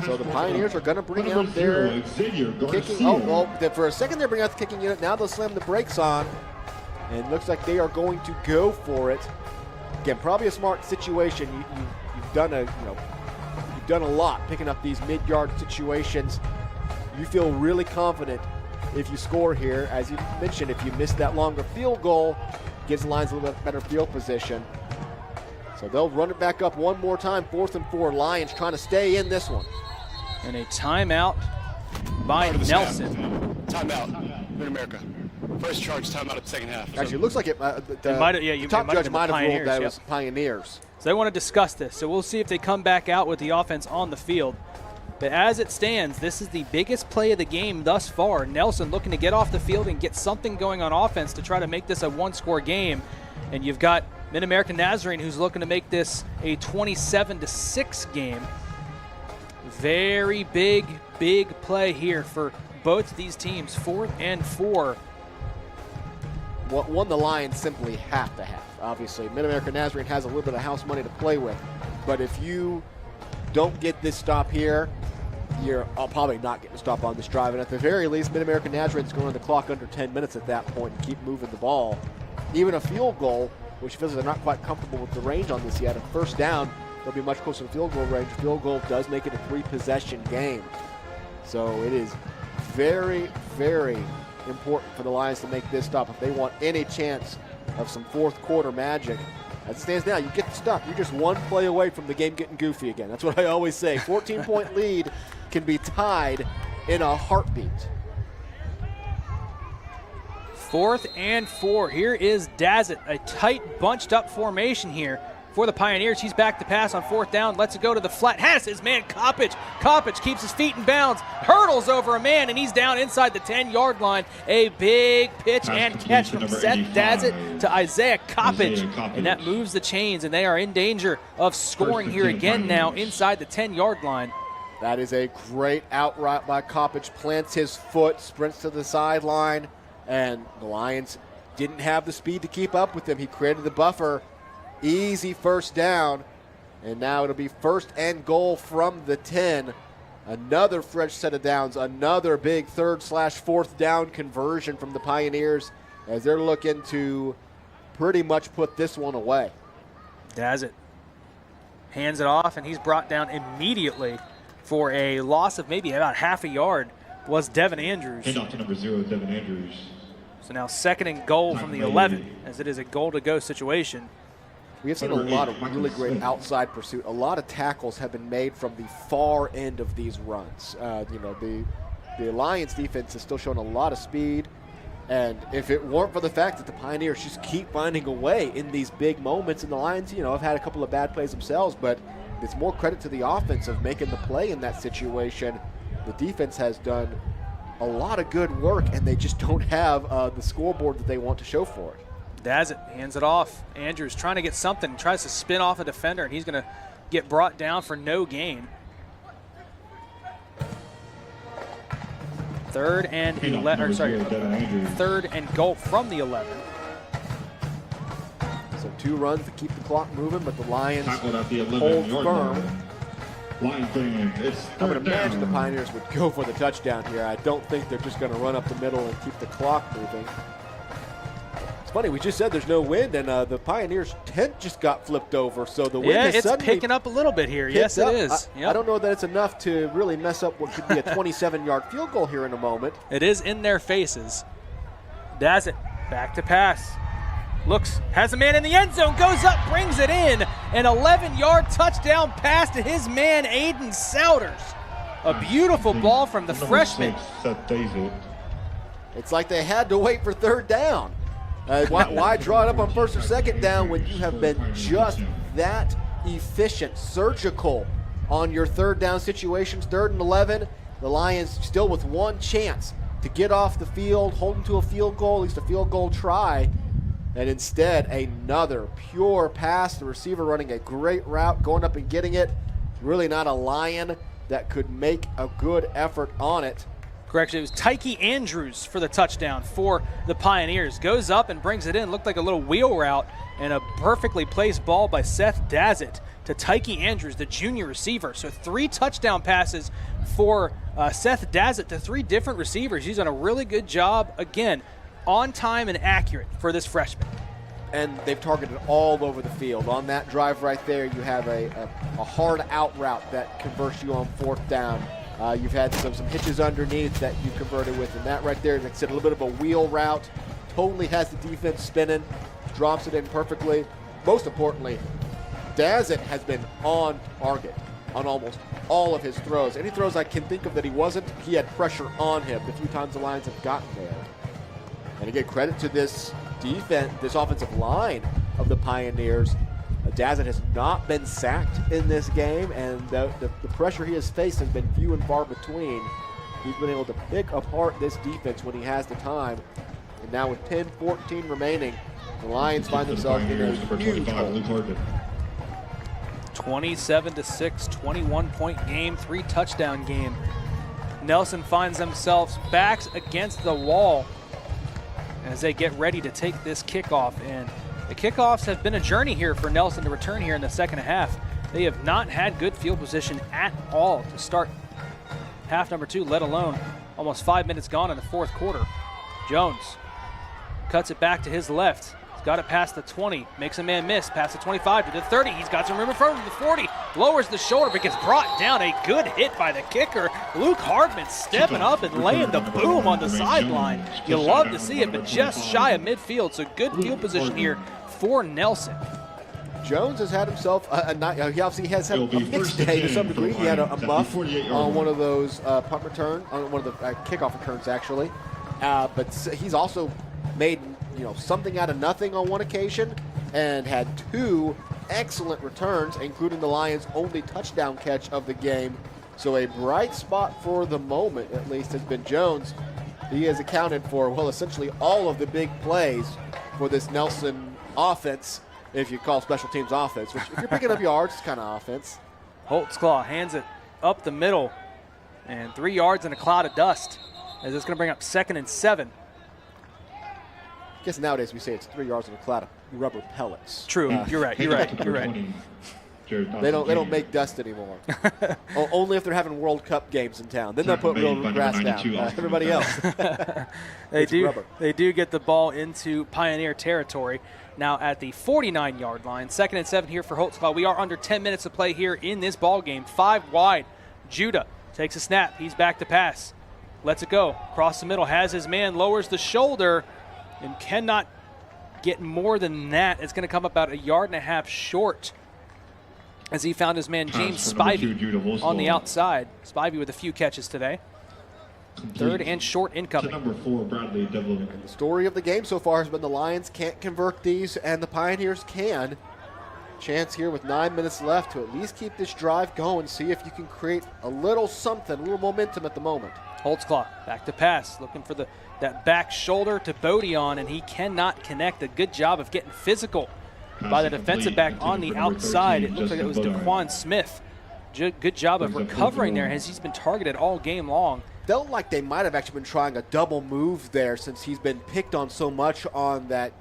So the Pioneers are going to bring out their kicking. Oh, well, for a second they bring out the kicking unit. Now they'll slam the brakes on, and it looks like they are going to go for it. Again, probably a smart situation. You've done a lot picking up these mid-yard situations. You feel really confident if you score here. As you mentioned, if you miss that longer field goal, gives the Lions a little bit better field position. So they'll run it back up one more time. 4th and 4. Lions trying to stay in this one. And a timeout by Nelson. Timeout. Mid-America. First charge timeout of the second half. Actually, it looks like the top judge might have ruled that it was Pioneers. So they want to discuss this. So we'll see if they come back out with the offense on the field. But as it stands, this is the biggest play of the game thus far. Nelson looking to get off the field and get something going on offense to try to make this a 1-score game. And you've got Mid-American Nazarene who's looking to make this a 27-6 game. Very big play here for both these teams. 4th and 4. one the Lions simply have to have. Obviously, Mid-America Nazarene has a little bit of house money to play with, but if you don't get this stop here, you're probably not getting a stop on this drive. And at the very least, Mid-America Nazarene's going on the clock under 10 minutes at that point and keep moving the ball. Even a field goal, which feels like they're not quite comfortable with the range on this yet. A first down, they'll be much closer to field goal range. Field goal does make it a 3-possession game. So it is very, very important for the Lions to make this stop if they want any chance of some fourth quarter magic. As it stands now, you get the stop. You're just one play away from the game getting goofy again. That's what I always say. 14-point lead can be tied in a heartbeat. 4th and 4. Here is Dazzett, a tight, bunched-up formation here for the Pioneers. He's back to pass on 4th down. Lets it go to the flat. Has his man Coppage. Coppage keeps his feet in bounds, hurdles over a man, and he's down inside the 10-yard line. A big pitch and catch from Seth Dazzett to Isaiah Coppage, and that moves the chains, and they are in danger of scoring here again now inside the 10-yard line. That is a great out route by Coppage. Plants his foot, sprints to the sideline, and the Lions didn't have the speed to keep up with him. He created the buffer. Easy first down, and now it'll be 1st and goal from the 10. Another fresh set of downs, another big 3rd/4th down conversion from the Pioneers as they're looking to pretty much put this one away. Dazzett hands it off, and he's brought down immediately for a loss of maybe about half a yard was Devin Andrews. Handoff to number 0, Devin Andrews. So now 2nd and goal from the 11 as it is a goal-to-go situation. We have seen a lot of really great outside pursuit. A lot of tackles have been made from the far end of these runs. The Lions defense is still showing a lot of speed. And if it weren't for the fact that the Pioneers just keep finding a way in these big moments, and the Lions, have had a couple of bad plays themselves, but it's more credit to the offense of making the play in that situation. The defense has done a lot of good work, and they just don't have the scoreboard that they want to show for it. Dazzett hands it off. Andrews trying to get something, tries to spin off a defender, and he's going to get brought down for no gain. 3rd and 11, 3rd and goal from the 11. So 2 runs to keep the clock moving, but the Lions Tackled at the hold 11-yard firm. line. Lions bringing it's I would 3rd imagine the down. Pioneers would go for the touchdown here. I don't think they're just going to run up the middle and keep the clock moving. It's funny, we just said there's no wind, and the Pioneers' tent just got flipped over, so the wind is it's suddenly picking up a little bit here. Yes, up. it is. I don't know that it's enough to really mess up what could be a 27-yard field goal here in a moment. It is in their faces. Dazzett back to pass. Looks, has a man in the end zone, goes up, brings it in. An 11-yard touchdown pass to his man, Aiden Souders. A beautiful ball from the Number freshman. 6, Seth Daisy. It's like they had to wait for 3rd down. Why draw it up on 1st or 2nd down when you have been just that efficient, surgical on your 3rd down situations? 3rd and 11, the Lions still with one chance to get off the field, hold them to a field goal, at least a field goal try. And instead, another pure pass. The receiver running a great route, going up and getting it. Really not a Lion that could make a good effort on it. Correction, it was Tyke Andrews for the touchdown for the Pioneers. Goes up and brings it in. Looked like a little wheel route and a perfectly placed ball by Seth Dazzett to Tyke Andrews, the junior receiver. So 3 touchdown passes for Seth Dazzett to 3 different receivers. He's done a really good job, again, on time and accurate for this freshman. And they've targeted all over the field. On that drive right there, you have a hard out route that converts you on 4th down. You've had some hitches underneath that you converted with, and that right there, like I said, a little bit of a wheel route. Totally has the defense spinning, drops it in perfectly. Most importantly, Dazzett has been on target on almost all of his throws. Any throws I can think of that he wasn't, he had pressure on him the few times the Lions have gotten there. And again, credit to this defense, this offensive line of the Pioneers. Dazzett has not been sacked in this game, and the pressure he has faced has been few and far between. He's been able to pick apart this defense when he has the time. And now with 10-14 remaining, the Lions find themselves in a huge hole. 27-6, 21-point game, 3 touchdown game. Nelson finds themselves backs against the wall as they get ready to take this kickoff. And the kickoffs have been a journey here for Nelson to return here in the second half. They have not had good field position at all to start half number 2, let alone almost 5 minutes gone in the fourth quarter. Jones cuts it back to his left. He's got it past the 20, makes a man miss, past the 25 to the 30. He's got some room in front of him, the 40, lowers the shoulder, but gets brought down. A good hit by the kicker. Luke Hardman stepping up and laying the boom on the sideline. You love to see it, but just shy of midfield, so good field position here for Nelson. Jones has had himself a night. He obviously has had a mixed day to some degree. He had a muff on one of those punt return, on one of the kickoff returns actually. But he's also made something out of nothing on one occasion, and had 2 excellent returns, including the Lions' only touchdown catch of the game. So a bright spot for the moment, at least, has been Jones. He has accounted for, well, essentially all of the big plays for this Nelson offense, if you call special teams offense, which if you're picking up yards, it's kind of offense. Holtzclaw hands it up the middle, and 3 yards in a cloud of dust, as it's going to bring up 2nd and 7. I guess nowadays we say it's 3 yards in a cloud of rubber pellets. True, you're right. They don't make dust anymore. Only if they're having World Cup games in town. Then they'll put real grass down. Everybody else. They do get the ball into Pioneer territory. Now at the 49-yard line, 2nd and 7 here for Holtzclaw. We are under 10 minutes to play here in this ball game. 5 wide. Judah takes a snap. He's back to pass. Lets it go. Across the middle. Has his man. Lowers the shoulder and cannot get more than that. It's going to come about 1.5 yards short as he found his man James Spivey on the outside. Spivey with a few catches today. 3rd and short incoming. To number 4, Bradley Devlin. The story of the game so far has been the Lions can't convert these, and the Pioneers can. Chance here with 9 minutes left to at least keep this drive going, see if you can create a little something, a little momentum at the moment. Holtzclaw back to pass, looking for that back shoulder to Bodion, and he cannot connect. A good job of getting physical by the defensive back on the outside. It looks like it was Daquan Smith. Good job of recovering there, as he's been targeted all game long. Felt like they might have actually been trying a double move there, since he's been picked on so much on that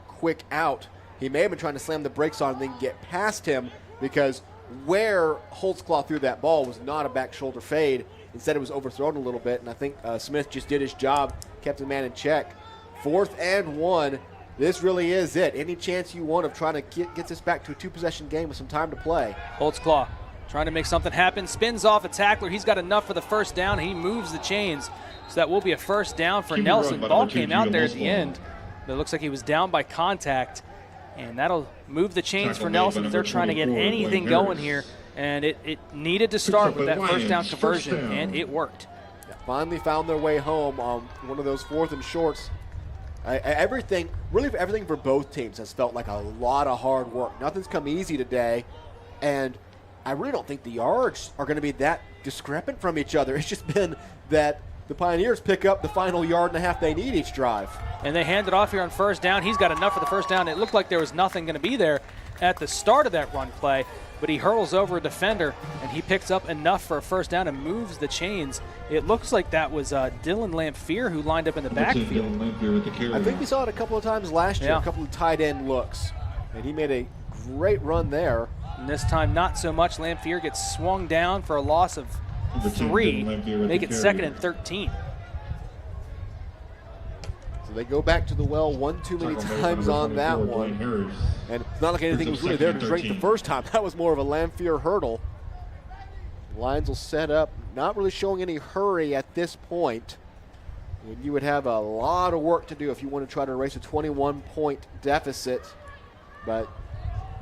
quick out. He may have been trying to slam the brakes on and then get past him, because where Holtzclaw threw that ball was not a back shoulder fade. Instead, it was overthrown a little bit, and I think Smith just did his job, kept the man in check. 4th and 1. This really is it. Any chance you want of trying to get this back to a 2-possession game with some time to play. Holtzclaw trying to make something happen. Spins off a tackler. He's got enough for the first down. He moves the chains. So that will be a first down for Nelson. Ball came out there at the end. But it looks like he was down by contact. And that'll move the chains for Nelson as they're trying to get anything going here. And it needed to start with that first down conversion, and it worked. Yeah, finally found their way home on one of those 4th and shorts. Everything for both teams has felt like a lot of hard work. Nothing's come easy today, and I really don't think the yards are going to be that discrepant from each other. It's just been that the Pioneers pick up the final 1.5 yards they need each drive. And they hand it off here on first down. He's got enough for the first down. It looked like there was nothing going to be there at the start of that run play, but he hurls over a defender, and he picks up enough for a first down and moves the chains. It looks like that was Dylan Lamphere who lined up in the backfield. I think we saw it a couple of times last year, a couple of tight end looks, and he made a great run there. And this time, not so much. Lamphere gets swung down for a loss of 3, make it 2nd and 13. So they go back to the well one too many times on that one. And it's not like anything was really there to drink the first time. That was more of a Lamphere hurdle. The Lions will set up, not really showing any hurry at this point. And you would have a lot of work to do if you want to try to erase a 21-point deficit. But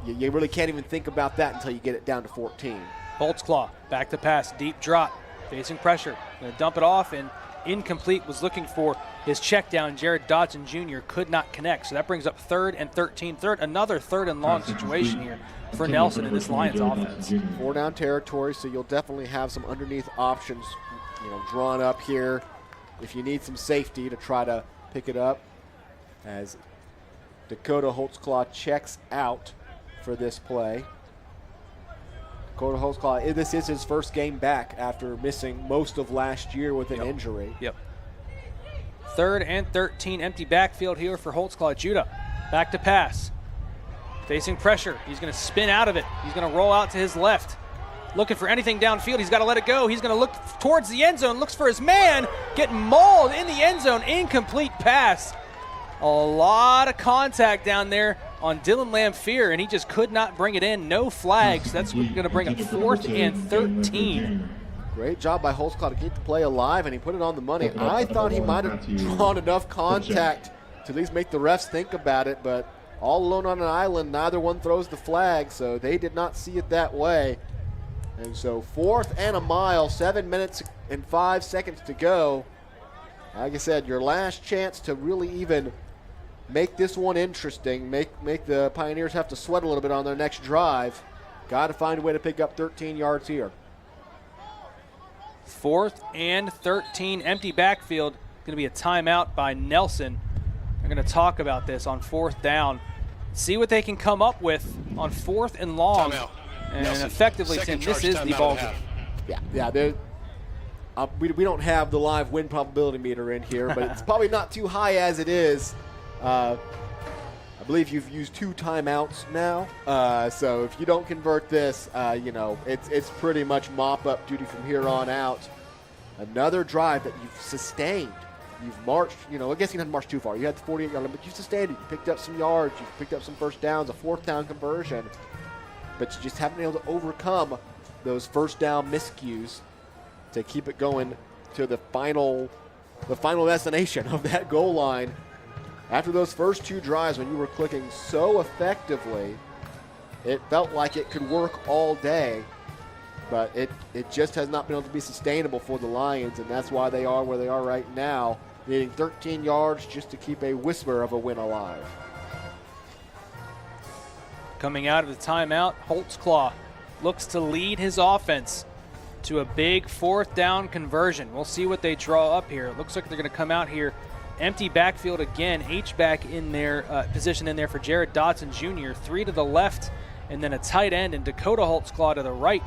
you really can't even think about that until you get it down to 14. Holtzclaw back to pass, deep drop, facing pressure. Going to dump it off, and incomplete. Was looking for his check down. Jared Dodson Jr. could not connect. So that brings up 3rd and 13. Another 3rd and long situation here for Nelson in this Lions offense. 4 down territory, so you'll definitely have some underneath options, drawn up here if you need some safety to try to pick it up. As Dakota Holtzclaw checks out for this play. Dakota Holtzclaw, this is his first game back after missing most of last year with an injury. Yep. 3rd and 13, empty backfield here for Holtzclaw. Judah back to pass. Facing pressure. He's going to spin out of it. He's going to roll out to his left. Looking for anything downfield. He's got to let it go. He's going to look towards the end zone. Looks for his man. Getting mauled in the end zone. Incomplete pass. A lot of contact down there on Dylan Lamphere, and he just could not bring it in. No flags. That's going to bring up 4th and 13. Great job by Holtzclaw to keep the play alive, and he put it on the money. I thought he might have drawn enough contact to at least make the refs think about it, but all alone on an island, neither one throws the flag, so they did not see it that way. And so 4th and a mile, 7 minutes and 5 seconds to go. Like I said, your last chance to really even make this one interesting, make the Pioneers have to sweat a little bit on their next drive. Got to find a way to pick up 13 yards here. 4th and 13, empty backfield. Going to be a timeout by Nelson. They're going to talk about this on 4th down. See what they can come up with on 4th and long. Timeout. And Nelson, effectively, Tim, this is the ball game. Yeah. We don't have the live win probability meter in here, but it's probably not too high as it is. I believe you've used 2 timeouts now, so if you don't convert this, it's pretty much mop-up duty from here on out. Another drive that you've sustained. You've marched, I guess you didn't march too far. You had the 48-yard limit, but you sustained it. You picked up some yards. You picked up some first downs, a 4th down conversion. But you just haven't been able to overcome those first down miscues to keep it going to the final destination of that goal line. After those first 2 drives, when you were clicking so effectively, it felt like it could work all day, but it just has not been able to be sustainable for the Lions, and that's why they are where they are right now, needing 13 yards just to keep a whisper of a win alive. Coming out of the timeout, Holtzclaw looks to lead his offense to a big 4th down conversion. We'll see what they draw up here. It looks like they're going to come out here. Empty backfield again. H-back in their position in there for Jared Dotson Jr. 3 to the left, and then a tight end, and Dakota Holtzclaw to the right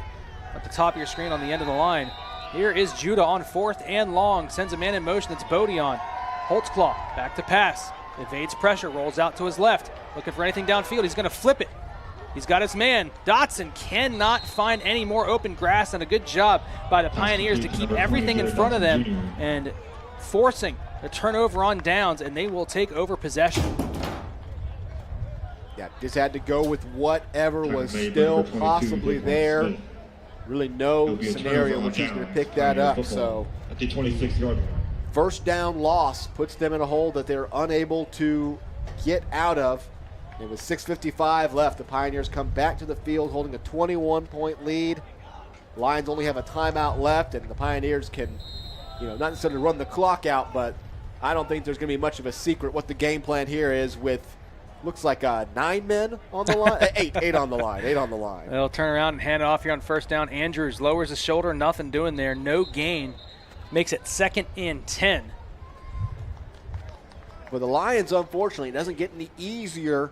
at the top of your screen on the end of the line. Here is Judah on 4th and long. Sends a man in motion. That's Bodie on. Holtzclaw back to pass. Evades pressure. Rolls out to his left. Looking for anything downfield. He's going to flip it. He's got his man. Dotson cannot find any more open grass, and a good job by the Pioneers to keep everything in front of them and forcing a turnover on downs, and they will take over possession. Yeah, just had to go with whatever was still possibly there. Really no scenario which he's going to pick that up. So at the 26-yard line. First down loss puts them in a hole that they're unable to get out of. And with 6:55 left, the Pioneers come back to the field holding a 21-point lead. Lions only have a timeout left, and the Pioneers can, not necessarily run the clock out, but I don't think there's going to be much of a secret what the game plan here is with, looks like 9 men on the line. eight on the line. 8 on the line. They'll turn around and hand it off here on 1st down. Andrews lowers his shoulder, nothing doing there, no gain. Makes it 2nd and 10. For the Lions, unfortunately, it doesn't get any easier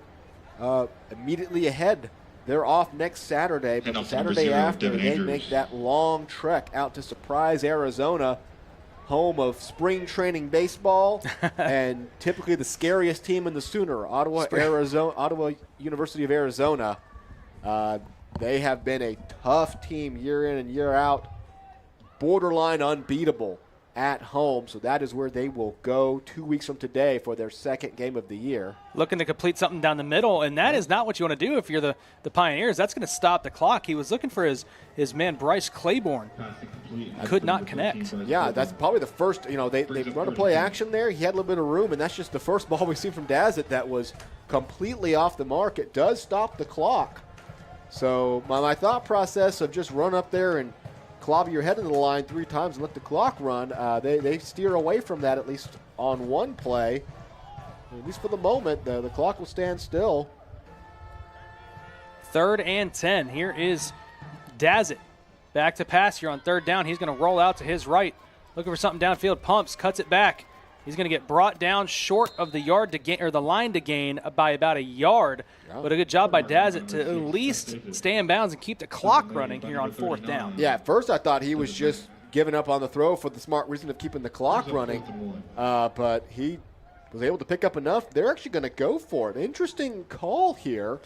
immediately ahead. They're off next Saturday, but the Saturday after, they make that long trek out to Surprise, Arizona, home of spring training baseball and typically the scariest team in the Sooner, Ottawa University of Arizona. They have been a tough team year in and year out, borderline unbeatable at home, so that is where they will go 2 weeks from today for their 2nd game of the year. Looking to complete something down the middle, and that is not what you want to do if you're the Pioneers. That's going to stop the clock. He was looking for his man Bryce Claiborne. Could not connect. Yeah, that's probably the first, they run a play action there. He had a little bit of room, and that's just the first ball we've seen from Dazzett that was completely off the mark. It does stop the clock. So my thought process of just run up there and clobber your head into the line 3 times and let the clock run, they steer away from that at least on one play. At least for the moment, the clock will stand still. 3rd and 10. Here is Dazzett. Back to pass here on 3rd down. He's going to roll out to his right. Looking for something downfield. Pumps, cuts it back. He's going to get brought down short of the yard to gain, or the line to gain by about a yard. Yeah. But a good job by Dazzett to at least stay in bounds and keep the clock running here on 4th down. Yeah, at first I thought he was just giving up on the throw for the smart reason of keeping the clock running. But he was able to pick up enough. They're actually going to go for it. Interesting call here.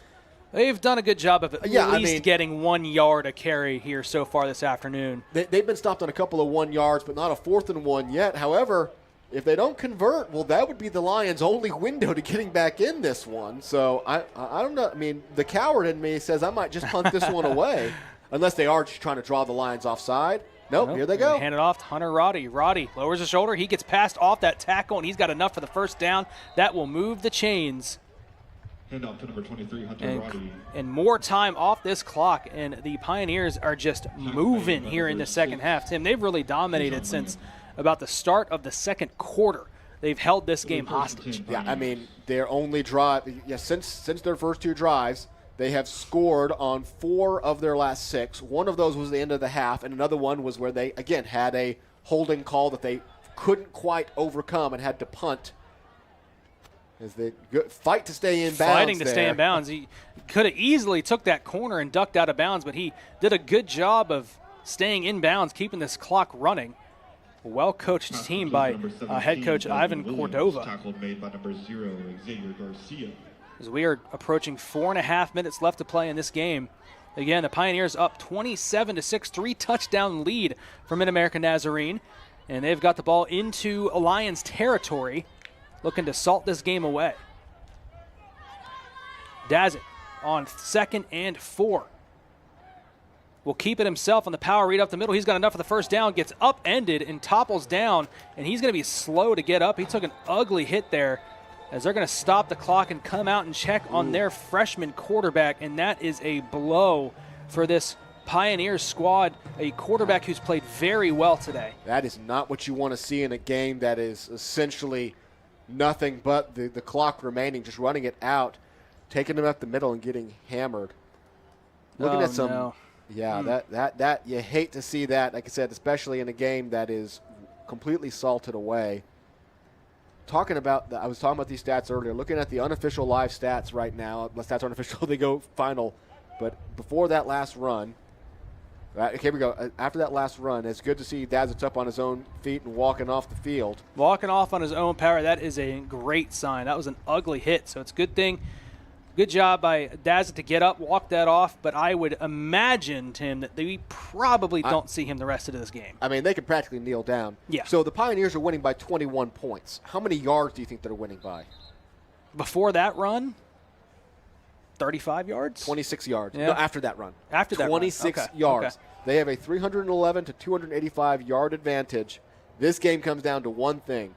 They've done a good job of at least getting 1 yard a carry here so far this afternoon. They've been stopped on a couple of 1 yards, but not a 4th and 1 yet. However, if they don't convert, well, that would be the Lions' only window to getting back in this one. So I don't know. I mean, the coward in me says I might just punt this one away, unless they are just trying to draw the Lions offside. Nope, here they go. Hand it off to Hunter Roddy. Roddy lowers his shoulder. He gets passed off that tackle, and he's got enough for the first down. That will move the chains. Hand off to number 23, Hunter Roddy. And more time off this clock, and the Pioneers are just moving here in the second half. Tim, they've really dominated since about the start of the second quarter. They've held this game hostage. Yeah, I mean, their only drive, since their first 2 drives, they have scored on 4 of their last 6. One of those was the end of the half, and another one was where they, again, had a holding call that they couldn't quite overcome and had to punt. As they fight to stay in bounds. Fighting to stay in bounds. He could have easily took that corner and ducked out of bounds, but he did a good job of staying in bounds, keeping this clock running. A well-coached team by head coach Ivan Cordova. Tackle made by number 0, Xavier Garcia. As we are approaching 4.5 minutes left to play in this game. Again, the Pioneers up 27-6, 3-touchdown lead for Mid-America Nazarene. And they've got the ball into Lions territory, looking to salt this game away. Dazzett on 2nd and 4. Will keep it himself on the power read up the middle. He's got enough for the first down, gets upended and topples down, and he's going to be slow to get up. He took an ugly hit there as they're going to stop the clock and come out and check on their freshman quarterback, and that is a blow for this Pioneers squad, a quarterback who's played very well today. That is not what you want to see in a game that is essentially nothing but the clock remaining, just running it out, taking them up the middle and getting hammered. Looking at some, no. Yeah, that you hate to see that. Like I said, especially in a game that is completely salted away. I was talking about these stats earlier. Looking at the unofficial live stats right now. The stats aren't official; they go final. But before that last run, right, here we go. After that last run, it's good to see Dazzett's up on his own feet and walking off the field. Walking off on his own power, that is a great sign. That was an ugly hit, so it's a good thing. Good job by Dazzett to get up, walk that off, but I would imagine, Tim, that we probably don't see him the rest of this game. I mean, they could practically kneel down. Yeah. So the Pioneers are winning by 21 points. How many yards do you think they're winning by? Before that run, 35 yards? 26 yards. Yeah. No, after that run. After that 26 run. Okay. yards. Okay. They have a 311 to 285 yard advantage. This game comes down to one thing.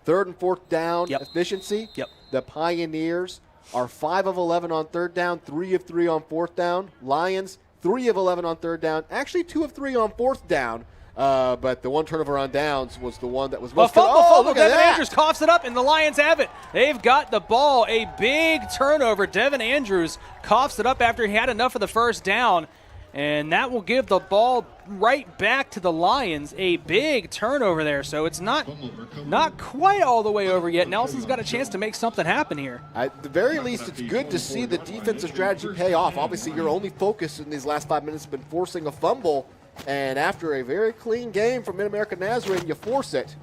3rd and 4th down efficiency. Yep. The Pioneers are 5 of 11 on 3rd down, 3 of 3 on 4th down. Lions, 3 of 11 on 3rd down, actually 2 of 3 on 4th down. But the one turnover on downs was the one that was most. Fumble. Devin Andrews coughs it up, and the Lions have it. They've got the ball. A big turnover. Devin Andrews coughs it up after he had enough of the first down. And that will give the ball right back to the Lions. A big turnover there. So it's not quite all the way over yet. Nelson's got a chance to make something happen here. At the very least, it's good to see the defensive strategy pay off. Obviously, your only focus in these last 5 minutes has been forcing a fumble. And after a very clean game from Mid-America Nazarene, you force it.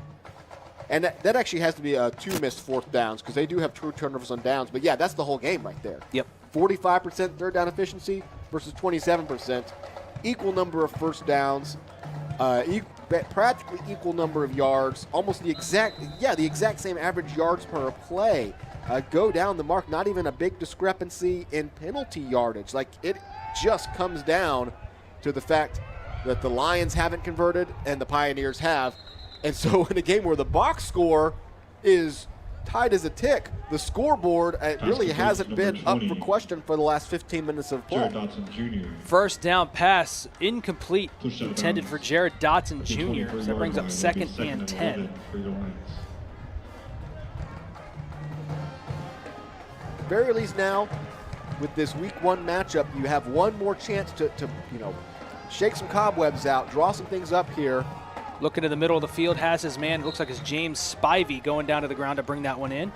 And that actually has to be 2 missed 4th downs because they do have 2 turnovers on downs. But, yeah, that's the whole game right there. Yep. 45% 3rd down efficiency versus 27%. Equal number of first downs, practically equal number of yards, almost the exact same average yards per play. Go down the mark, not even a big discrepancy in penalty yardage. Like, it just comes down to the fact that the Lions haven't converted and the Pioneers have. And so in a game where the box score is tight as a tick, the scoreboard really hasn't been up for question for the last 15 minutes of play. First down pass, incomplete, intended for Jared Dotson Jr. So that brings up 2nd and 10. Very least now, with this week 1 matchup, you have one more chance to shake some cobwebs out, draw some things up here. Looking to the middle of the field, has his man. It looks like it's James Spivey going down to the ground to bring that one in.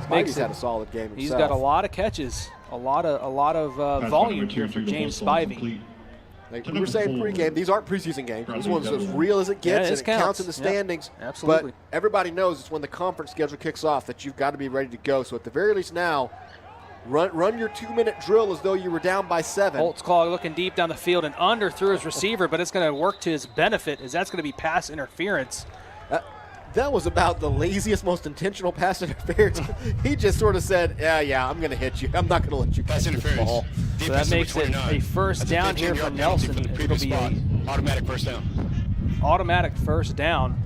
Spivey's had a solid game himself. He's got a lot of catches, a lot of volume here for James Spivey. Like we were saying pregame, these aren't preseason games. This one's as real as it Yeah, gets, and it counts in the standings. Yep. Absolutely. But everybody knows it's when the conference schedule kicks off that you've got to be ready to go. So at the very least now, run your 2-minute drill as though you were down by 7. Holtzclaw looking deep down the field and under through his receiver, but it's going to work to his benefit as that's going to be pass interference. That was about the laziest, most intentional pass interference. He just sort of said, yeah, I'm going to hit you. I'm not going to let you catch this ball. So that makes it a first down here for Nelson. It'll be an automatic first down. Automatic first down.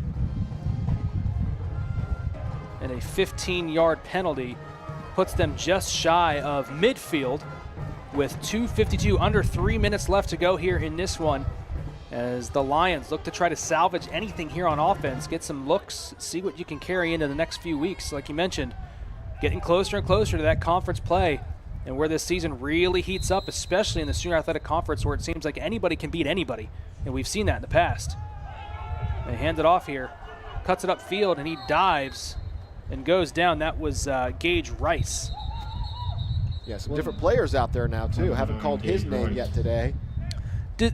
And a 15-yard penalty puts them just shy of midfield with 2:52, under 3 minutes left to go here in this one, as the Lions look to try to salvage anything here on offense, get some looks, see what you can carry into the next few weeks. Like you mentioned, getting closer and closer to that conference play and where this season really heats up, especially in the Senior Athletic Conference where it seems like anybody can beat anybody, and we've seen that in the past. They hand it off here, cuts it upfield, and he dives and goes down. That was Gage Rice. Yeah, some different players out there now, too. Haven't called his name yet today.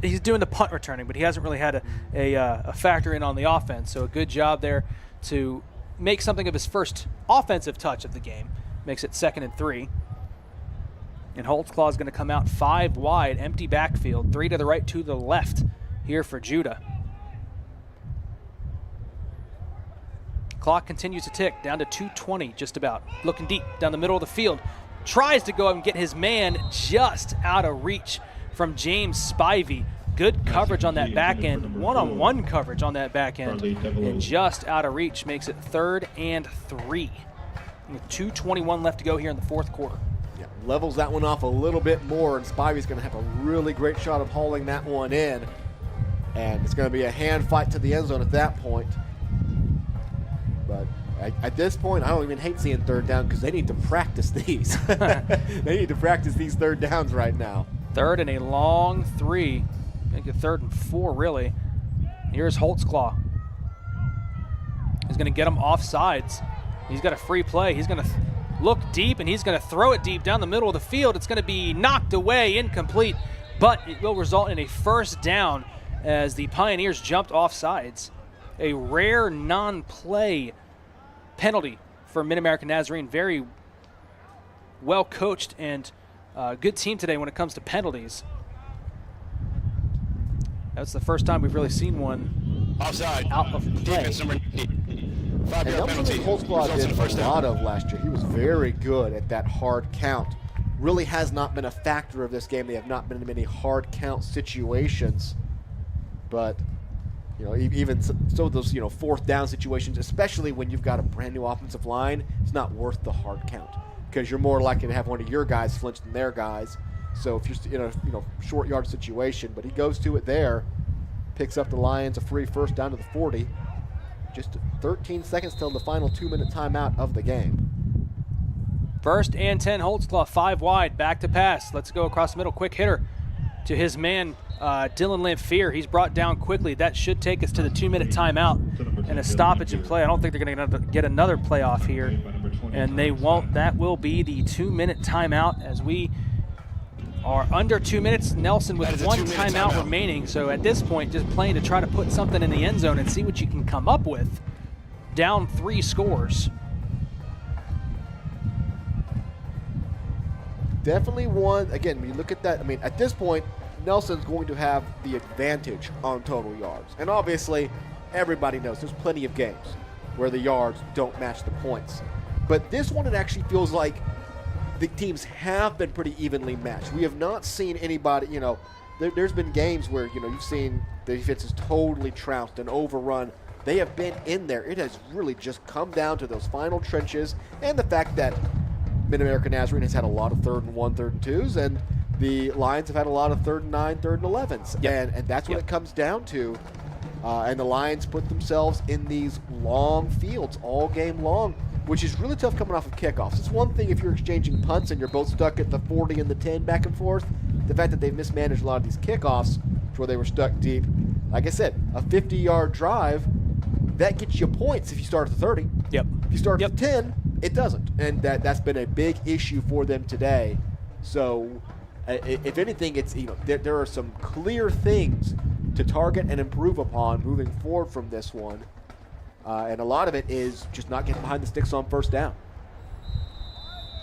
He's doing the punt returning, but he hasn't really had a factor in on the offense. So a good job there to make something of his first offensive touch of the game. Makes it 2nd and 3. And Holtzclaw is going to come out 5 wide, empty backfield, 3 to the right, 2 to the left here for Judah. Clock continues to tick, down to 2:20 just about. Looking deep down the middle of the field. Tries to go up and get his man just out of reach from James Spivey. Good coverage on that back end, one-on-one coverage on that back end, and just out of reach makes it 3rd and 3. With 2:21 left to go here in the 4th quarter. Yeah, levels that one off a little bit more, and Spivey's going to have a really great shot of hauling that one in. And it's going to be a hand fight to the end zone at that point. But at this point, I don't even hate seeing 3rd down because they need to practice these. They need to practice these 3rd downs right now. 3rd and a long 3. Make it 3rd and 4, really. Here's Holtzclaw. He's going to get him off sides. He's got a free play. He's going to look deep, and he's going to throw it deep down the middle of the field. It's going to be knocked away, incomplete, but it will result in a first down as the Pioneers jumped off sides. A rare non-play penalty for Mid-American Nazarene. Very well coached and good team today when it comes to penalties. That's the first time we've really seen one offside out of play. And something Holtzclaw did a lot of last year. He was very good at that hard count. Really has not been a factor of this game. They have not been in many hard count situations. But, even so those, 4th down situations, especially when you've got a brand new offensive line, it's not worth the hard count because you're more likely to have one of your guys flinch than their guys. So if you're in a short yard situation, but he goes to it there, picks up the Lions a free first down to the 40. Just 13 seconds till the final 2-minute timeout of the game. 1st and 10, Holtzclaw 5 wide, back to pass. Let's go across the middle, quick hitter to his man, Dylan Lamphere. He's brought down quickly. That should take us to the 2-minute timeout and a stoppage in play. I don't think they're going to get another playoff here, and they won't. That will be the 2-minute timeout as we are under 2 minutes. Nelson with 1 timeout remaining. So at this point, just playing to try to put something in the end zone and see what you can come up with. Down 3 scores. Definitely one. Again, when you look at that, at this point, Nelson's going to have the advantage on total yards. And obviously, everybody knows there's plenty of games where the yards don't match the points. But this one, it actually feels like the teams have been pretty evenly matched. We have not seen anybody, there's been games where, you've seen the defense is totally trounced and overrun. They have been in there. It has really just come down to those final trenches and the fact that Mid-American Nazarene has had a lot of 3rd and 1, 3rd and 2s, and the Lions have had a lot of 3rd and 9, 3rd and 11s. Yep. And that's what it comes down to. And the Lions put themselves in these long fields all game long, which is really tough coming off of kickoffs. It's one thing if you're exchanging punts and you're both stuck at the 40 and the 10 back and forth. The fact that they've mismanaged a lot of these kickoffs where they were stuck deep. Like I said, a 50-yard drive, that gets you points if you start at the 30. Yep. If you start at the 10, it doesn't. And that's been a big issue for them today. So, if anything, it's there are some clear things to target and improve upon moving forward from this one, and a lot of it is just not getting behind the sticks on first down.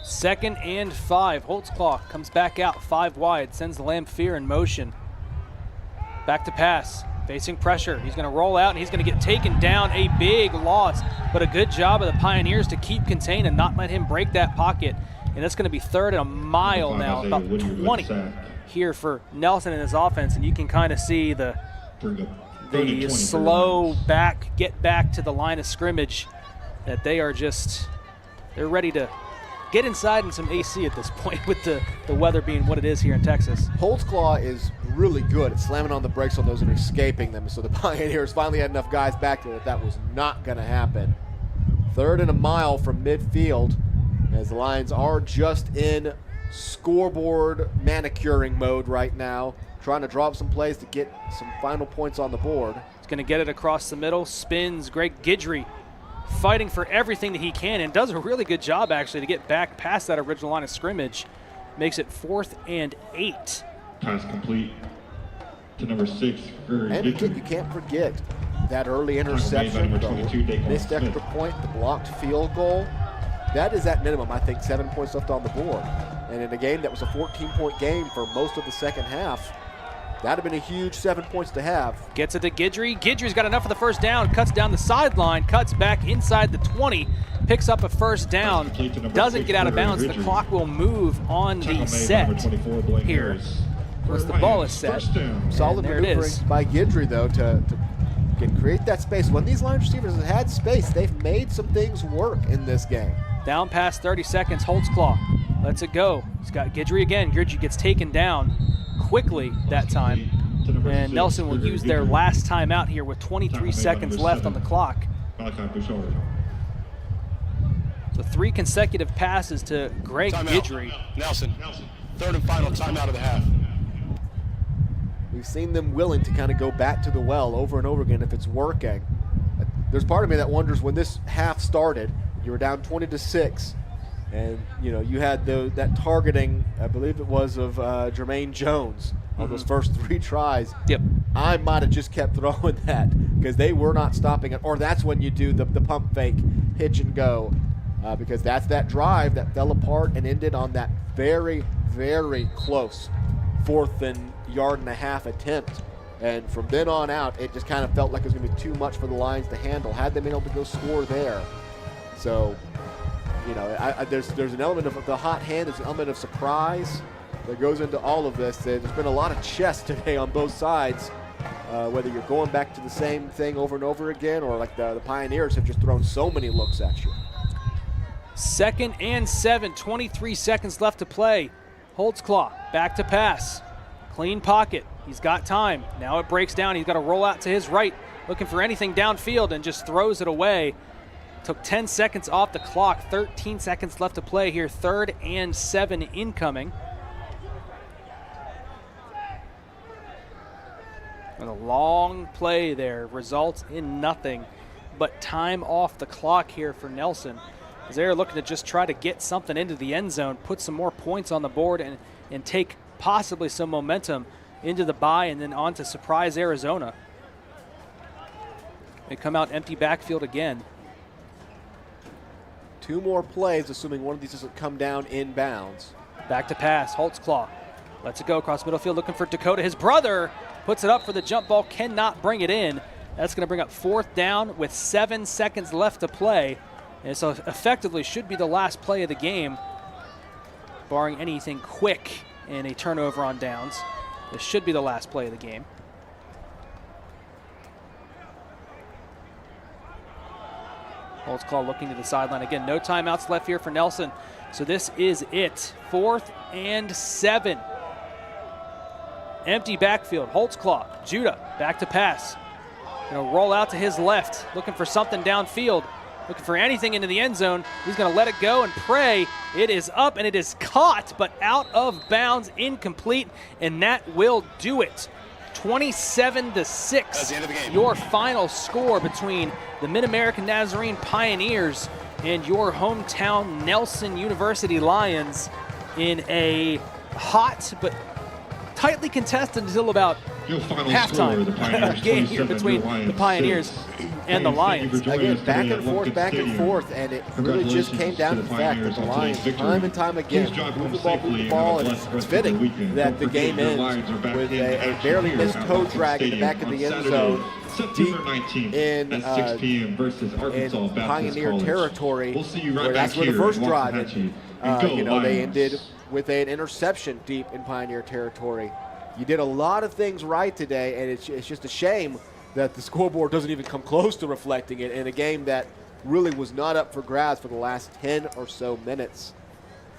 2nd and 5. Holtzclaw comes back out 5 wide, sends the Lamphere in motion. Back to pass, facing pressure. He's going to roll out and he's going to get taken down. A big loss, but a good job of the Pioneers to keep contained and not let him break that pocket. And it's going to be 3rd and a mile now, about 20 here for Nelson and his offense. And you can kind of see the slow get back to the line of scrimmage that they are they're ready to get inside in some AC at this point with the weather being what it is here in Texas. Holtzclaw is really good at slamming on the brakes on those and escaping them. So the Pioneers finally had enough guys back there that was not going to happen. 3rd and a mile from midfield as the Lions are just in scoreboard manicuring mode right now, trying to draw up some plays to get some final points on the board. He's going to get it across the middle, spins. Greg Guidry fighting for everything that he can and does a really good job actually to get back past that original line of scrimmage. Makes it 4th and 8. Pass complete to number 6. And again, you can't forget that early interception, the missed extra point, the blocked field goal. That is at minimum, I think, 7 points left on the board. And in a game that was a 14-point game for most of the second half, that would have been a huge 7 points to have. Gets it to Guidry. Guidry's got enough of the first down, cuts down the sideline, cuts back inside the 20, picks up a first down, doesn't get out of bounds. The clock will move on the set here once the ball is set. Solid maneuvering by Guidry, though, to create that space. When these line receivers have had space, they've made some things work in this game. Down past 30 seconds, Holtzclaw lets it go. He's got Guidry again. Guidry gets taken down quickly that time. And Nelson will use their last timeout here with 23 seconds left on the clock. So 3 consecutive passes to Greg Guidry. Nelson, 3rd and final timeout of the half. We've seen them willing to kind of go back to the well over and over again if it's working. There's part of me that wonders when this half started, you were down 20-6, and you had that targeting, I believe it was of Jermaine Jones on those first 3 tries. Yep. I might have just kept throwing that because they were not stopping it. Or that's when you do the pump fake, hitch and go, because that's that drive that fell apart and ended on that very, very close 4th and yard and a half attempt. And from then on out, it just kind of felt like it was going to be too much for the Lions to handle had they been able to go score there. So, there's an element of the hot hand, there's an element of surprise that goes into all of this. There's been a lot of chess today on both sides, whether you're going back to the same thing over and over again or like the Pioneers have just thrown so many looks at you. 2nd and 7, 23 seconds left to play. Holtzclaw back to pass. Clean pocket. He's got time. Now it breaks down. He's got to roll out to his right, looking for anything downfield and just throws it away. Took 10 seconds off the clock. 13 seconds left to play here. 3rd and 7 incoming. And a long play there results in nothing but time off the clock here for Nelson, as they're looking to just try to get something into the end zone, put some more points on the board, and take possibly some momentum into the bye and then on to surprise Arizona. They come out empty backfield again. 2 more plays, assuming one of these doesn't come down inbounds. Back to pass, Holtzclaw lets it go across middle field, looking for Dakota. His brother puts it up for the jump ball, cannot bring it in. That's going to bring up 4th down with 7 seconds left to play. And so effectively should be the last play of the game, barring anything quick and a turnover on downs. This should be the last play of the game. Holtzclaw looking to the sideline. Again, no timeouts left here for Nelson. So this is it. 4th and 7. Empty backfield. Holtzclaw, Judah, back to pass. Going to roll out to his left, looking for something downfield, looking for anything into the end zone. He's going to let it go and pray. It is up and it is caught, but out of bounds, incomplete, and that will do it. 27-6, your final score between the Mid-American Nazarene Pioneers and your hometown Nelson University Lions in a hot, but tightly contested until about Your final halftime score, the Pioneers game here 27, between your Lions the Pioneers 6. and the Lions. Again, back and forth, and it really just came down to the fact that the Lions, time and time again, move the ball, and it's fitting that the game ends with a barely missed toe drag in the back of the end zone, deep in Pioneer territory, where that's where the first drive ended. They ended with an interception deep in Pioneer territory. You did a lot of things right today, and it's just a shame that the scoreboard doesn't even come close to reflecting it in a game that really was not up for grabs for the last 10 or so minutes.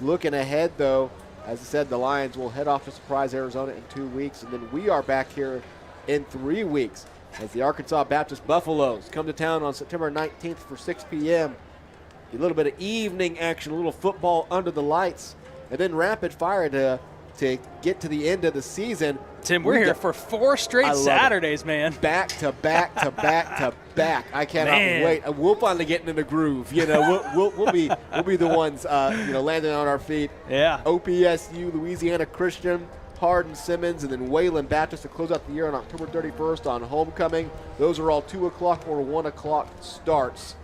Looking ahead, though, as I said, the Lions will head off to surprise Arizona in 2 weeks, and then we are back here in 3 weeks as the Arkansas Baptist Buffaloes come to town on September 19th for 6 p.m. A little bit of evening action, a little football under the lights, and then rapid fire to get to the end of the season. Tim, we're here for 4 straight Saturdays, man. Back to back to back to back. I cannot wait. We'll finally get in the groove. We'll be the ones landing on our feet. Yeah. OPSU, Louisiana Christian, Hardin Simmons, and then Wayland Baptist to close out the year on October 31st on homecoming. Those are all 2 o'clock or 1 o'clock starts.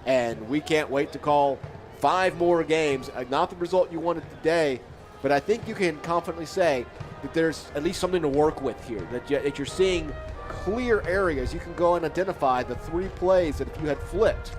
And we can't wait to call 5 more games. Not the result you wanted today, but I think you can confidently say that there's at least something to work with here, that you're seeing clear areas. You can go and identify the 3 plays that if you had flipped,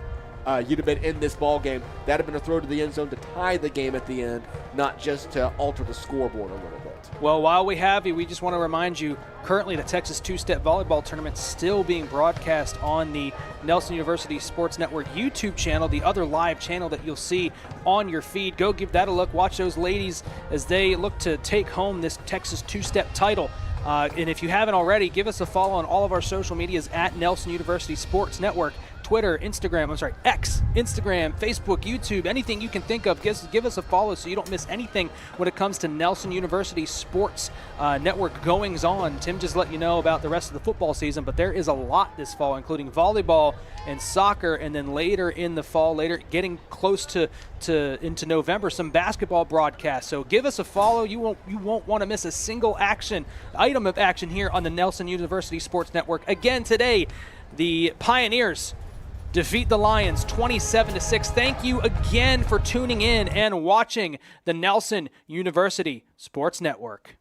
you'd have been in this ball game. That had been a throw to the end zone to tie the game at the end, not just to alter the scoreboard a little bit. Well, while we have you, we just want to remind you, currently the Texas Two-Step Volleyball Tournament still being broadcast on the Nelson University Sports Network YouTube channel, the other live channel that you'll see on your feed. Go give that a look. Watch those ladies as they look to take home this Texas Two-Step title. And if you haven't already, give us a follow on all of our social medias at Nelson University Sports Network. Twitter, X, Instagram, Facebook, YouTube, anything you can think of, give us a follow so you don't miss anything when it comes to Nelson University Sports Network goings on. Tim just let you know about the rest of the football season, but there is a lot this fall, including volleyball and soccer, and then later in the fall, getting close to into November, some basketball broadcasts. So give us a follow. You won't want to miss a single item of action here on the Nelson University Sports Network. Again today, the Pioneers defeat the Lions 27-6. Thank you again for tuning in and watching the Nelson University Sports Network.